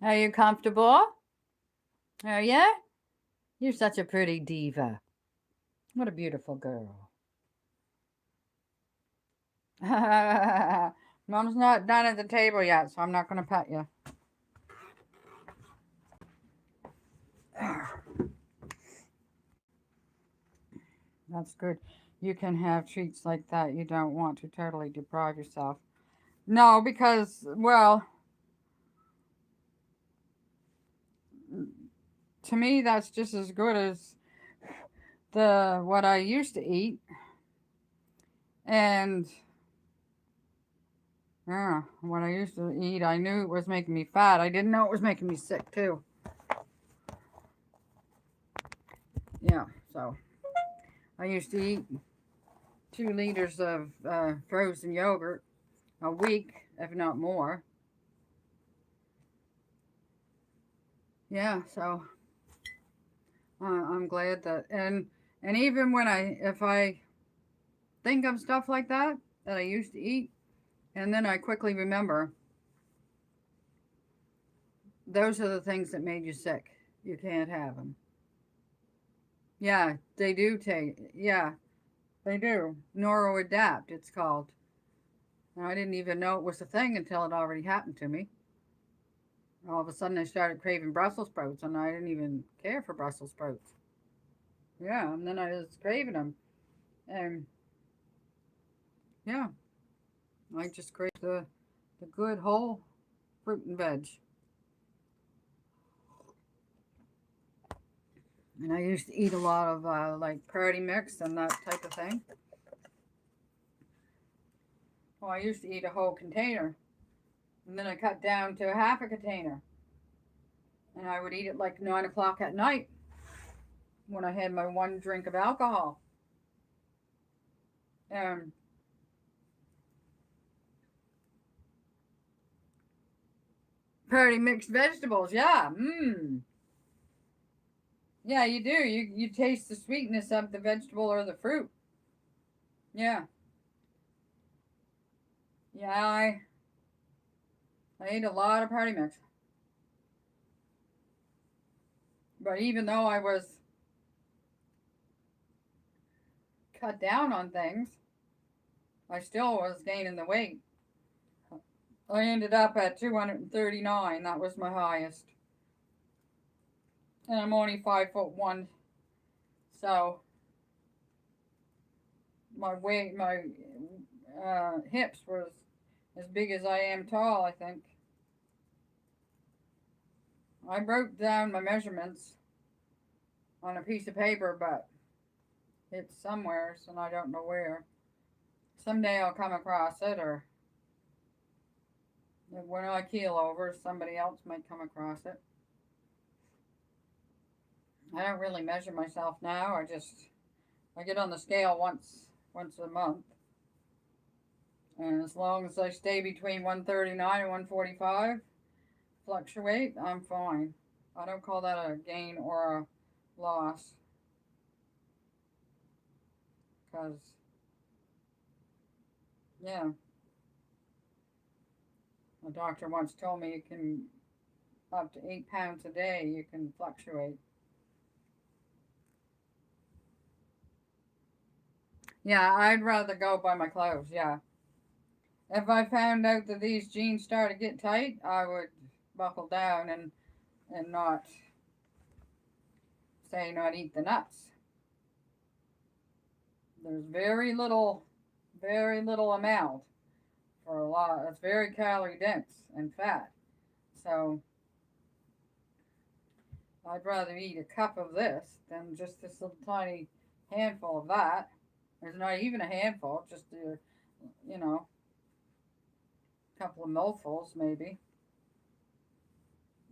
Are you comfortable? Are you? You're such a pretty diva. What a beautiful girl. Mom's not done at the table yet, so I'm not going to pet you. That's good. You can have treats like that. You don't want to totally deprive yourself. No, because, well, to me, that's just as good as what I used to eat. And yeah, what I used to eat, I knew it was making me fat. I didn't know it was making me sick too. Yeah, so I used to eat 2 liters of frozen yogurt a week, if not more. Yeah, so I'm glad that, and even when if I think of stuff like that I used to eat, and then I quickly remember those are the things that made you sick. You can't have them. Yeah, they do yeah, they do. Neuroadapt, it's called. And I didn't even know it was a thing until it already happened to me. All of a sudden I started craving Brussels sprouts, and I didn't even care for Brussels sprouts. Yeah, and then I was craving them. And yeah, I just crave the good whole fruit and veg. And I used to eat a lot of like Party Mix and that type of thing. Well, I used to eat a whole container. And then I cut down to half a container. And I would eat it like 9 o'clock at night when I had my 1 drink of alcohol. And Party Mixed vegetables, yeah. Yeah, you do. You taste the sweetness of the vegetable or the fruit. Yeah. Yeah, I ate a lot of Party Mix. But even though I was cut down on things, I still was gaining the weight. I ended up at 239. That was my highest. And I'm only 5'1". So my weight, my hips was as big as I am tall, I think. I wrote down my measurements on a piece of paper, but it's somewhere, and I don't know where. Someday I'll come across it, or when I keel over, somebody else might come across it. I don't really measure myself now. I get on the scale once a month. And as long as I stay between 139 and 145, fluctuate, I'm fine. I don't call that a gain or a loss. Because, yeah, a doctor once told me you can, up to 8 pounds a day, you can fluctuate. Yeah, I'd rather go by my clothes, yeah. If I found out that these jeans started to get tight, I would buckle down and not eat the nuts. There's very little amount for a lot. It's very calorie dense and fat. So I'd rather eat a cup of this than just this little tiny handful of that. There's not even a handful, just a, couple of mouthfuls maybe.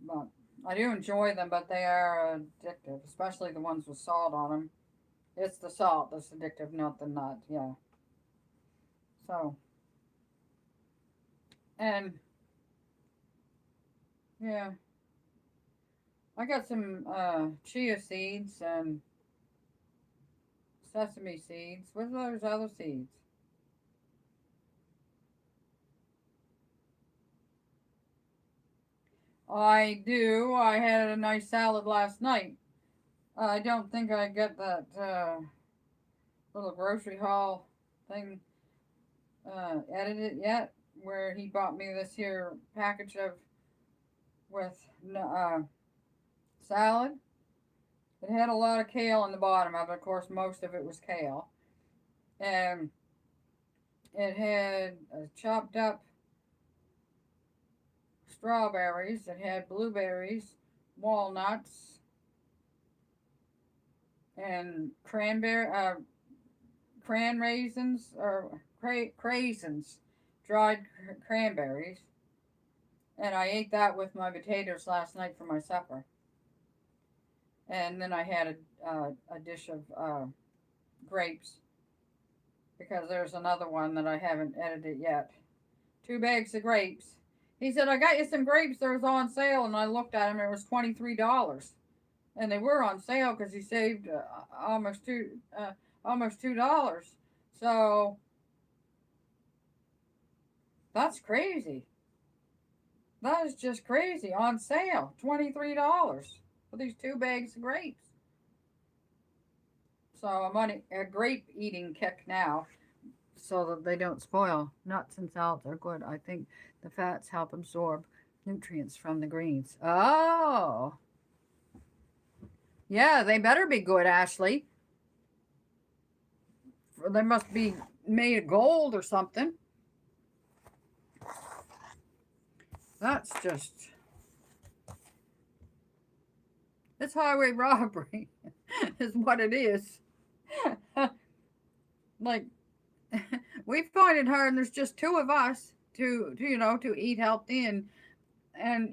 But I do enjoy them, but they are addictive, especially the ones with salt on them. It's the salt that's addictive, not the nut, yeah. So, and, yeah. I got some chia seeds and sesame seeds. What are those other seeds? I do. I had a nice salad last night. I don't think I get that little grocery haul thing edited yet, where he bought me this here package with salad. It had a lot of kale in the bottom of it. Of course, most of it was kale. And it had chopped up strawberries. It had blueberries, walnuts, and cran raisins, or craisins, dried cranberries. And I ate that with my potatoes last night for my supper. And then I had a dish of grapes, because there's another one that I haven't edited yet. 2 bags of grapes. He said, I got you some grapes that was on sale, and I looked at them, it was $23. And they were on sale because he saved almost $2. So that's crazy. That is just crazy. On sale, $23 for these 2 bags of grapes. So I'm on a grape eating kick now, so that they don't spoil. Nuts and salads are good. I think the fats help absorb nutrients from the greens. Oh. Yeah, they better be good, Ashley. They must be made of gold or something. That's just... It's highway robbery is what it is. Like, we find it hard, and there's just 2 of us to eat healthy and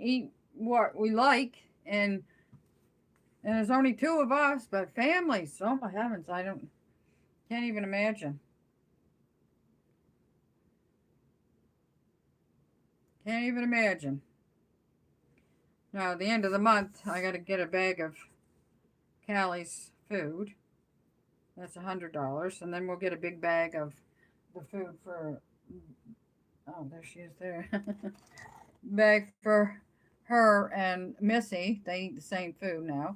eat what we like, and there's only 2 of us, but families, oh my heavens, can't even imagine. Can't even imagine. Now, at the end of the month, I got to get a bag of Callie's food. That's $100, and then we'll get a big bag of the food for. Oh, there she is. There, bag for her and Missy. They eat the same food now.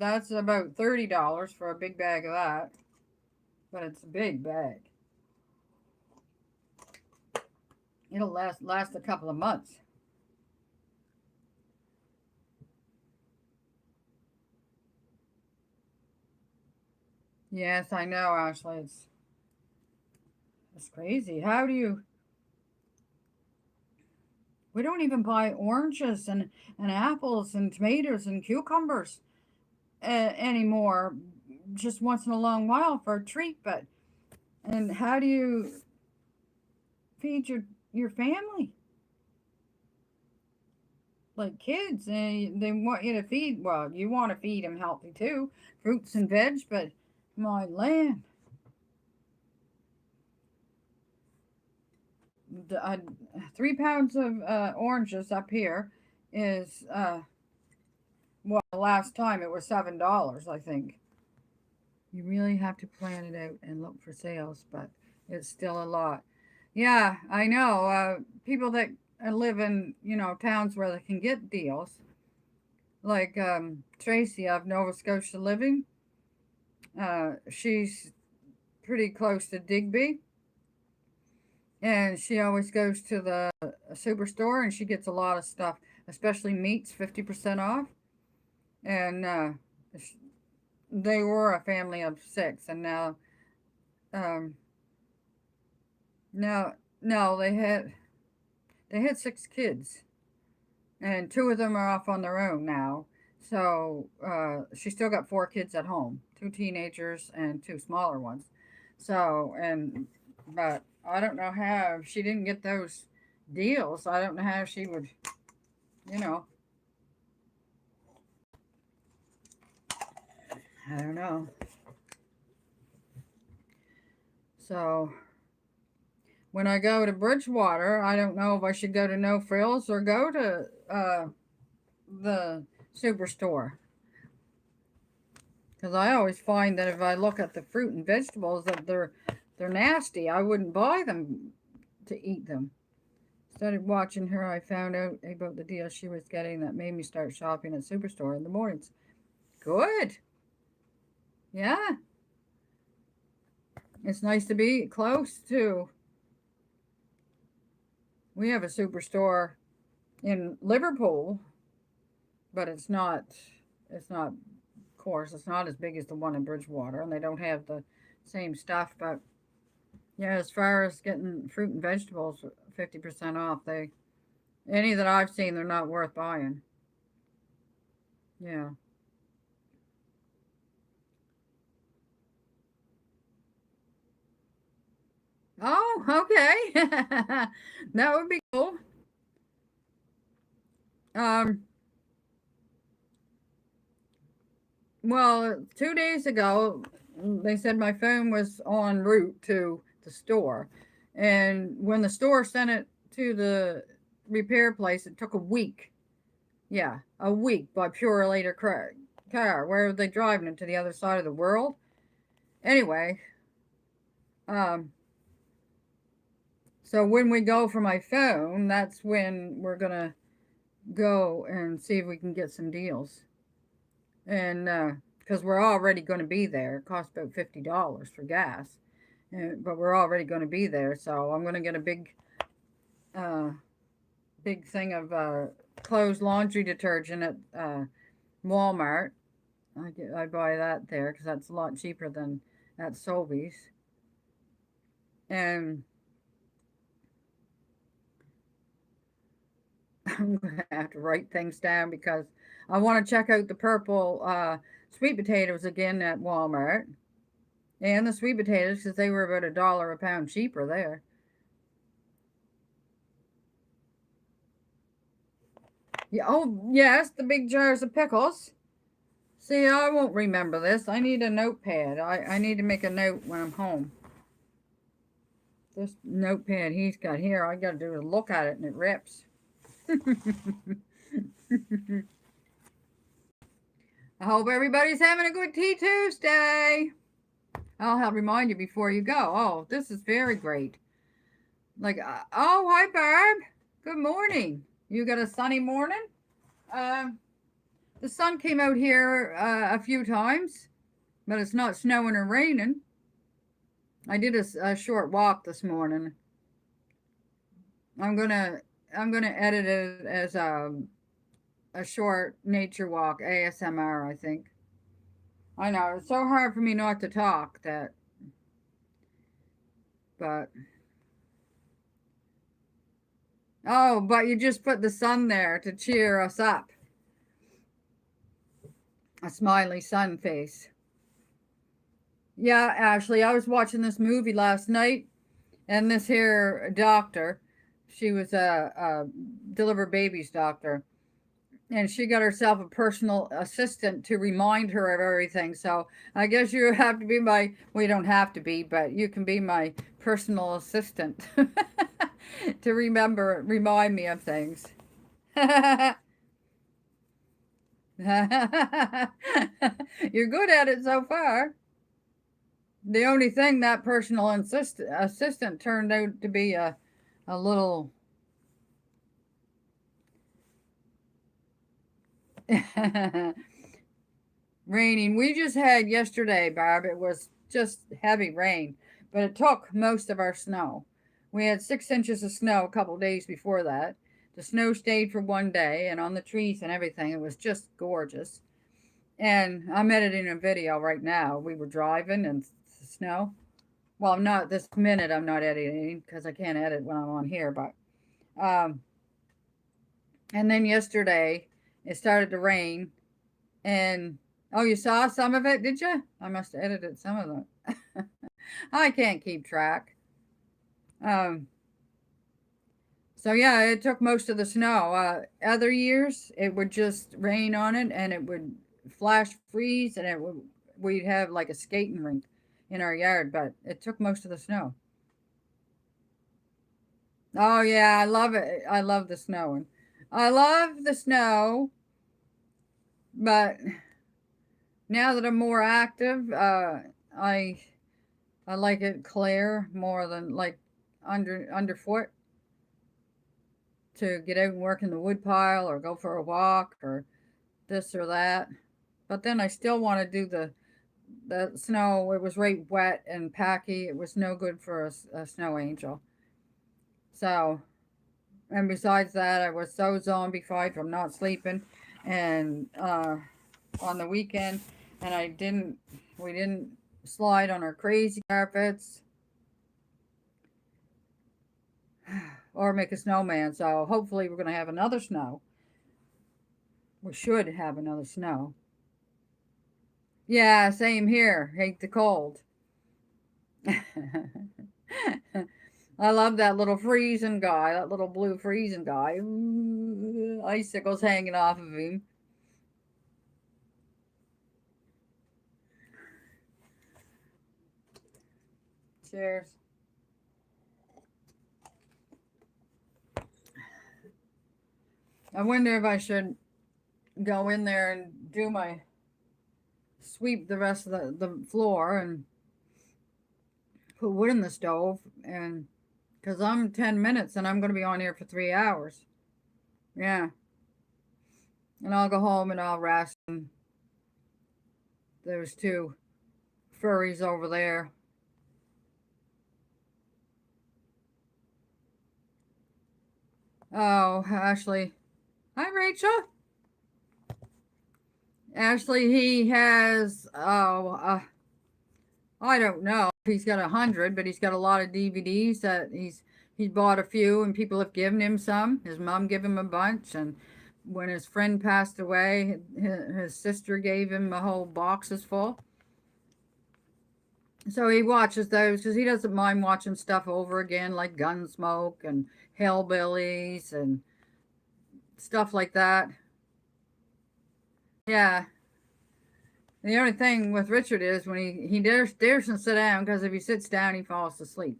That's about $30 for a big bag of that. But it's a big bag. It'll last a couple of months. Yes, I know, Ashley. It's crazy. How do you... We don't even buy oranges and apples and tomatoes and cucumbers anymore. Just once in a long while for a treat. But and how do you feed your family? Like kids, and they want you to feed. Well, you want to feed them healthy too, fruits and veg. But my land, 3 pounds of oranges up here is well, last time it was $7, I think. You really have to plan it out and look for sales, but it's still a lot. Yeah, I know. People that live in, towns where they can get deals, like Tracy of Nova Scotia Living. She's pretty close to Digby, and she always goes to the superstore, and she gets a lot of stuff, especially meats, 50% off. And they were a family of 6, and now, no, they had 6 kids, and 2 of them are off on their own now. So she still got 4 kids at home, 2 teenagers and 2 smaller ones. So, but I don't know how she didn't get those deals. I don't know how she would, I don't know. So when I go to Bridgewater, I don't know if I should go to No Frills or go to the superstore. Because I always find that if I look at the fruit and vegetables that they're nasty, I wouldn't buy them to eat them. Started watching her, I found out about the deal she was getting that made me start shopping at superstore in the mornings. Good. Yeah. It's nice to be close to. We have a superstore in Liverpool, but it's not, of course, it's not as big as the one in Bridgewater, and they don't have the same stuff. But yeah, as far as getting fruit and vegetables 50% off, any that I've seen, they're not worth buying. Yeah. Oh, okay. That would be cool. Well, 2 days ago, they said my phone was en route to the store. And when the store sent it to the repair place, it took a week. Yeah, a week by Purelator car. Where are they driving it to the other side of the world? Anyway, so when we go for my phone, that's when we're going to go and see if we can get some deals. And because we're already going to be there. It costs about $50 for gas. But we're already going to be there. So I'm going to get a big thing of clothes laundry detergent at Walmart. I buy that there because that's a lot cheaper than at Sobeys. And I'm going to have to write things down because I want to check out the purple sweet potatoes again at Walmart. And the sweet potatoes, because they were about $1 a pound cheaper there. Yeah, oh, yes, the big jars of pickles. See, I won't remember this. I need a notepad. I need to make a note when I'm home. This notepad he's got here, I got to do is look at it and it rips. I hope everybody's having a good Tea Tuesday. I'll remind you before you go. Oh, this is very great. Like, oh, hi, Barb. Good morning. You got a sunny morning? The sun came out here a few times, but it's not snowing or raining. I did a short walk this morning. I'm gonna edit it as a short nature walk, ASMR, I think. I know, it's so hard for me not to talk but oh, but you just put the sun there to cheer us up. A smiley sun face. Yeah, Ashley, I was watching this movie last night, and this here doctor, she was a deliver babies doctor, and she got herself a personal assistant to remind her of everything. So I guess you have to be well, you don't have to be, but you can be my personal assistant to remind me of things. You're good at it so far. The only thing that personal assistant turned out to be a little raining. We just had yesterday, Barb. It was just heavy rain, but it took most of our snow. We had 6 inches of snow a couple days before that. The snow stayed for one day, and on the trees and everything, it was just gorgeous. And I'm editing a video right now. We were driving in snow. Well, not this minute. I'm not editing because I can't edit when I'm on here. But and then yesterday it started to rain, and oh, you saw some of it, did you? I must have edited some of them. I can't keep track. So yeah, it took most of the snow. Other years, it would just rain on it, and it would flash freeze, and we'd have like a skating rink in our yard, but it took most of the snow. Oh yeah, I love it. I love the snow. I love the snow, but now that I'm more active, I like it clear more than like underfoot, to get out and work in the woodpile or go for a walk or this or that. But then I still want to do the snow. It was right wet and packy. It was no good for a snow angel. So, and besides that, I was so zombified from not sleeping, and on the weekend, and we didn't slide on our crazy carpets or make a snowman. So hopefully we're going to have another snow. We should have another snow. Yeah, same here. Hate the cold. I love that little freezing guy, that little blue freezing guy. Ooh, icicles hanging off of him. Cheers. I wonder if I should go in there and do my sweep the rest of the floor and put wood in the stove, and because I'm 10 minutes and I'm going to be on here for 3 hours. Yeah. And I'll go home and I'll rest. And there's 2 furries over there. Oh, Ashley. Hi, Rachel. Ashley, he has, I don't know. He's got 100, but he's got a lot of DVDs that he's bought a few, and people have given him some. His mom gave him a bunch, and when his friend passed away, his sister gave him a whole boxes full. So he watches those because he doesn't mind watching stuff over again, like Gunsmoke and Hillbillies and stuff like that. Yeah. The only thing with Richard is when he dares to sit down, because if he sits down, he falls asleep.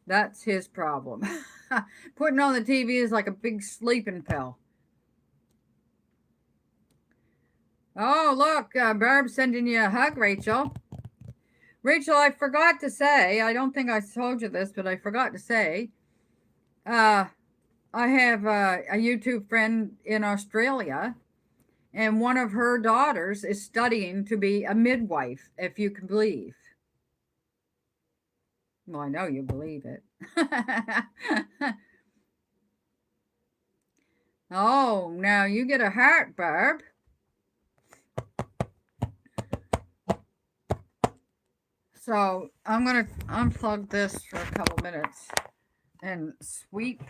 That's his problem. Putting on the TV is like a big sleeping pill. Oh, look, Barb's sending you a hug, Rachel. Rachel, I forgot to say, I don't think I told you this, but I forgot to say, I have a YouTube friend in Australia, And one of her daughters is studying to be a midwife, if you can believe. Well, I know you believe it. Oh, now you get a heart, Barb. So I'm going to unplug this for a couple minutes and sweep.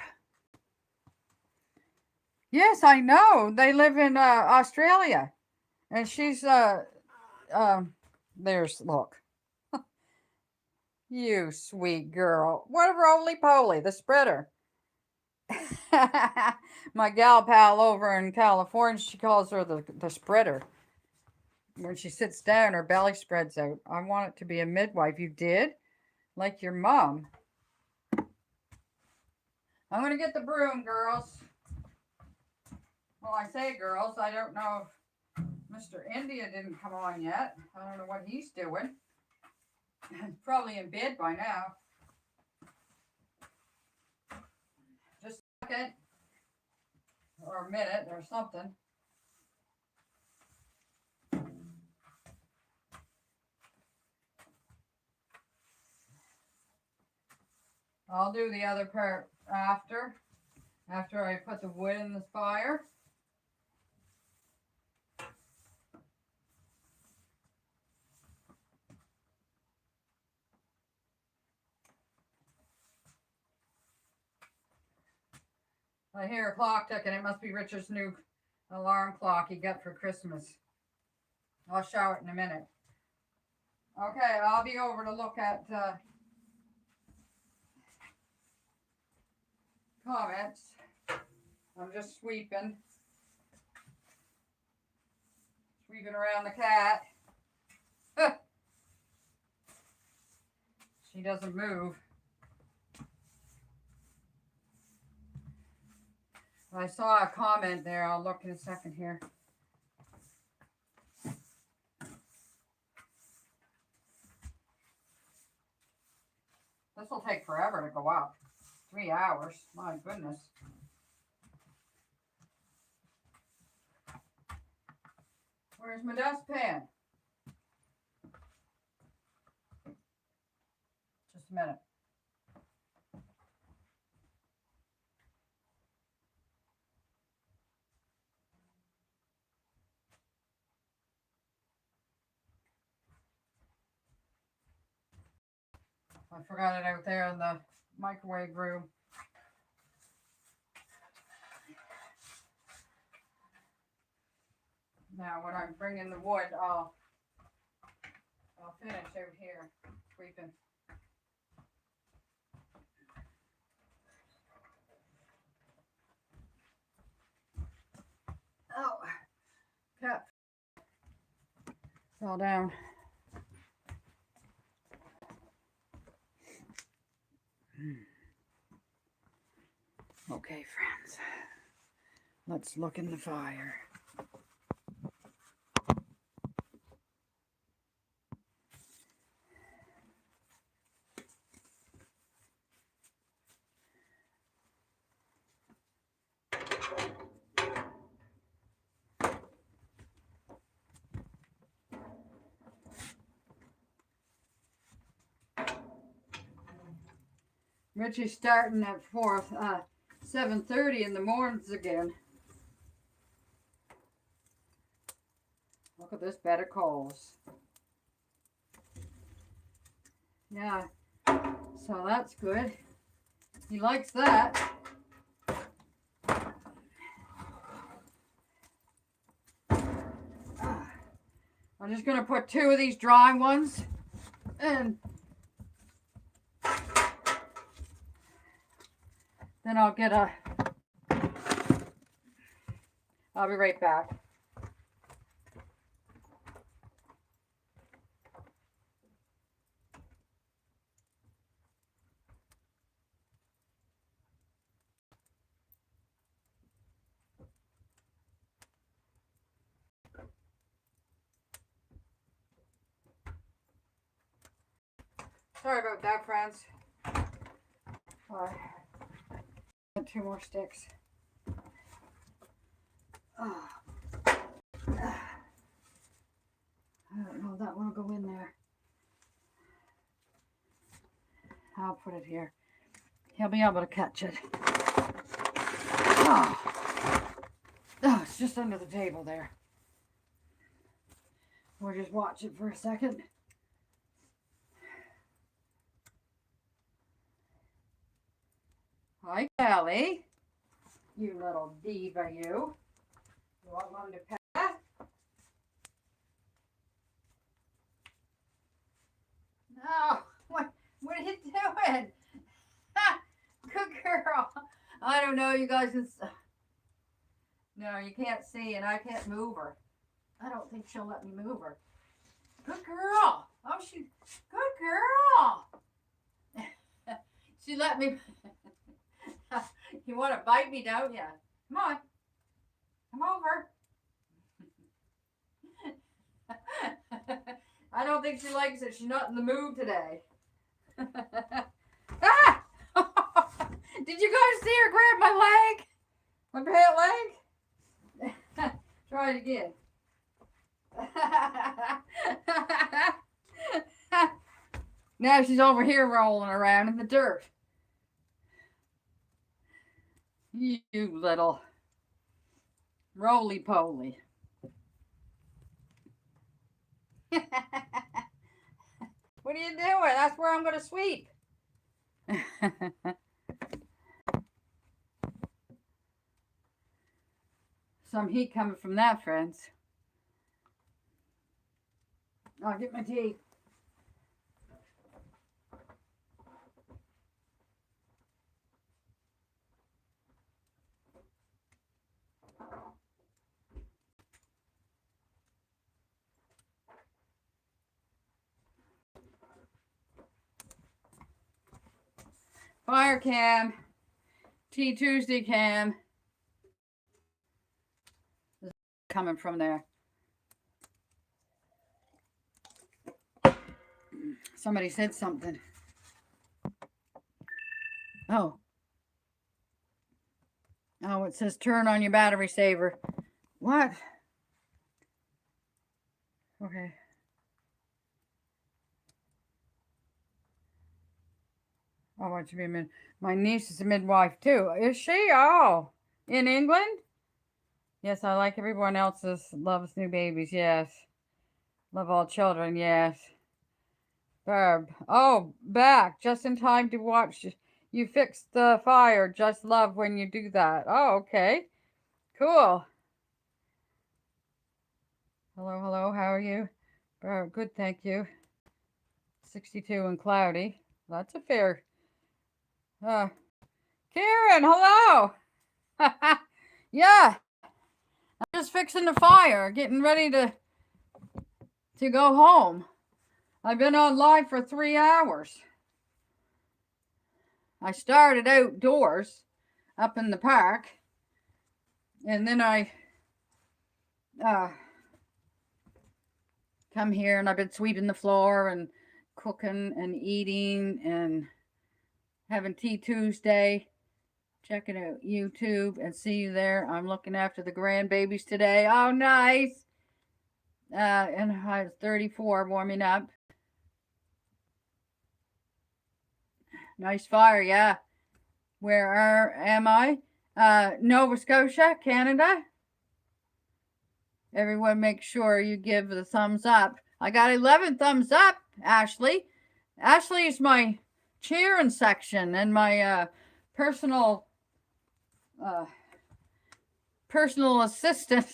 Yes, I know. They live in Australia. And she's, there's, look. You sweet girl. What a roly-poly, the spreader. My gal pal over in California, she calls her the spreader. When she sits down, her belly spreads out. I want it to be a midwife. You did? Like your mom. I'm going to get the broom, girls. Well, I say girls. I don't know if Mr. India didn't come on yet. I don't know what he's doing. He's probably in bed by now. Just a second. Or a minute or something. I'll do the other part after I put the wood in the fire. I hear a clock ticking. It must be Richard's new alarm clock he got for Christmas. I'll show it in a minute. Okay, I'll be over to look at comments. I'm just sweeping around the cat. She doesn't move. I saw a comment there. I'll look in a second here. This will take forever to go up. 3 hours. My goodness. Where's my dustpan? Just a minute. I forgot it out there in the microwave room. Now when I'm bringing the wood, I'll finish out here sweeping. Oh, cat fell down. Okay, friends, let's look in the fire. Richie's starting at 7:30 in the mornings again. Look at this bed of coals. Yeah, so that's good. He likes that. I'm just going to put 2 of these dry ones and then I'll get I'll be right back. Sorry about that, friends. 2 more sticks. Oh. that one will go in there. I'll put it here. He'll be able to catch it. Oh, it's just under the table there. We'll just watch it for a second. Hi, Callie. You little diva, you. You want one to pet? No. What are you doing? Good girl. I don't know. You guys can... No, you can't see, and I can't move her. I don't think she'll let me move her. Good girl. Oh, she... Good girl. She let me... You want to bite me, don't you? Come on. Come over. I don't think she likes it. She's not in the mood today. Ah! Did you guys see her grab my leg? My pant leg? Try it again. Now she's over here rolling around in the dirt. You little roly-poly. What are you doing? That's where I'm going to sweep. Some heat coming from that, friends. I'll get my tea. Fire cam, Tea Tuesday cam, coming from there. Somebody said something. Oh, it says turn on your battery saver. What? Okay. Oh, what you mean? My niece is a midwife too. Is she? Oh, in England? Yes, I like everyone else's. Loves new babies. Yes. Love all children. Yes. Barb. Oh, back. Just in time to watch. You fixed the fire. Just love when you do that. Oh, okay. Cool. Hello, hello. How are you? Barb, good, thank you. 62 and cloudy. That's a fair... Karen, hello. Yeah, I'm just fixing the fire, getting ready to go home. I've been on live for 3 hours. I started outdoors up in the park, and then I come here, and I've been sweeping the floor and cooking and eating and having Tea Tuesday, checking out YouTube, and see you there. I'm looking after the grandbabies today. Oh, nice. And I was 34, warming up. Nice fire, yeah. Where am I? Nova Scotia, Canada. Everyone make sure you give the thumbs up. I got 11 thumbs up, Ashley. Ashley is my cheering section and my personal assistant.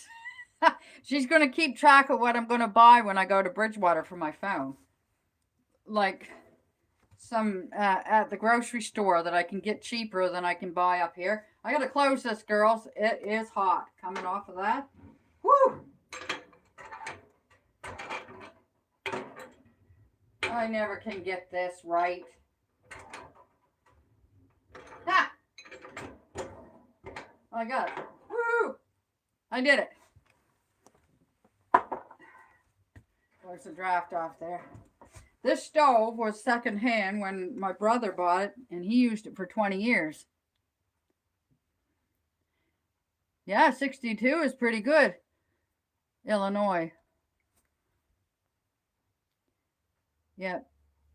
She's going to keep track of what I'm going to buy when I go to Bridgewater for my phone. Like some at the grocery store that I can get cheaper than I can buy up here. I got to close this, girls. It is hot coming off of that. Woo! I never can get this right. Ha! I got it. Woo! I did it. There's a draft off there. This stove was secondhand when my brother bought it, and he used it for 20 years. Yeah, 62 is pretty good. Illinois. Yep,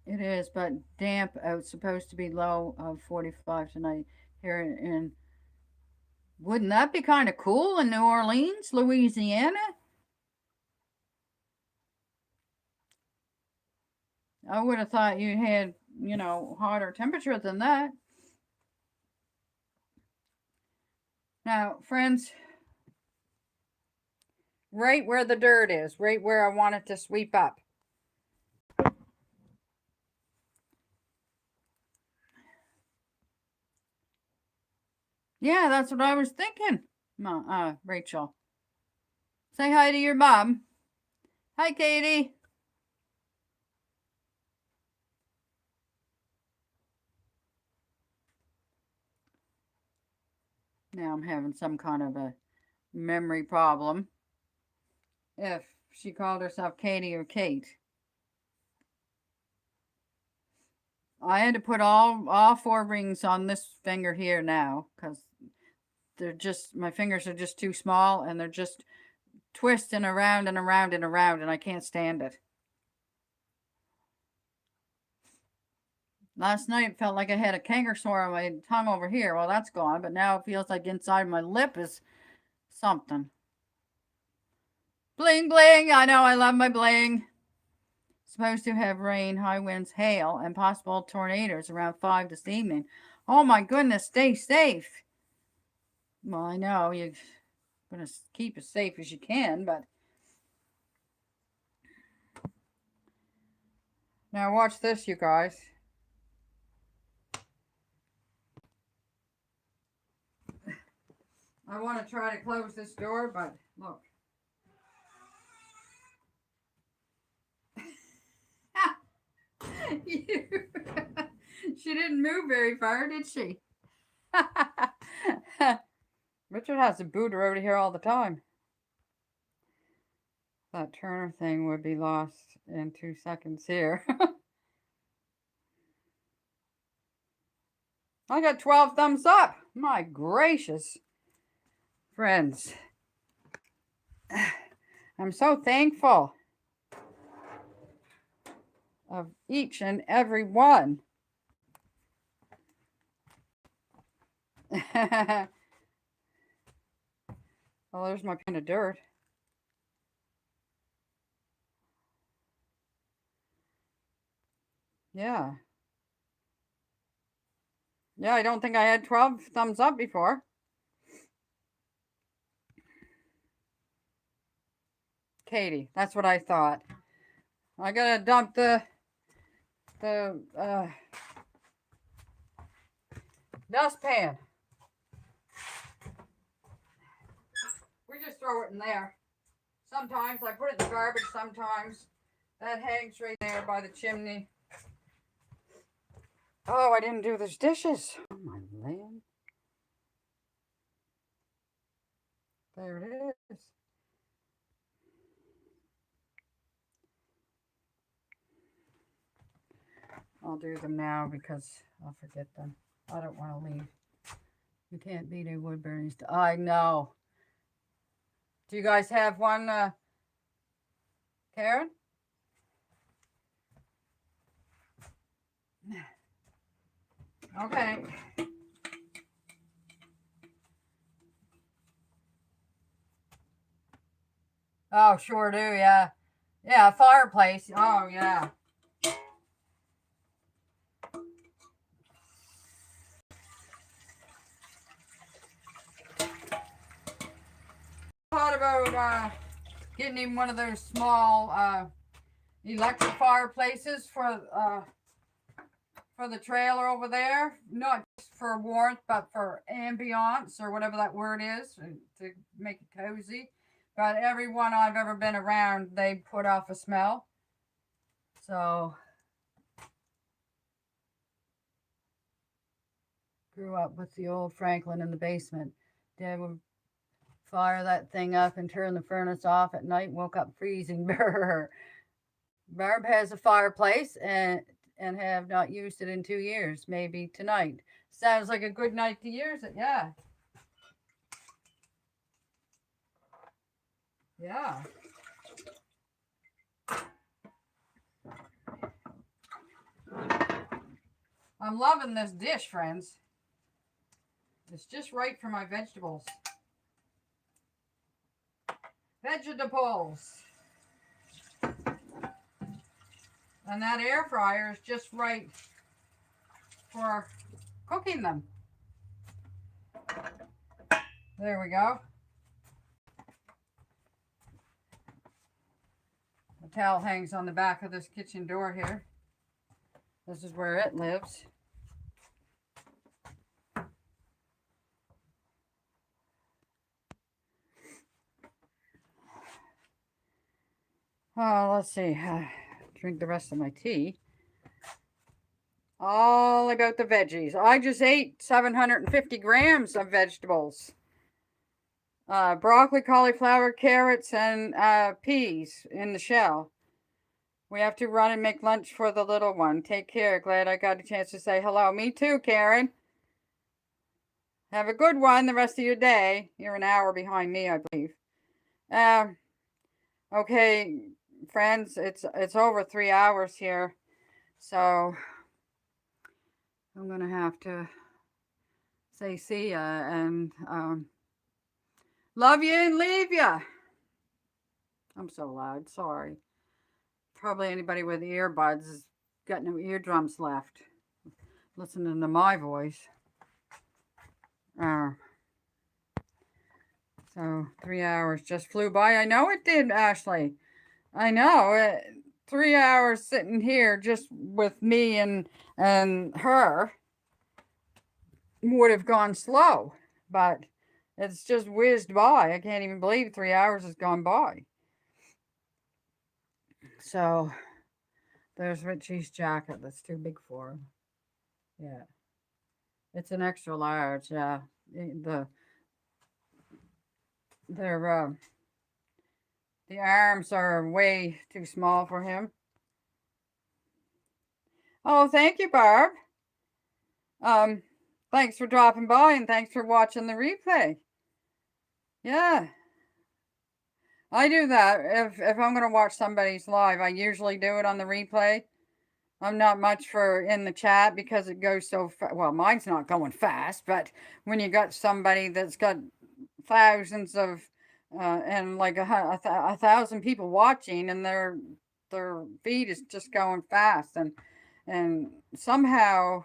it is, but damp out. Supposed to be low of 45 tonight here in. Wouldn't that be kind of cool in New Orleans, Louisiana? I would have thought you had, you know, hotter temperature than that. Now, friends, right where the dirt is, right where I want it to sweep up. Yeah, that's what I was thinking, Rachel. Say hi to your mom. Hi, Katie. Now I'm having some kind of a memory problem. If she called herself Katie or Kate. I had to put all 4 rings on this finger here now because they're just, my fingers are just too small and they're just twisting around and around and around and I can't stand it. Last night it felt like I had a canker sore on my tongue over here. Well, that's gone, but now it feels like inside my lip is something. Bling, bling. I know I love my bling. Supposed to have rain, high winds, hail, and possible tornadoes around 5 this evening. Oh my goodness, stay safe. Well, I know you're going to keep as safe as you can, but now watch this, you guys. I want to try to close this door, but look. She didn't move very far, did she? Richard has a booter over here all the time. That Turner thing would be lost in 2 seconds here. I got 12 thumbs up. My gracious. Friends, I'm so thankful of each and every one. Well, there's my pin of dirt. Yeah. Yeah, I don't think I had 12 thumbs up before. Katie, that's what I thought. I gotta dump the dustpan. We just throw it in there. Sometimes I put it in the garbage, sometimes that hangs right there by the chimney. Oh, I didn't do those dishes. Oh my land. There it is. I'll do them now because I'll forget them. I don't want to leave. You can't beat a wood burning stove. I know. Do you guys have one, Karen? Okay. Oh, sure do, yeah. Yeah, fireplace. Oh, yeah. Thought about getting him one of those small electric fireplaces for the trailer over there. Not just for warmth, but for ambiance or whatever that word is to make it cozy. But every one I've ever been around, they put off a smell. So grew up with the old Franklin in the basement. Dad would fire that thing up and turn the furnace off at night. Woke up freezing. Barb has a fireplace and have not used it in 2 years. Maybe tonight. Sounds like a good night to use it. Yeah. Yeah. I'm loving this dish, friends. It's just right for my vegetables. Vegetables. And that air fryer is just right for cooking them. There we go. The towel hangs on the back of this kitchen door here. This is where it lives. Oh, let's see. Drink the rest of my tea. All about the veggies. I just ate 750 grams of vegetables. Broccoli, cauliflower, carrots, and peas in the shell. We have to run and make lunch for the little one. Take care. Glad I got a chance to say hello. Me too, Karen. Have a good one the rest of your day. You're an hour behind me, I believe. Okay, friends, it's over 3 hours here. So I'm going to have to say see ya and love you and leave ya. I'm so loud. Sorry. Probably anybody with earbuds has got no eardrums left listening to my voice. So 3 hours just flew by. I know it did, Ashley. I know. 3 hours sitting here just with me and her would have gone slow, but it's just whizzed by. I can't even believe 3 hours has gone by. So there's Richie's jacket that's too big for him. Yeah. It's an extra large. Yeah. The arms are way too small for him. Oh, thank you, Barb. Thanks for dropping by and thanks for watching the replay. Yeah. I do that. If I'm going to watch somebody's live, I usually do it on the replay. I'm not much for in the chat because it goes so fast. Well, mine's not going fast, but when you got somebody that's got thousands of and like a 1,000 people watching, and their feed is just going fast, and somehow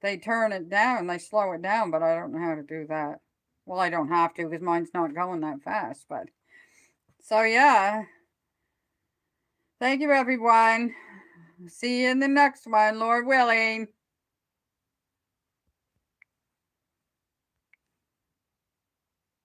they turn it down, they slow it down, but I don't know how to do that. Well, I don't have to because mine's not going that fast, but so yeah. Thank you, everyone. See you in the next one, Lord willing.